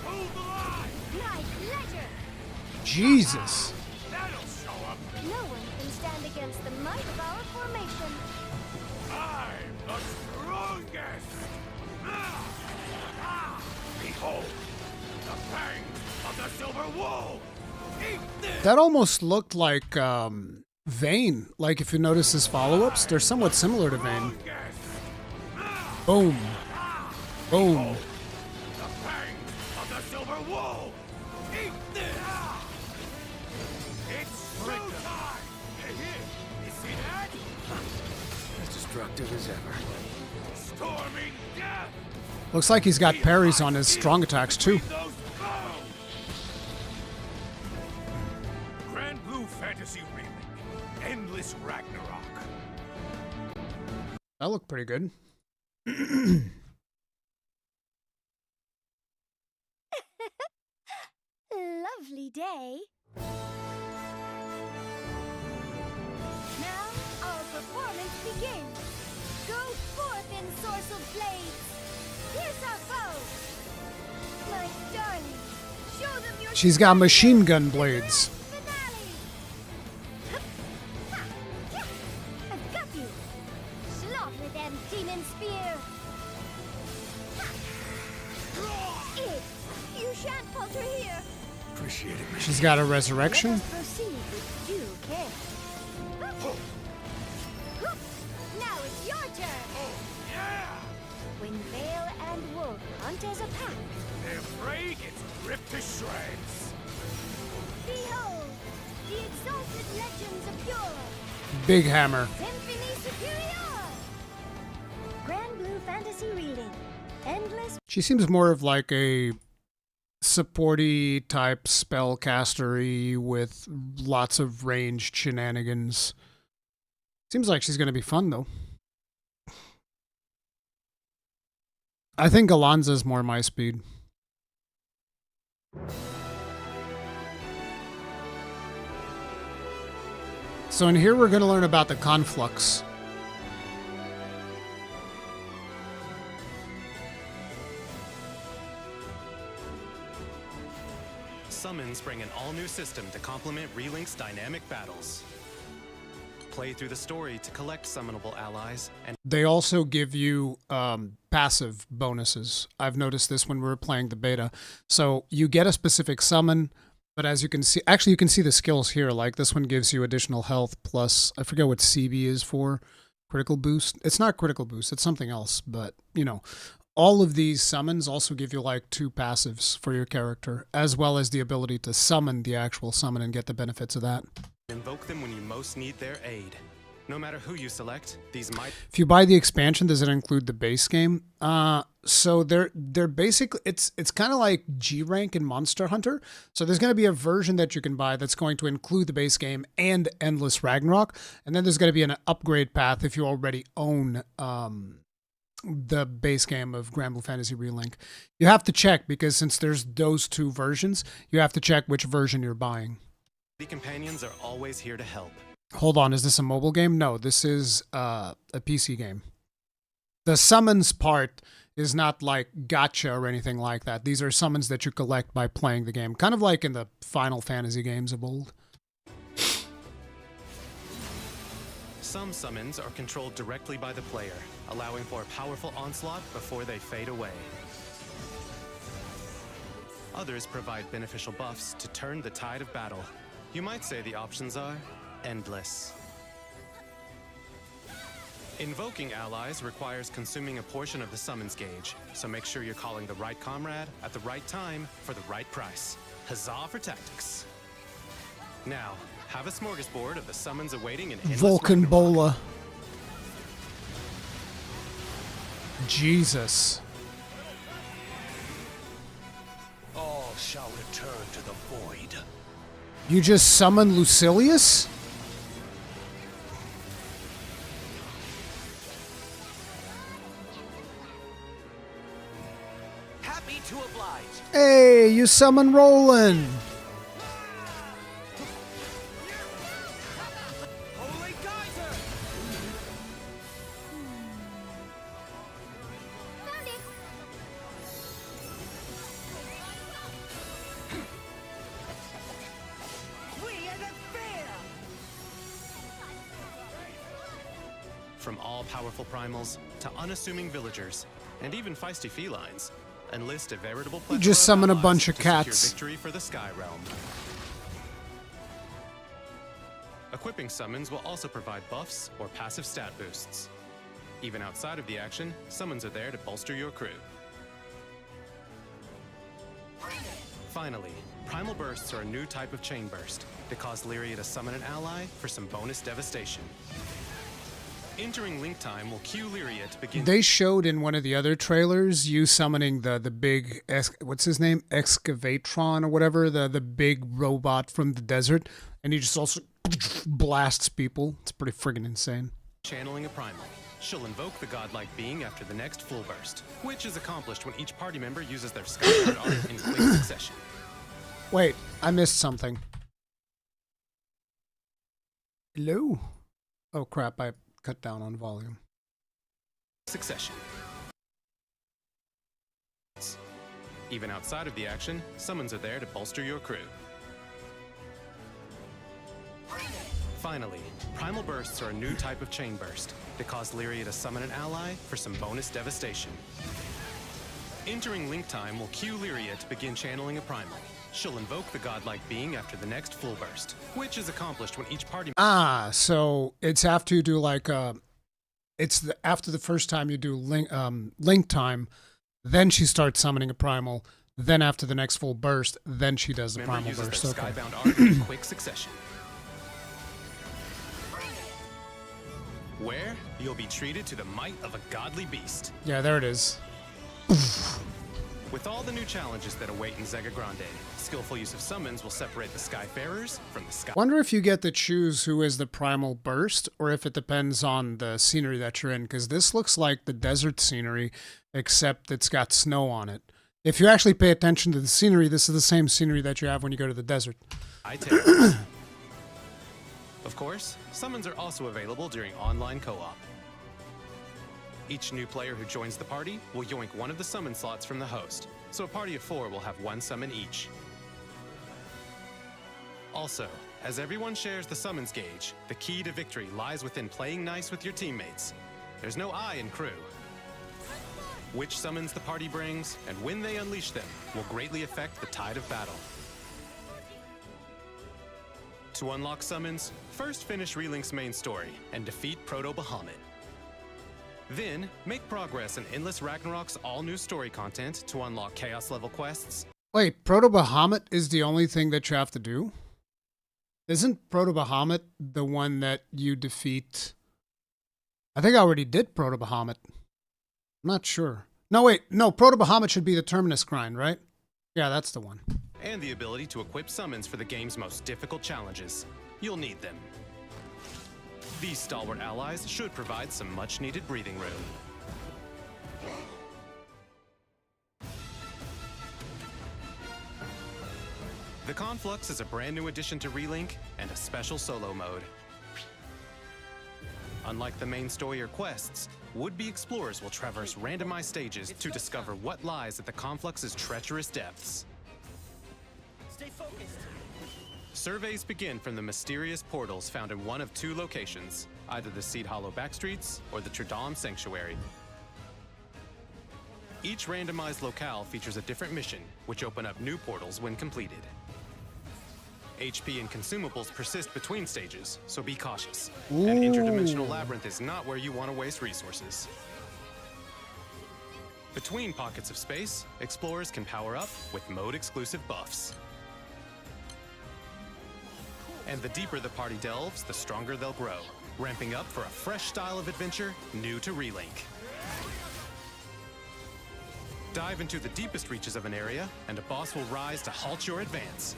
Hold the line. My pleasure. Jesus. That'll show up. No one can stand against the might of our formation. I'm the strongest. Behold, the fangs of the silver wolf. Eat this. That almost looked like Vayne. Like if you notice his follow-ups, they're somewhat similar to Vayne. Boom. Boom. The fangs of the silver wolf. Eat this. It's showtime. You see that? As destructive as ever. Storming death. Looks like he's got parries on his strong attacks too. Those foes. Grand Blue Fantasy Remake. Endless Ragnarok. That looked pretty good. Lovely day. Now our performance begins. Go forth, ensorcelled blades. Pierce our foes. My darling, show them your She's got machine gun blades. finale. I've got you. Slaughter them, demon spear. It. You shan't falter here. Appreciate it. She's got a resurrection. Let us proceed with due care. Now it's your turn. Oh, yeah. When Vale and Wolf hunt as a pack, Their prey gets ripped to Big hammer. Symphony Superior! Grand Blue Fantasy Reading. Endless She seems more of like a supporty type spellcastery with lots of ranged shenanigans. Seems like she's going to be fun though. I think Alonza's more my speed. So in here we're going to learn about the conflux. Summons bring an all-new system to complement Relink's dynamic battles. Play through the story to collect summonable allies, and They also give you passive bonuses. I've noticed this when we were playing the beta. So you get a specific summon, but as you can see, actually you can see the skills here. Like this one gives you additional health plus, I forget what CB is for, critical boost. It's not critical boost, it's something else, but you know. All of these summons also give you like 2 passives for your character, as well as the ability to summon the actual summon and get the benefits of that. invoke them when you most need their aid. No matter who you select, these might... If you buy the expansion, does it include the base game? So they're basically, it's kind of like G rank in Monster Hunter. So there's going to be a version that you can buy that's going to include the base game and Endless Ragnarok, and then there's going to be an upgrade path if you already own the base game of Grand Blue Fantasy Relink. You have to check because since there's those 2 versions, you have to check which version you're buying. The companions are always here to help. Hold on, is this a mobile game? No, this is a PC game. The summons part is not like gacha or anything like that. These are summons that you collect by playing the game, kind of like in the Final Fantasy games of old. Some summons are controlled directly by the player, allowing for a powerful onslaught before they fade away. Others provide beneficial buffs to turn the tide of battle. You might say the options are endless. Invoking allies requires consuming a portion of the summons gauge, so make sure you're calling the right comrade at the right time for the right price. Huzzah for tactics. Now, have a smorgasbord of the summons awaiting an endless Vulcan Ragnarok. Bola. Jesus. All shall return to the void. You just summon Lucilius? Happy to oblige. Hey, you summon Roland. Holy geyser! Found it! We are the fair! From all-powerful primals to unassuming villagers, and even feisty felines, enlist a veritable plethora just summon a of bunch allies of to secure cats. victory for the Sky Realm. Equipping summons will also provide buffs or passive stat boosts. Even outside of the action, summons are there to bolster your crew. Finally, Primal Bursts are a new type of chain burst that cause Lyria to summon an ally for some bonus devastation. Entering Link Time will cue Lyria to begin... They showed in one of the other trailers you summoning the big, what's his name? Excavatron or whatever, the big robot from the desert. And he just also blasts people. It's pretty friggin' insane. channeling a primal. She'll invoke the godlike being after the next full burst, which is accomplished when each party member uses their Skyward art in quick succession. Wait, I missed something. Hello? Oh crap, I cut down on volume. Succession. Even outside of the action, summons are there to bolster your crew. Finally, Primal Bursts are a new type of chain burst that cause Lyria to summon an ally for some bonus devastation. Entering Link Time will cue Lyria to begin channeling a primal. She'll invoke the godlike being after the next full burst, which is accomplished when each party... So it's after you do like after the first time you do link time, then she starts summoning a primal. Then after the next full burst, then she does the member primal uses burst. their Okay. Skybound art in quick succession. where you'll be treated to the might of a godly beast. Yeah, there it is. With all the new challenges that await in Zega Grande, skillful use of summons will separate the Skyfarers from the sky. Wonder if you get to choose who is the primal burst, or if it depends on the scenery that you're in, because this looks like the desert scenery, except it's got snow on it. If you actually pay attention to the scenery, this is the same scenery that you have when you go to the desert. I take. Of course, summons are also available during online co-op. Each new player who joins the party will yoink one of the summon slots from the host, so a party of 4 will have 1 summon each. Also, as everyone shares the summons gauge, the key to victory lies within playing nice with your teammates. There's no I in crew. Which summons the party brings, and when they unleash them, will greatly affect the tide of battle. To unlock summons, first finish Relink's main story and defeat Proto-Bahamut. Then, make progress in Endless Ragnarok's all-new story content to unlock Chaos-level quests. Wait, Proto-Bahamut is the only thing that you have to do? Isn't Proto-Bahamut the one that you defeat? I think I already did Proto-Bahamut. I'm not sure. No, wait. No, Proto-Bahamut should be the Terminus grind, right? Yeah, that's the one. And the ability to equip summons for the game's most difficult challenges. You'll need them. These stalwart allies should provide some much-needed breathing room. The Conflux is a brand new addition to Relink and a special solo mode. Unlike the main story or quests, would-be explorers will traverse randomized stages to discover what lies at the Conflux's treacherous depths. Stay focused. Surveys begin from the mysterious portals found in one of 2 locations, either the Seed Hollow backstreets or the Tridam Sanctuary. Each randomized locale features a different mission, which open up new portals when completed. HP and consumables persist between stages, so be cautious. An interdimensional labyrinth is not where you want to waste resources. Between pockets of space, explorers can power up with mode-exclusive buffs. And the deeper the party delves, the stronger they'll grow, ramping up for a fresh style of adventure new to Relink. Dive into the deepest reaches of an area, and a boss will rise to halt your advance.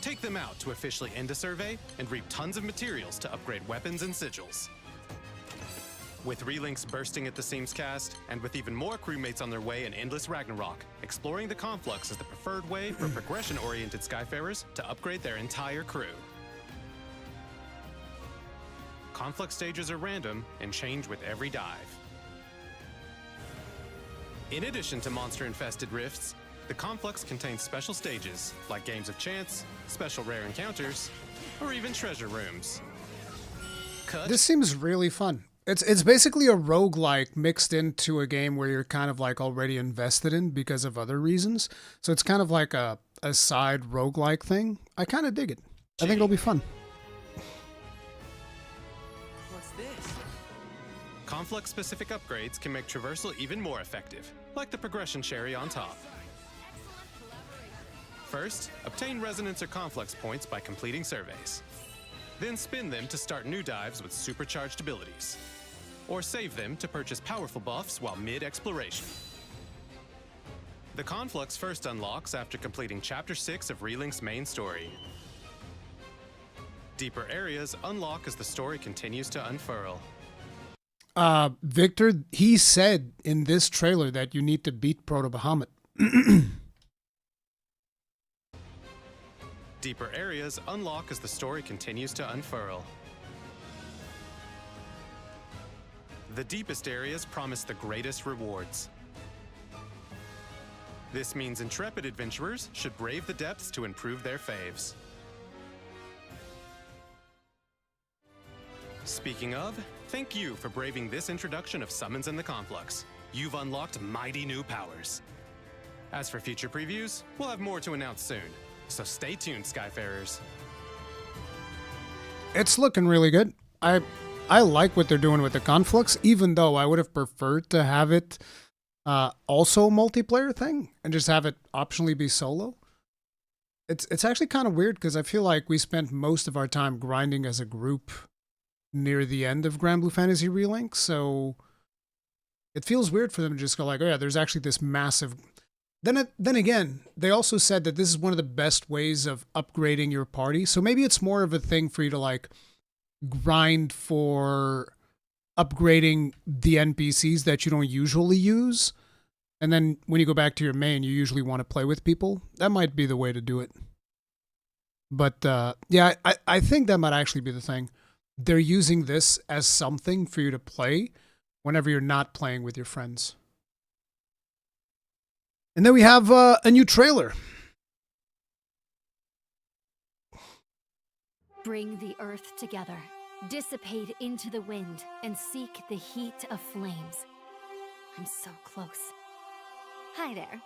Take them out to officially end a survey, and reap tons of materials to upgrade weapons and sigils. With Relinks bursting at the seams cast, and with even more crewmates on their way in Endless Ragnarok, exploring the Conflux is the preferred way for progression-oriented Skyfarers to upgrade their entire crew. Conflux stages are random and change with every dive. In addition to monster-infested rifts, the Conflux contains special stages, like games of chance, special rare encounters, or even treasure rooms. This seems really fun. It's basically a roguelike mixed into a game where you're kind of like already invested in because of other reasons. So it's kind of like a side roguelike thing. I kind of dig it. I think it'll be fun. What's this? Conflux-specific upgrades can make traversal even more effective, like the progression cherry on top. First, obtain resonance or conflux points by completing surveys. Then spin them to start new dives with supercharged abilities. Or save them to purchase powerful buffs while mid-exploration. The Conflux first unlocks after completing Chapter 6 of Relink's main story. Deeper areas unlock as the story continues to unfurl. Victor, he said in this trailer that you need to beat Proto-Bahamut. Deeper areas unlock as the story continues to unfurl. The deepest areas promise the greatest rewards. This means intrepid adventurers should brave the depths to improve their faves. Speaking of, thank you for braving this introduction of Summons and the Conflux. You've unlocked mighty new powers. As for future previews, we'll have more to announce soon. So stay tuned, Skyfarers. It's looking really good. I like what they're doing with the Conflux, even though I would have preferred to have it also a multiplayer thing and just have it optionally be solo. It's actually kind of weird because I feel like we spent most of our time grinding as a group near the end of Grand Blue Fantasy Relink, so it feels weird for them to just go like, oh yeah, there's actually this massive... Then again, they also said that this is one of the best ways of upgrading your party, so maybe it's more of a thing for you to like grind for upgrading the NPCs that you don't usually use, and then when you go back to your main, you usually want to play with people. That might be the way to do it. But yeah, I think that might actually be the thing. They're using this as something for you to play whenever you're not playing with your friends. And then we have a new trailer. Bring the earth together, dissipate into the wind, and seek the heat of flames. I'm so close. Hi there.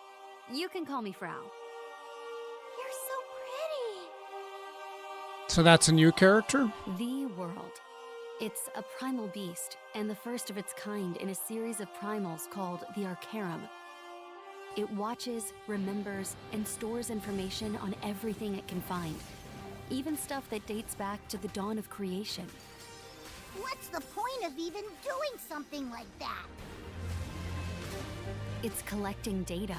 You can call me Frau. You're so pretty. So that's a new character? The world. It's a primal beast, and the first of its kind in a series of primals called the Arcarum. It watches, remembers, and stores information on everything it can find. Even stuff that dates back to the dawn of creation. What's the point of even doing something like that? It's collecting data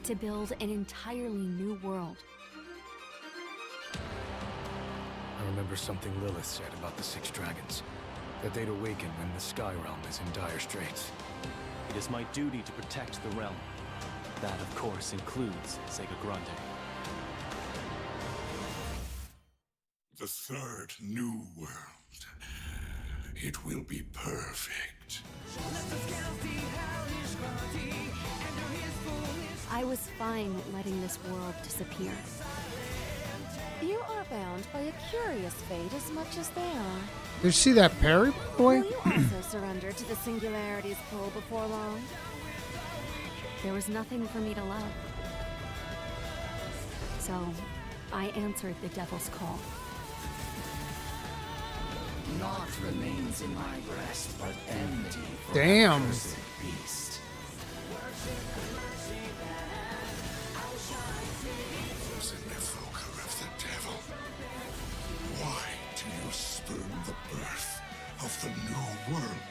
to build an entirely new world. I remember something Lilith said about the 6 dragons. That they'd awaken when the Sky Realm is in dire straits. It is my duty to protect the realm. That, of course, includes Sega Grande. The 3rd new world. It will be perfect. I was fine letting this world disappear. You are bound by a curious fate as much as they are. Did you see that parry, boy? Will you also surrender to the Singularity's pull before long? There was nothing for me to love. So, I answered the devil's call. Naught remains in my breast but enmity for Damn. the cursed beast. Was an evoker of the devil. Why do you spurn the birth of the new world?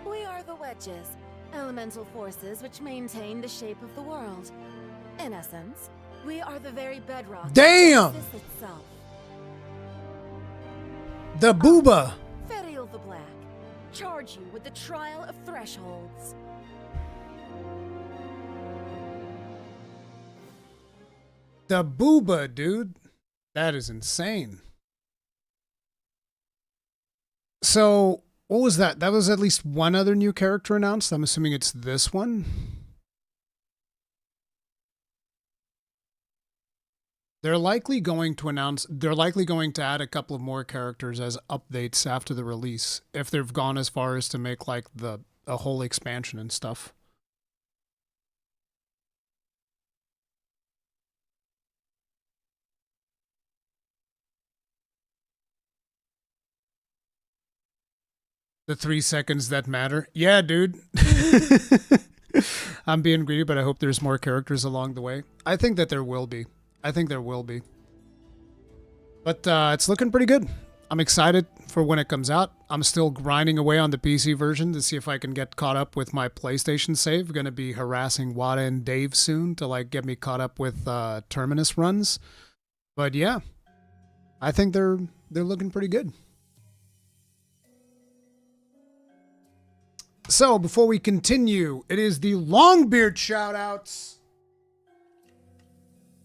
We are the wedges, elemental forces which maintain the shape of the world. In essence, we are the very bedrock Damn! of Genesis itself. The booba. Ferial the Black, charge you with the trial of thresholds. The booba, dude. That is insane. So, what was that? That was at least one other new character announced. I'm assuming it's this one. They're likely going to add a couple of more characters as updates after the release, if they've gone as far as to make like a whole expansion and stuff. The 3 seconds that matter. Yeah, dude. I'm being greedy, but I hope there's more characters along the way. I think that there will be. But it's looking pretty good. I'm excited for when it comes out. I'm still grinding away on the PC version to see if I can get caught up with my PlayStation save. Gonna be harassing Wada and Dave soon to like get me caught up with Terminus runs. But yeah, I think they're looking pretty good. So before we continue, it is the Longbeard shoutouts.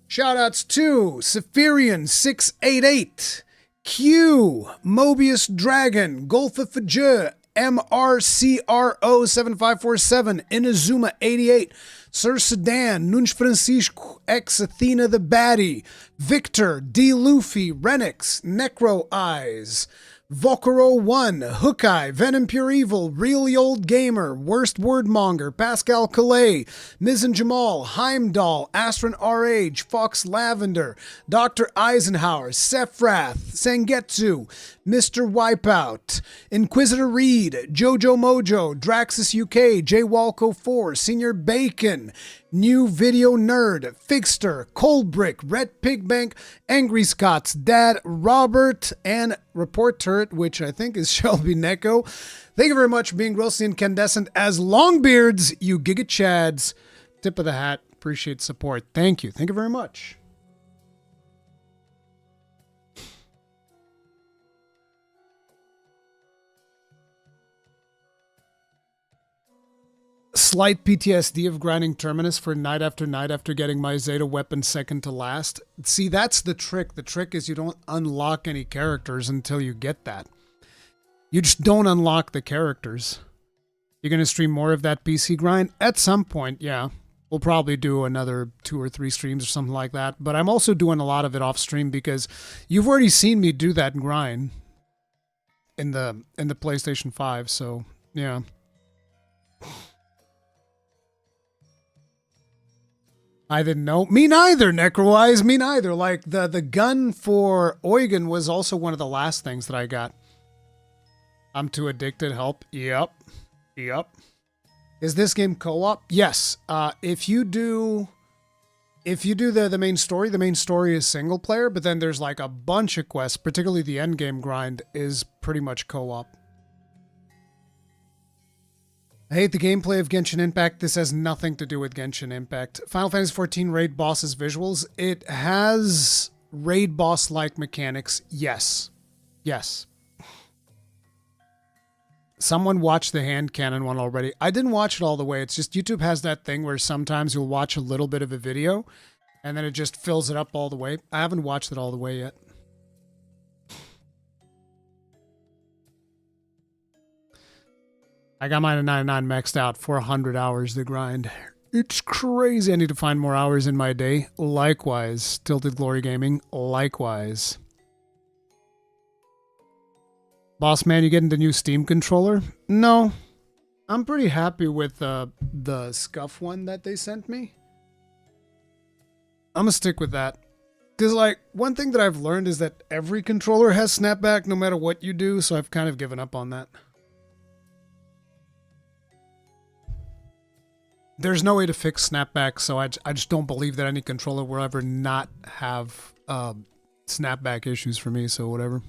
Shoutouts to Sephirian688, Q, Mobius Dragon, Golfa Fajr, MRCRO7547, Inazuma88, Sir Sedan, Nunch Francisco, X Athena the Baddie, Victor, D. Luffy, Renix, Necro Eyes, Volcaro1, Hookai, Venom Pure Evil, Really Old Gamer, Worst Wordmonger, Pascal Calais, Mizan Jamal, Heimdall, Astron RH, Fox Lavender, Dr. Eisenhower, Sephiroth, Sengetsu, Mr. Wipeout, Inquisitor Reed, Jojo Mojo, Draxus UK, J Walco 4, Senior Bacon, New Video Nerd, Figster, Cold Brick, Red Pigbank, Angry Scott's Dad, Robert, and Report Turret, which I think is Shelby Neko. Thank you very much for being grossly incandescent as Longbeards, you Giga Chads. Tip of the hat. Appreciate support. Thank you. Thank you very much. Slight PTSD of grinding Terminus for night after getting my Zeta weapon second to last. See, that's the trick. The trick is you don't unlock any characters until you get that. You just don't unlock the characters. You're going to stream more of that PC grind? At some point, yeah. We'll probably do another 2 or 3 streams or something like that. But I'm also doing a lot of it off stream because you've already seen me do that grind in the PlayStation 5. So, yeah. I didn't know. Me neither, Necrowise. Me neither. Like, the gun for Eugen was also one of the last things that I got. I'm too addicted. Help. Yep. Is this game co-op? Yes. If you do the main story is single player, but then there's like a bunch of quests, particularly the end game grind is pretty much co-op. I hate the gameplay of Genshin Impact. This has nothing to do with Genshin Impact. Final Fantasy XIV raid bosses visuals. It has raid boss-like mechanics. Yes. Someone watched the hand cannon one already. I didn't watch it all the way. It's just YouTube has that thing where sometimes you'll watch a little bit of a video and then it just fills it up all the way. I haven't watched it all the way yet. I got mine at 99 maxed out, 400 hours to grind. It's crazy. I need to find more hours in my day. Likewise. Tilted Glory Gaming. Likewise. Boss man, you getting the new Steam controller? No. I'm pretty happy with the Scuff one that they sent me. I'm gonna stick with that. Because, like, one thing that I've learned is that every controller has snapback no matter what you do, so I've kind of given up on that. There's no way to fix snapback, so I just don't believe that any controller will ever not have snapback issues for me, so whatever.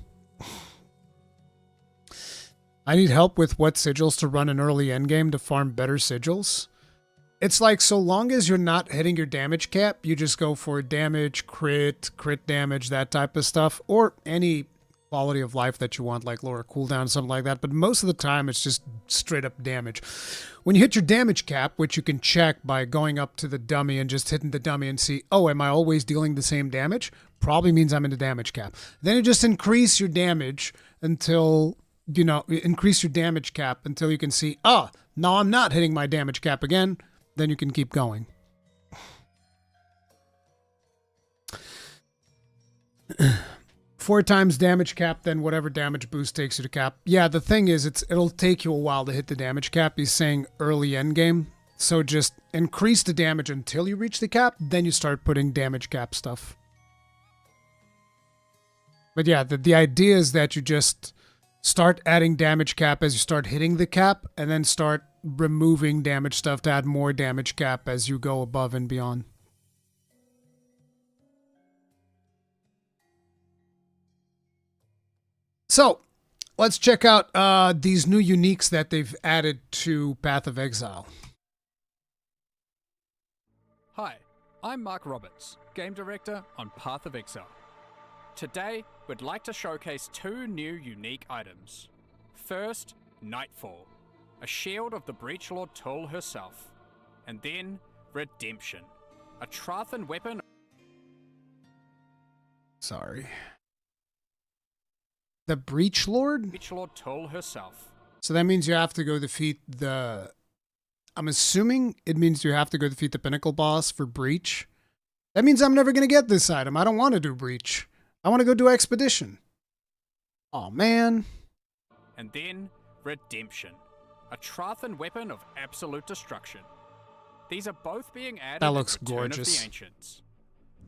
I need help with what sigils to run an early endgame to farm better sigils. It's like, so long as you're not hitting your damage cap, you just go for damage, crit damage, that type of stuff, or any quality of life that you want, like lower cooldown, something like that. But most of the time, it's just straight up damage. When you hit your damage cap, which you can check by going up to the dummy and just hitting the dummy and see, oh, am I always dealing the same damage? Probably means I'm in the damage cap. Then you just increase your damage until, you know, increase your damage cap until you can see, oh, no, I'm not hitting my damage cap again. Then you can keep going. 4 times damage cap, then whatever damage boost takes you to cap. Yeah, the thing is, it'll take you a while to hit the damage cap. He's saying early end game. So just increase the damage until you reach the cap, then you start putting damage cap stuff. But yeah, the idea is that you just start adding damage cap as you start hitting the cap, and then start removing damage stuff to add more damage cap as you go above and beyond. So, let's check out these new uniques that they've added to Path of Exile. Hi, I'm Mark Roberts, Game Director on Path of Exile. Today, we'd like to showcase 2 new unique items. First, Nightfall, a shield of the Breachlord Tull herself. And then, Redemption, a Trathan weapon... Sorry. The Breachlord? Breachlord Tull herself. So that means you have to go defeat the... I'm assuming it means you have to go defeat the Pinnacle boss for Breach. That means I'm never going to get this item. I don't want to do Breach. I want to go do Expedition. Oh man. And then, Redemption, a Trathan weapon of absolute destruction. These are both being added that looks at Return gorgeous. Of the Ancients.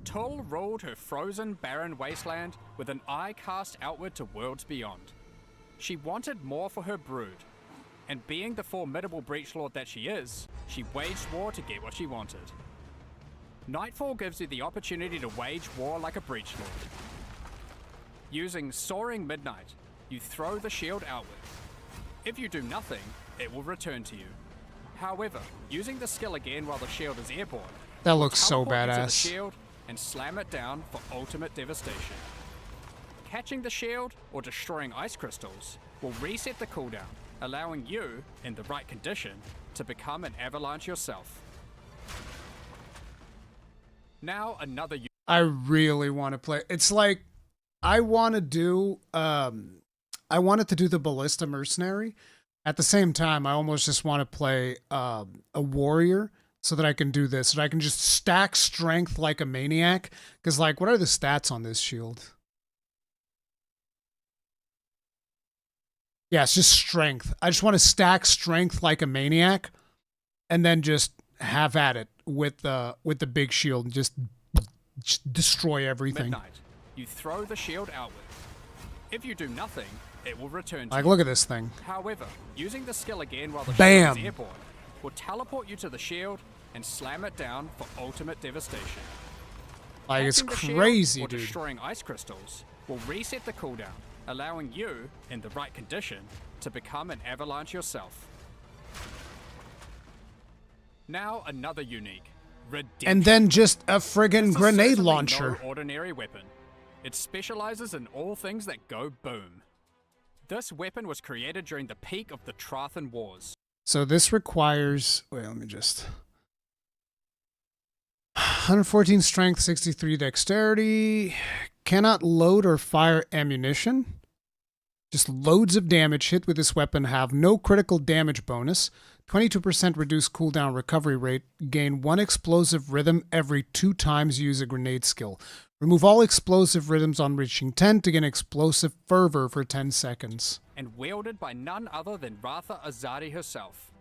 Tull ruled her frozen, barren wasteland with an eye cast outward to worlds beyond. She wanted more for her brood, and being the formidable breachlord that she is, she waged war to get what she wanted. Nightfall gives you the opportunity to wage war like a breach lord. Using Soaring Midnight, you throw the shield outward. If you do nothing, it will return to you. However, using the skill again while the shield is airborne, That looks so teleport you to the badass. shield and slam it down for ultimate devastation. Catching the shield or destroying ice crystals will reset the cooldown, allowing you, in the right condition, to become an avalanche yourself. Now another I really want to play. It's like I want to do I wanted to do the Ballista Mercenary. At the same time, I almost just want to play a warrior so that I can do this. So that I can just stack strength like a maniac. Because, like, what are the stats on this shield? Yeah, it's just strength. I just want to stack strength like a maniac and then just have at it with the big shield and just destroy everything. Midnight. You throw the shield outward. If you do nothing, it will return to Like, you. look at this thing. However, using the skill again while the Bam! shield is airborne will teleport you to the shield and slam it down for ultimate devastation. Like, it's Catching the shield crazy, or dude. destroying ice crystals will reset the cooldown, allowing you, in the right condition, to become an avalanche yourself. Now another unique, Redemption. And then just a friggin' This is grenade certainly launcher. No ordinary weapon. It specializes in all things that go boom. This weapon was created during the peak of the Trathan Wars. So this requires, wait, let me just, 114 strength, 63 dexterity, cannot load or fire ammunition, just loads of damage. Hit with this weapon have no critical damage bonus, 22% reduced cooldown recovery rate, gain 1 explosive rhythm every 2 times you use a grenade skill. Remove all explosive rhythms on reaching 10 to gain explosive fervor for 10 seconds. And wielded by none other than Ratha Azadi herself.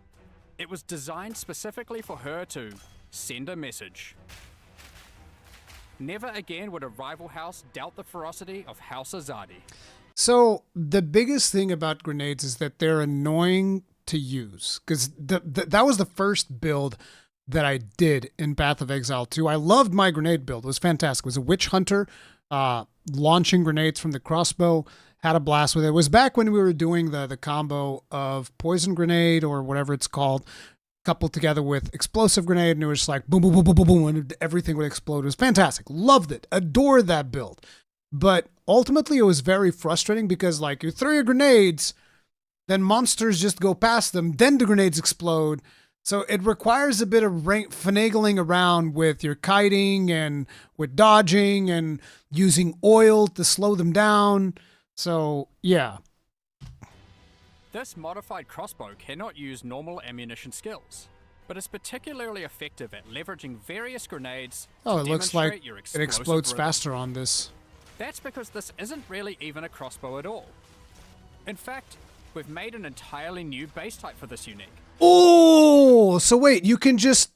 It was designed specifically for her to send a message. Never again would a rival house doubt the ferocity of House Azadi. So the biggest thing about grenades is that they're annoying to use, because that was the first build that I did in Path of Exile 2. I loved my grenade build. It was fantastic. It was a witch hunter, launching grenades from the crossbow. Had a blast with it. It was back when we were doing the combo of poison grenade or whatever it's called, coupled together with explosive grenade, and it was just like boom, boom, boom, boom, boom, boom, and everything would explode. It was fantastic. Loved it. Adored that build. But ultimately, it was very frustrating because, like, you throw your grenades, then monsters just go past them, then the grenades explode. So it requires a bit of finagling around with your kiting and with dodging and using oil to slow them down. So, yeah. This modified crossbow cannot use normal ammunition skills, but is particularly effective at leveraging various grenades Oh, to it looks like demonstrate your it explosive explodes rhythm. faster on this. That's because this isn't really even a crossbow at all. In fact, we've made an entirely new base type for this unique. Oh, so wait, you can just...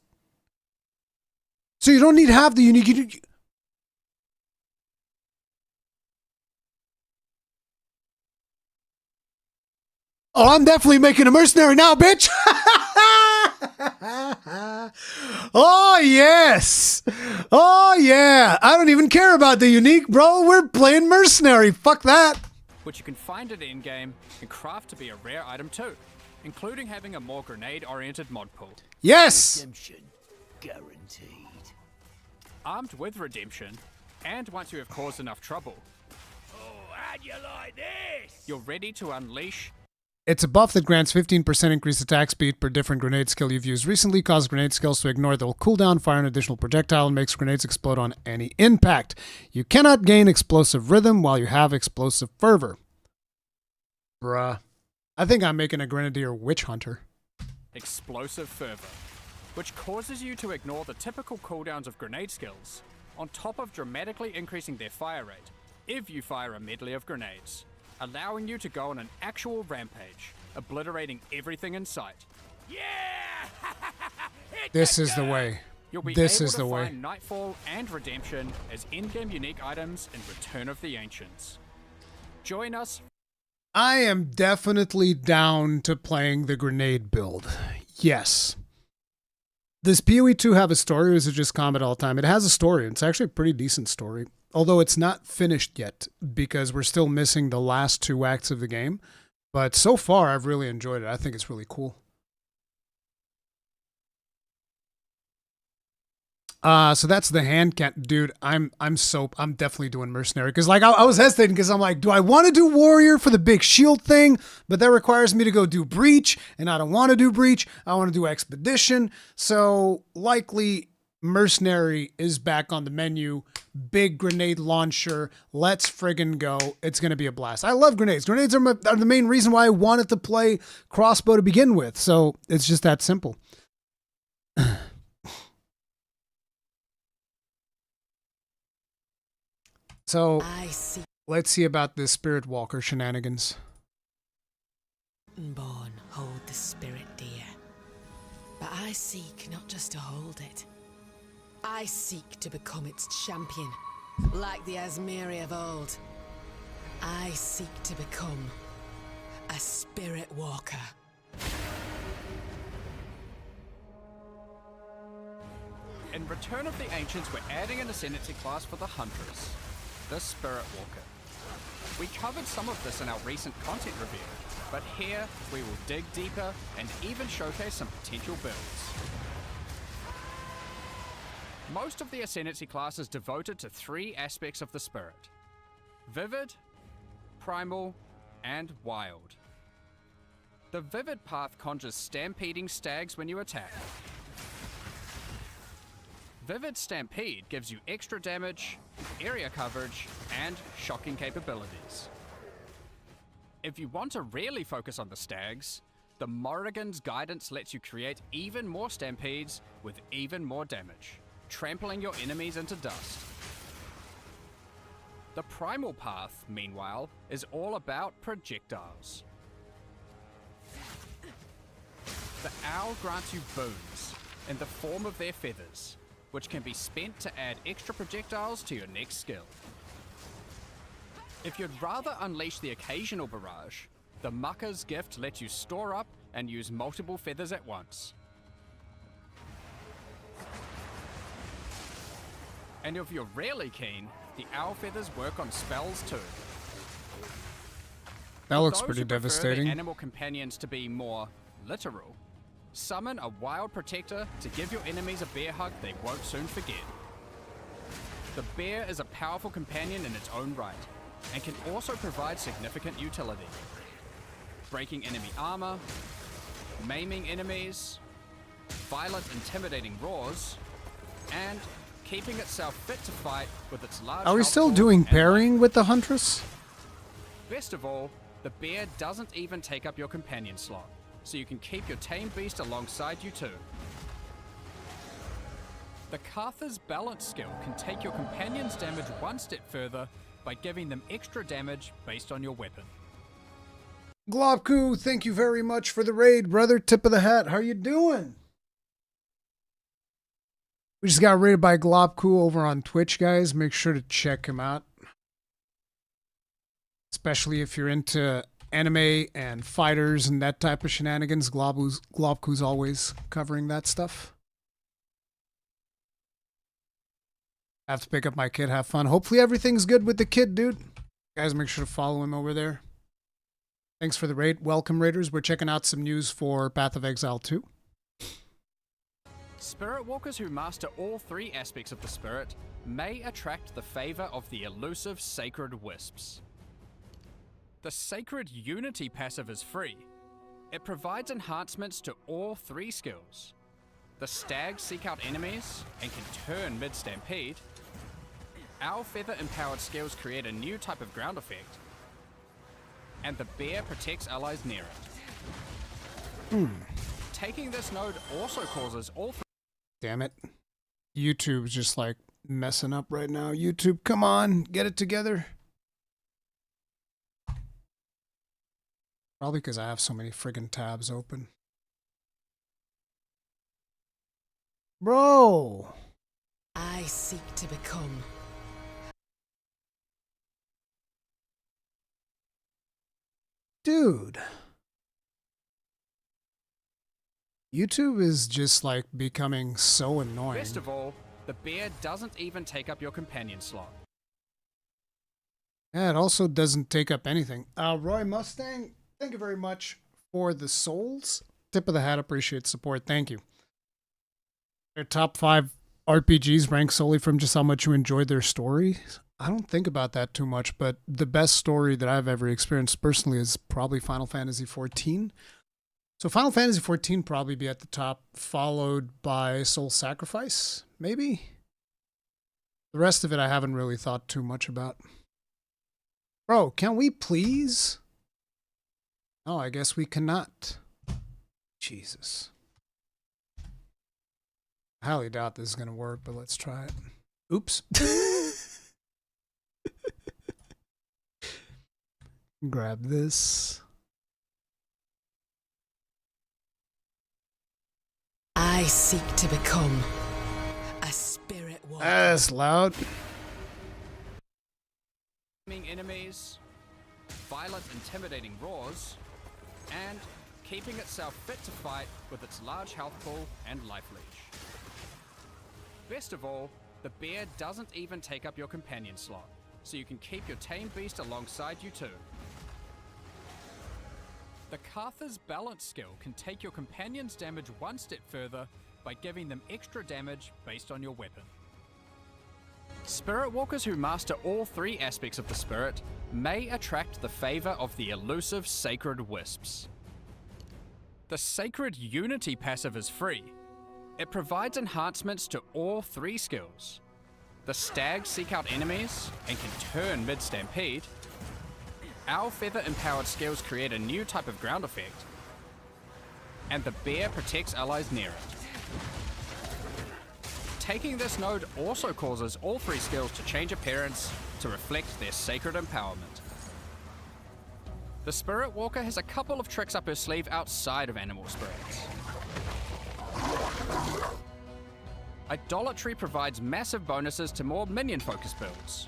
So you don't need to have the unique... Oh, I'm definitely making a mercenary now, bitch! Oh, yes! Oh, yeah! I don't even care about the unique, bro. We're playing mercenary. Fuck that. Which you can find at in-game and craft to be a rare item too, including having a more grenade-oriented mod pool. Yes! Redemption guaranteed. Armed with redemption, and once you have caused enough trouble, How'd you like this? you're ready to unleash. It's a buff that grants 15% increased attack speed per different grenade skill you've used recently, causes grenade skills to ignore their cooldown, fire an additional projectile, and makes grenades explode on any impact. You cannot gain explosive rhythm while you have explosive fervor. Bruh. I think I'm making a grenadier witch hunter. Explosive fervor, which causes you to ignore the typical cooldowns of grenade skills, on top of dramatically increasing their fire rate if you fire a medley of grenades, allowing you to go on an actual rampage, obliterating everything in sight. Yeah! This is the way. You'll be This able is to the way. find Nightfall and Redemption as in-game unique items in Return of the Ancients. Join us. I am definitely down to playing the grenade build. Yes. Does PoE 2 have a story, or is it just combat all the time? It has a story. It's actually a pretty decent story. Although it's not finished yet because we're still missing the last 2 acts of the game. But so far, I've really enjoyed it. I think it's really cool. So that's the hand cannon, dude. I'm definitely doing mercenary because like I was hesitating because I'm like, do I want to do warrior for the big shield thing? But that requires me to go do breach, and I don't want to do breach. I want to do expedition. So likely mercenary is back on the menu. Big grenade launcher. Let's friggin' go. It's gonna be a blast. I love grenades. Grenades are the main reason why I wanted to play crossbow to begin with. So it's just that simple. So, let's see about this Spirit Walker shenanigans. Born hold the spirit dear, but I seek not just to hold it. I seek to become its champion, like the Asmiri of old. I seek to become a Spirit Walker. In Return of the Ancients, we're adding an ascendancy class for the Huntress, the Spirit Walker. We covered some of this in our recent content review, but here we will dig deeper and even showcase some potential builds. Most of the ascendancy class is devoted to 3 aspects of the spirit: Vivid, Primal, and Wild. The Vivid path conjures stampeding stags when you attack. Vivid Stampede gives you extra damage, area coverage, and shocking capabilities. If you want to really focus on the stags, the Morrigan's Guidance lets you create even more stampedes with even more damage, trampling your enemies into dust. The Primal path, meanwhile, is all about projectiles. The Owl grants you boons in the form of their feathers, which can be spent to add extra projectiles to your next skill. If you'd rather unleash the occasional barrage, the Mucker's Gift lets you store up and use multiple feathers at once. And if you're really keen, the Owl feathers work on spells too. That looks For those pretty who prefer devastating. their animal companions to be more literal, summon a wild protector to give your enemies a bear hug they won't soon forget. The bear is a powerful companion in its own right, and can also provide significant utility. Breaking enemy armor, maiming enemies, violent intimidating roars, and keeping itself fit to fight with its large Are we health still pool doing and pairing with the Huntress? Best of all, the bear doesn't even take up your companion slot, so you can keep your tame beast alongside you too. The Cartha's balance skill can take your companion's damage one step further by giving them extra damage based on your weapon. Globku, thank you very much for the raid, brother. Tip of the hat. How you doing? We just got raided by Globku over on Twitch, guys. Make sure to check him out. Especially if you're into anime and fighters and that type of shenanigans. Globku's always covering that stuff. I have to pick up my kid, have fun. Hopefully everything's good with the kid, dude. Guys, make sure to follow him over there. Thanks for the raid. Welcome, raiders. We're checking out some news for Path of Exile 2. Spirit walkers who master all 3 aspects of the spirit may attract the favor of the elusive Sacred Wisps. The Sacred Unity passive is free. It provides enhancements to all 3 skills. The stags seek out enemies and can turn mid-stampede. Owl feather empowered skills create a new type of ground effect. And the bear protects allies near it. Taking this node also causes all 3. Damn it. YouTube's just like messing up right now. YouTube, come on, get it together. Probably because I have so many friggin' tabs open. Bro. I seek to become. Dude. YouTube is just like becoming so annoying. Best of all, the bear doesn't even take up your companion slot. Yeah, it also doesn't take up anything. Roy Mustang, thank you very much for the souls. Tip of the hat, appreciate support. Thank you. Their top 5 RPGs ranked solely from just how much you enjoyed their story. I don't think about that too much, but the best story that I've ever experienced personally is probably Final Fantasy XIV. So Final Fantasy XIV probably be at the top, followed by Soul Sacrifice, maybe? The rest of it I haven't really thought too much about. Bro, can we please? Oh, I guess we cannot. Jesus. I highly doubt this is going to work, but let's try it. Oops. Grab this. I seek to become a spirit walker. That's loud. Enemies, violent, intimidating roars, and keeping itself fit to fight with its large health pool and life leech. Best of all, the bear doesn't even take up your companion slot, so you can keep your tame beast alongside you too. The Cartha's balance skill can take your companion's damage one step further by giving them extra damage based on your weapon. Spirit walkers who master all 3 aspects of the spirit may attract the favor of the elusive Sacred Wisps. The Sacred Unity passive is free. It provides enhancements to all 3 skills. The Stags seek out enemies and can turn mid-stampede. Our feather-empowered skills create a new type of ground effect. And the bear protects allies near it. Taking this node also causes all 3 skills to change appearance to reflect their sacred empowerment. The Spirit Walker has a couple of tricks up her sleeve outside of animal spirits. Idolatry provides massive bonuses to more minion-focused builds.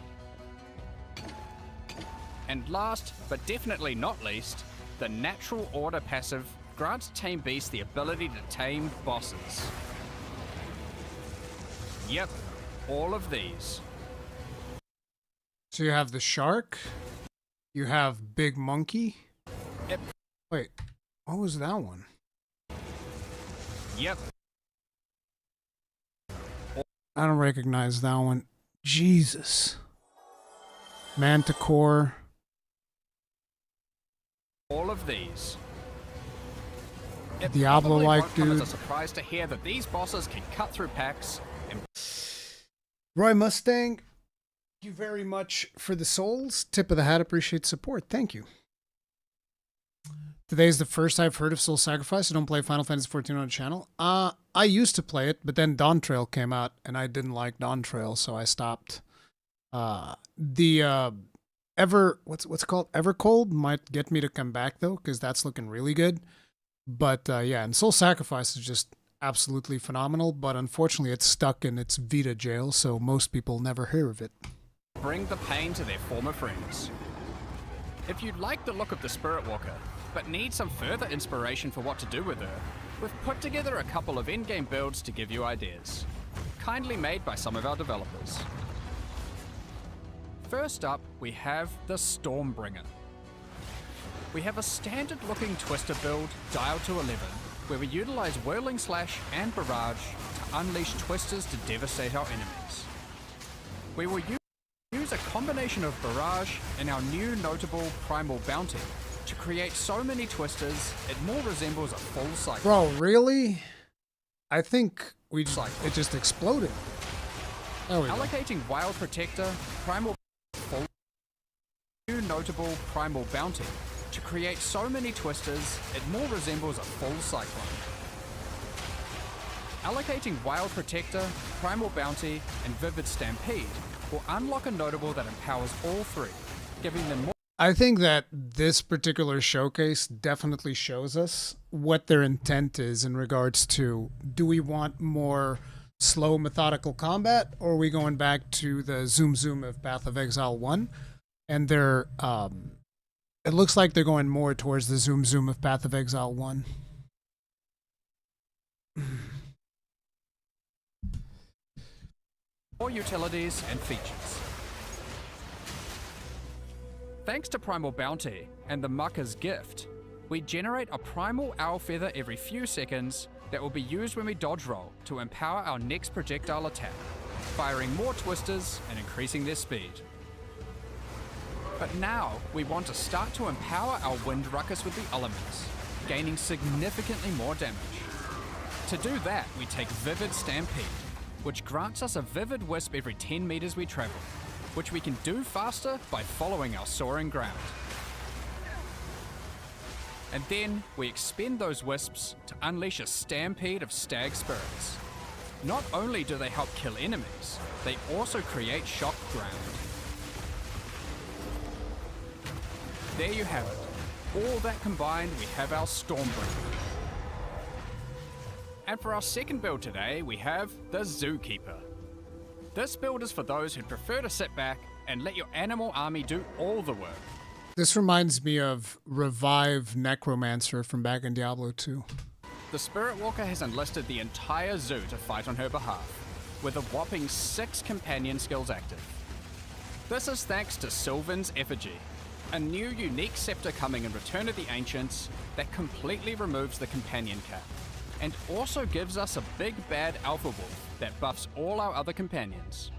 And last, but definitely not least, the Natural Order passive grants Tame Beast the ability to tame bosses. Yep, all of these. So you have the shark, you have Big Monkey. Yep. Wait, what was that one? Yep. I don't recognize that one. Jesus. Manticore. All of these. Diablo-like dude. It's a surprise to hear that these bosses can cut through packs and... Roy Mustang, thank you very much for the souls. Tip of the hat, appreciate support. Thank you. Today is the first I've heard of Soul Sacrifice. I don't play Final Fantasy XIV on the channel. I used to play it, but then Dawn Trail came out, and I didn't like Dawn Trail, so I stopped. What's it called? Evercold might get me to come back though, because that's looking really good. But yeah, and Soul Sacrifice is just absolutely phenomenal, but unfortunately it's stuck in its Vita jail, so most people never hear of it. Bring the pain to their former friends. If you like the look of the Spirit Walker, but need some further inspiration for what to do with her, we've put together a couple of in-game builds to give you ideas, kindly made by some of our developers. First up, we have the Stormbringer. We have a standard-looking Twister build dialed to 11, where we utilize Whirling Slash and Barrage to unleash Twisters to devastate our enemies. We will use a combination of Barrage and our new notable Primal Bounty to create so many Twisters, it more resembles a full cycle. Bro, really? I think it just exploded. There we go. Allocating Wild Protector, Primal full new notable Primal Bounty to create so many Twisters, it more resembles a full cyclone. Allocating Wild Protector, Primal Bounty, and Vivid Stampede will unlock a notable that empowers all 3, giving them more. I think that this particular showcase definitely shows us what their intent is in regards to, do we want more slow methodical combat, or are we going back to the zoom of Path of Exile 1? And they're it looks like they're going more towards the zoom of Path of Exile 1. More utilities and features. Thanks to Primal Bounty and the Mucker's Gift, we generate a Primal Owl Feather every few seconds that will be used when we dodge roll to empower our next projectile attack, firing more twisters and increasing their speed. But now we want to start to empower our Wind Ruckus with the elements, gaining significantly more damage. To do that, we take Vivid Stampede, which grants us a Vivid Wisp every 10 meters we travel, which we can do faster by following our soaring ground. And then we expend those wisps to unleash a stampede of stag spirits. Not only do they help kill enemies, they also create shock ground. There you have it. All that combined, we have our Stormbreaker. And for our second build today, we have the Zookeeper. This build is for those who prefer to sit back and let your animal army do all the work. This reminds me of Revive Necromancer from back in Diablo 2. The Spirit Walker has enlisted the entire zoo to fight on her behalf, with a whopping 6 companion skills active. This is thanks to Sylvan's Effigy, a new unique scepter coming in Return of the Ancients that completely removes the companion cap, and also gives us a big bad alpha wolf that buffs all our other companions.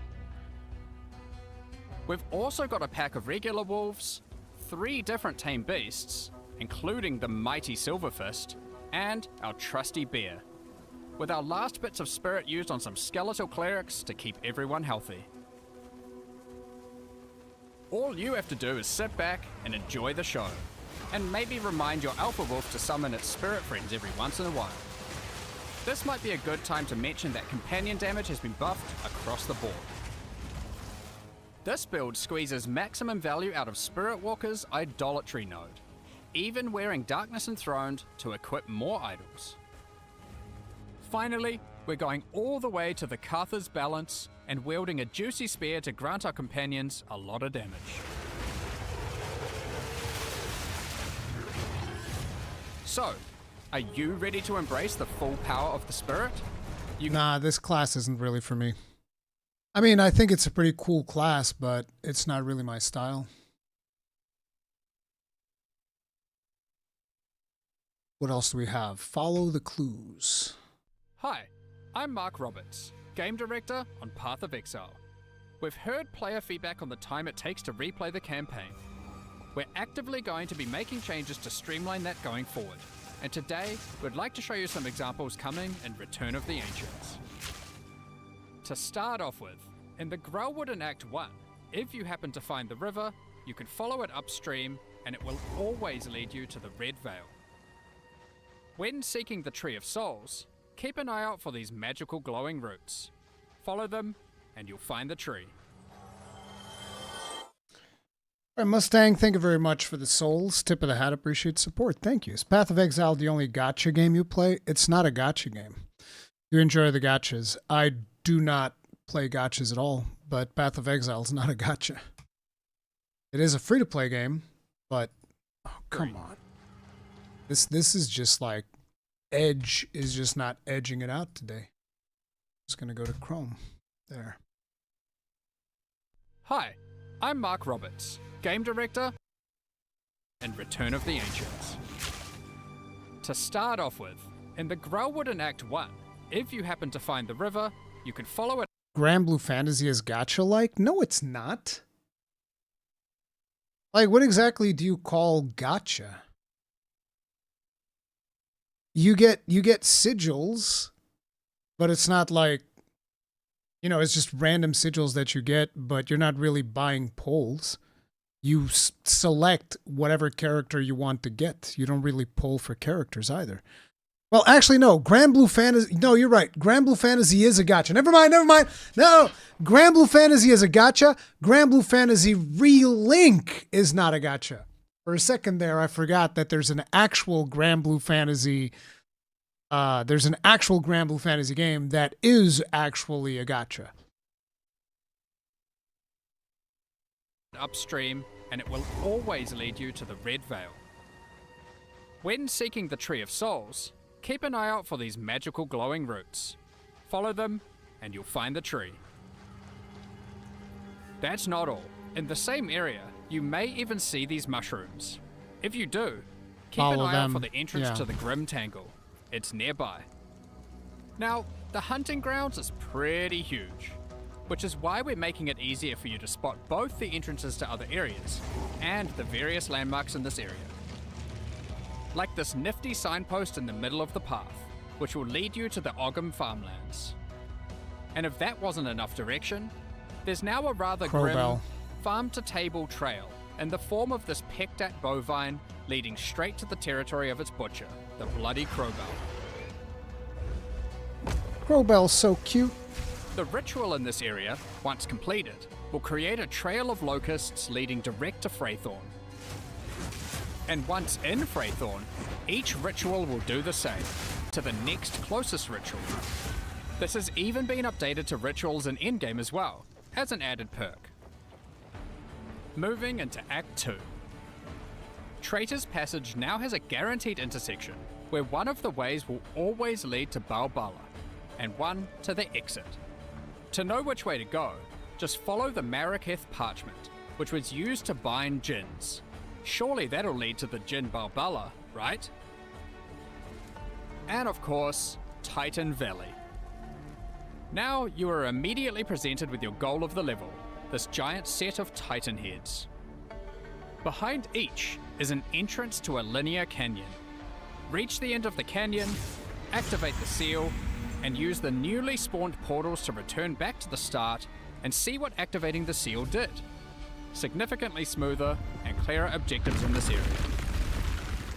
We've also got a pack of regular wolves, 3 different tame beasts, including the mighty Silverfist, and our trusty bear, with our last bits of spirit used on some skeletal clerics to keep everyone healthy. All you have to do is sit back and enjoy the show, and maybe remind your alpha wolf to summon its spirit friends every once in a while. This might be a good time to mention that companion damage has been buffed across the board. This build squeezes maximum value out of Spirit Walker's Idolatry node, even wearing Darkness Enthroned to equip more idols. Finally, we're going all the way to the Cartha's Balance and wielding a juicy spear to grant our companions a lot of damage. So, are you ready to embrace the full power of the Spirit? Nah, this class isn't really for me. I mean, I think it's a pretty cool class, but it's not really my style. What else do we have? Follow the clues. Hi, I'm Mark Roberts, Game Director on Path of Exile. We've heard player feedback on the time it takes to replay the campaign. We're actively going to be making changes to streamline that going forward, and today we'd like to show you some examples coming in Return of the Ancients. To start off with, in the Growlwood in Act 1, if you happen to find the river, you can follow it upstream and it will always lead you to the Red Vale. When seeking the Tree of Souls, keep an eye out for these magical glowing roots. Follow them and you'll find the tree. All right, Mustang, thank you very much for the souls. Tip of the hat, appreciate support. Thank you. Is Path of Exile the only gacha game you play? It's not a gacha game. You enjoy the gachas. I do not play gachas at all, but Path of Exile is not a gacha. It is a free-to-play game, but oh, come on. This is just like Edge is just not edging it out today. Just gonna go to Chrome. There. Hi, I'm Mark Roberts, Game Director and Return of the Ancients. To start off with, in the Growlwood in Act 1, if you happen to find the river, you can follow it. Grand Blue Fantasy is gacha-like? No, it's not. Like, what exactly do you call gacha? You get sigils, but it's not like, you know, it's just random sigils that you get, but you're not really buying polls. You select whatever character you want to get. You don't really poll for characters either. Well, actually, no. Grand Blue Fantasy... No, you're right. Grand Blue Fantasy is a gacha. Never mind. No! Grand Blue Fantasy is a gacha. Grand Blue Fantasy Relink is not a gacha. For a second there, I forgot that there's an actual Grand Blue Fantasy... there's an actual Grand Blue Fantasy game that is actually a gacha. Upstream, and it will always lead you to the Red Vale. When seeking the Tree of Souls, keep an eye out for these magical glowing roots. Follow them, and you'll find the tree. That's not all. In the same area, you may even see these mushrooms. If you do, keep an eye out for the entrance to the Grim Tangle. It's nearby. Now, the hunting grounds is pretty huge, which is why we're making it easier for you to spot both the entrances to other areas and the various landmarks in this area. Like this nifty signpost in the middle of the path, which will lead you to the Ogham farmlands. And if that wasn't enough direction, there's now a rather grim farm-to-table trail in the form of this pecked-at bovine leading straight to the territory of its butcher, the Bloody Crowbell. Crowbell's so cute. The ritual in this area, once completed, will create a trail of locusts leading direct to Freythorn. And once in Freythorn, each ritual will do the same, to the next closest ritual. This has even been updated to rituals in Endgame as well, as an added perk. Moving into Act 2. Traitor's Passage now has a guaranteed intersection, where one of the ways will always lead to Balbala, and one to the exit. To know which way to go, just follow the Maraketh parchment, which was used to bind djinns. Surely that'll lead to the Djinn Balbala, right? And of course, Titan Valley. Now you are immediately presented with your goal of the level, this giant set of Titan heads. Behind each is an entrance to a linear canyon. Reach the end of the canyon, activate the seal, and use the newly spawned portals to return back to the start and see what activating the seal did. Significantly smoother and clearer objectives in this area.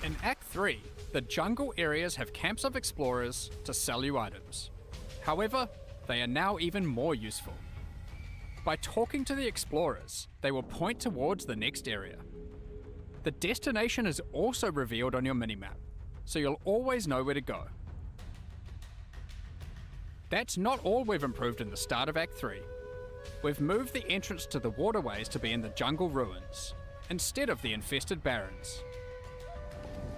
In Act 3, the jungle areas have camps of explorers to sell you items. However, they are now even more useful. By talking to the explorers, they will point towards the next area. The destination is also revealed on your minimap, so you'll always know where to go. That's not all we've improved in the start of Act 3. We've moved the entrance to the waterways to be in the jungle ruins, instead of the infested barrens.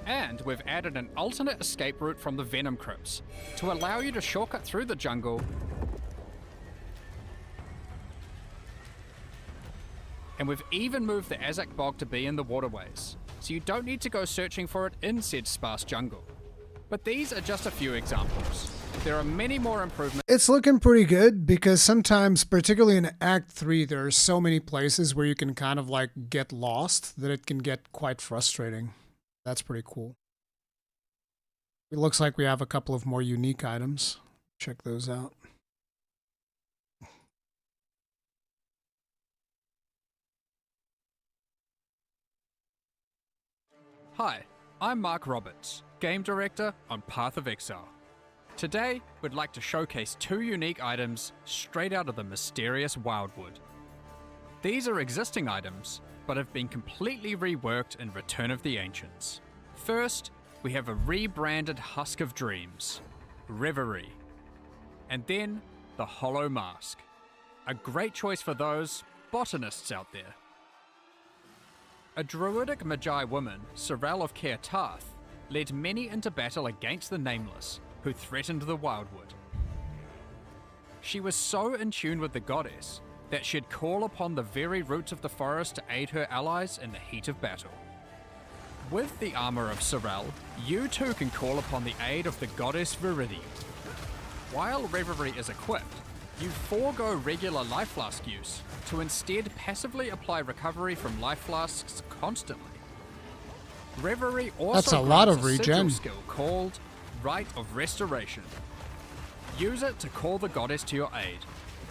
And we've added an alternate escape route from the Venom Crypts, to allow you to shortcut through the jungle. And we've even moved the Azak Bog to be in the waterways, so you don't need to go searching for it in said sparse jungle. But these are just a few examples. There are many more improvements. It's looking pretty good because sometimes, particularly in Act 3, there are so many places where you can kind of like get lost that it can get quite frustrating. That's pretty cool. It looks like we have a couple of more unique items. Check those out. Hi, I'm Mark Roberts, Game Director on Path of Exile. Today, we'd like to showcase 2 unique items straight out of the mysterious Wildwood. These are existing items, but have been completely reworked in Return of the Ancients. First, we have a rebranded Husk of Dreams, Reverie, and then the Hollow Mask, a great choice for those botanists out there. A druidic Magi woman, Sorel of Caer Tarth, led many into battle against the Nameless, who threatened the Wildwood. She was so in tune with the goddess that she'd call upon the very roots of the forest to aid her allies in the heat of battle. With the armor of Sorel, you too can call upon the aid of the goddess Viridian. While Reverie is equipped, you forego regular life flask use to instead passively apply recovery from life flasks constantly. Reverie also That's a lot of grants a regen. sigil skill called Rite of Restoration. Use it to call the goddess to your aid,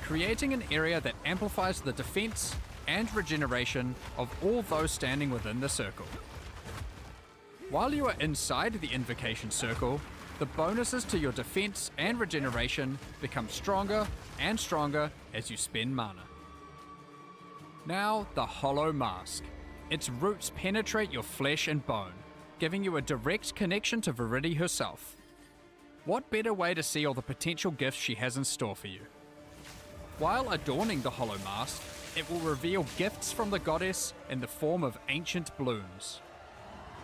creating an area that amplifies the defense and regeneration of all those standing within the circle. While you are inside the invocation circle, the bonuses to your defense and regeneration become stronger and stronger as you spend mana. Now, the Hollow Mask. Its roots penetrate your flesh and bone, giving you a direct connection to Viridian herself. What better way to see all the potential gifts she has in store for you? While adorning the Hollow Mask, it will reveal gifts from the goddess in the form of ancient blooms.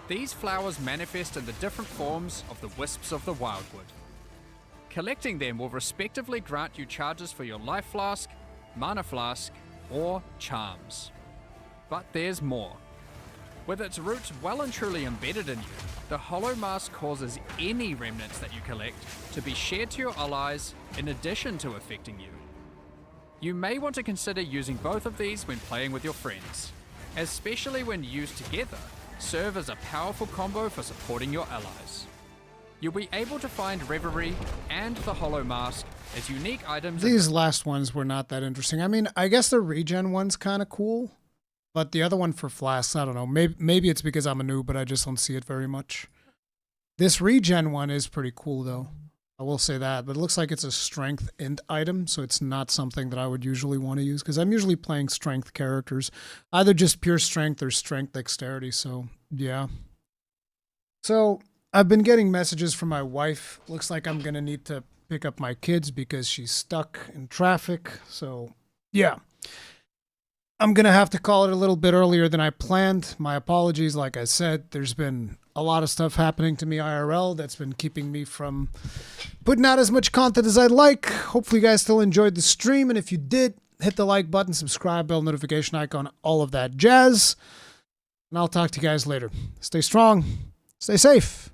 These flowers manifest in the different forms of the wisps of the wildwood. Collecting them will respectively grant you charges for your life flask, mana flask, or charms. But there's more. With its roots well and truly embedded in you, the Hollow Mask causes any remnants that you collect to be shared to your allies in addition to affecting you. You may want to consider using both of these when playing with your friends, especially when used together, serve as a powerful combo for supporting your allies. You'll be able to find Reverie and the Hollow Mask as unique items. These last ones were not that interesting. I mean, I guess the regen one's kind of cool, but the other one for flasks, I don't know. Maybe it's because I'm a noob, but I just don't see it very much. This regen one is pretty cool, though. I will say that, but it looks like it's a strength int item, so it's not something that I would usually want to use, because I'm usually playing strength characters, either just pure strength or strength dexterity, so yeah. So I've been getting messages from my wife. Looks like I'm going to need to pick up my kids because she's stuck in traffic, so yeah. I'm going to have to call it a little bit earlier than I planned. My apologies. Like I said, there's been a lot of stuff happening to me IRL that's been keeping me from putting out as much content as I'd like. Hopefully you guys still enjoyed the stream, and if you did, hit the like button, subscribe, bell, notification icon, all of that jazz. And I'll talk to you guys later. Stay strong. Stay safe.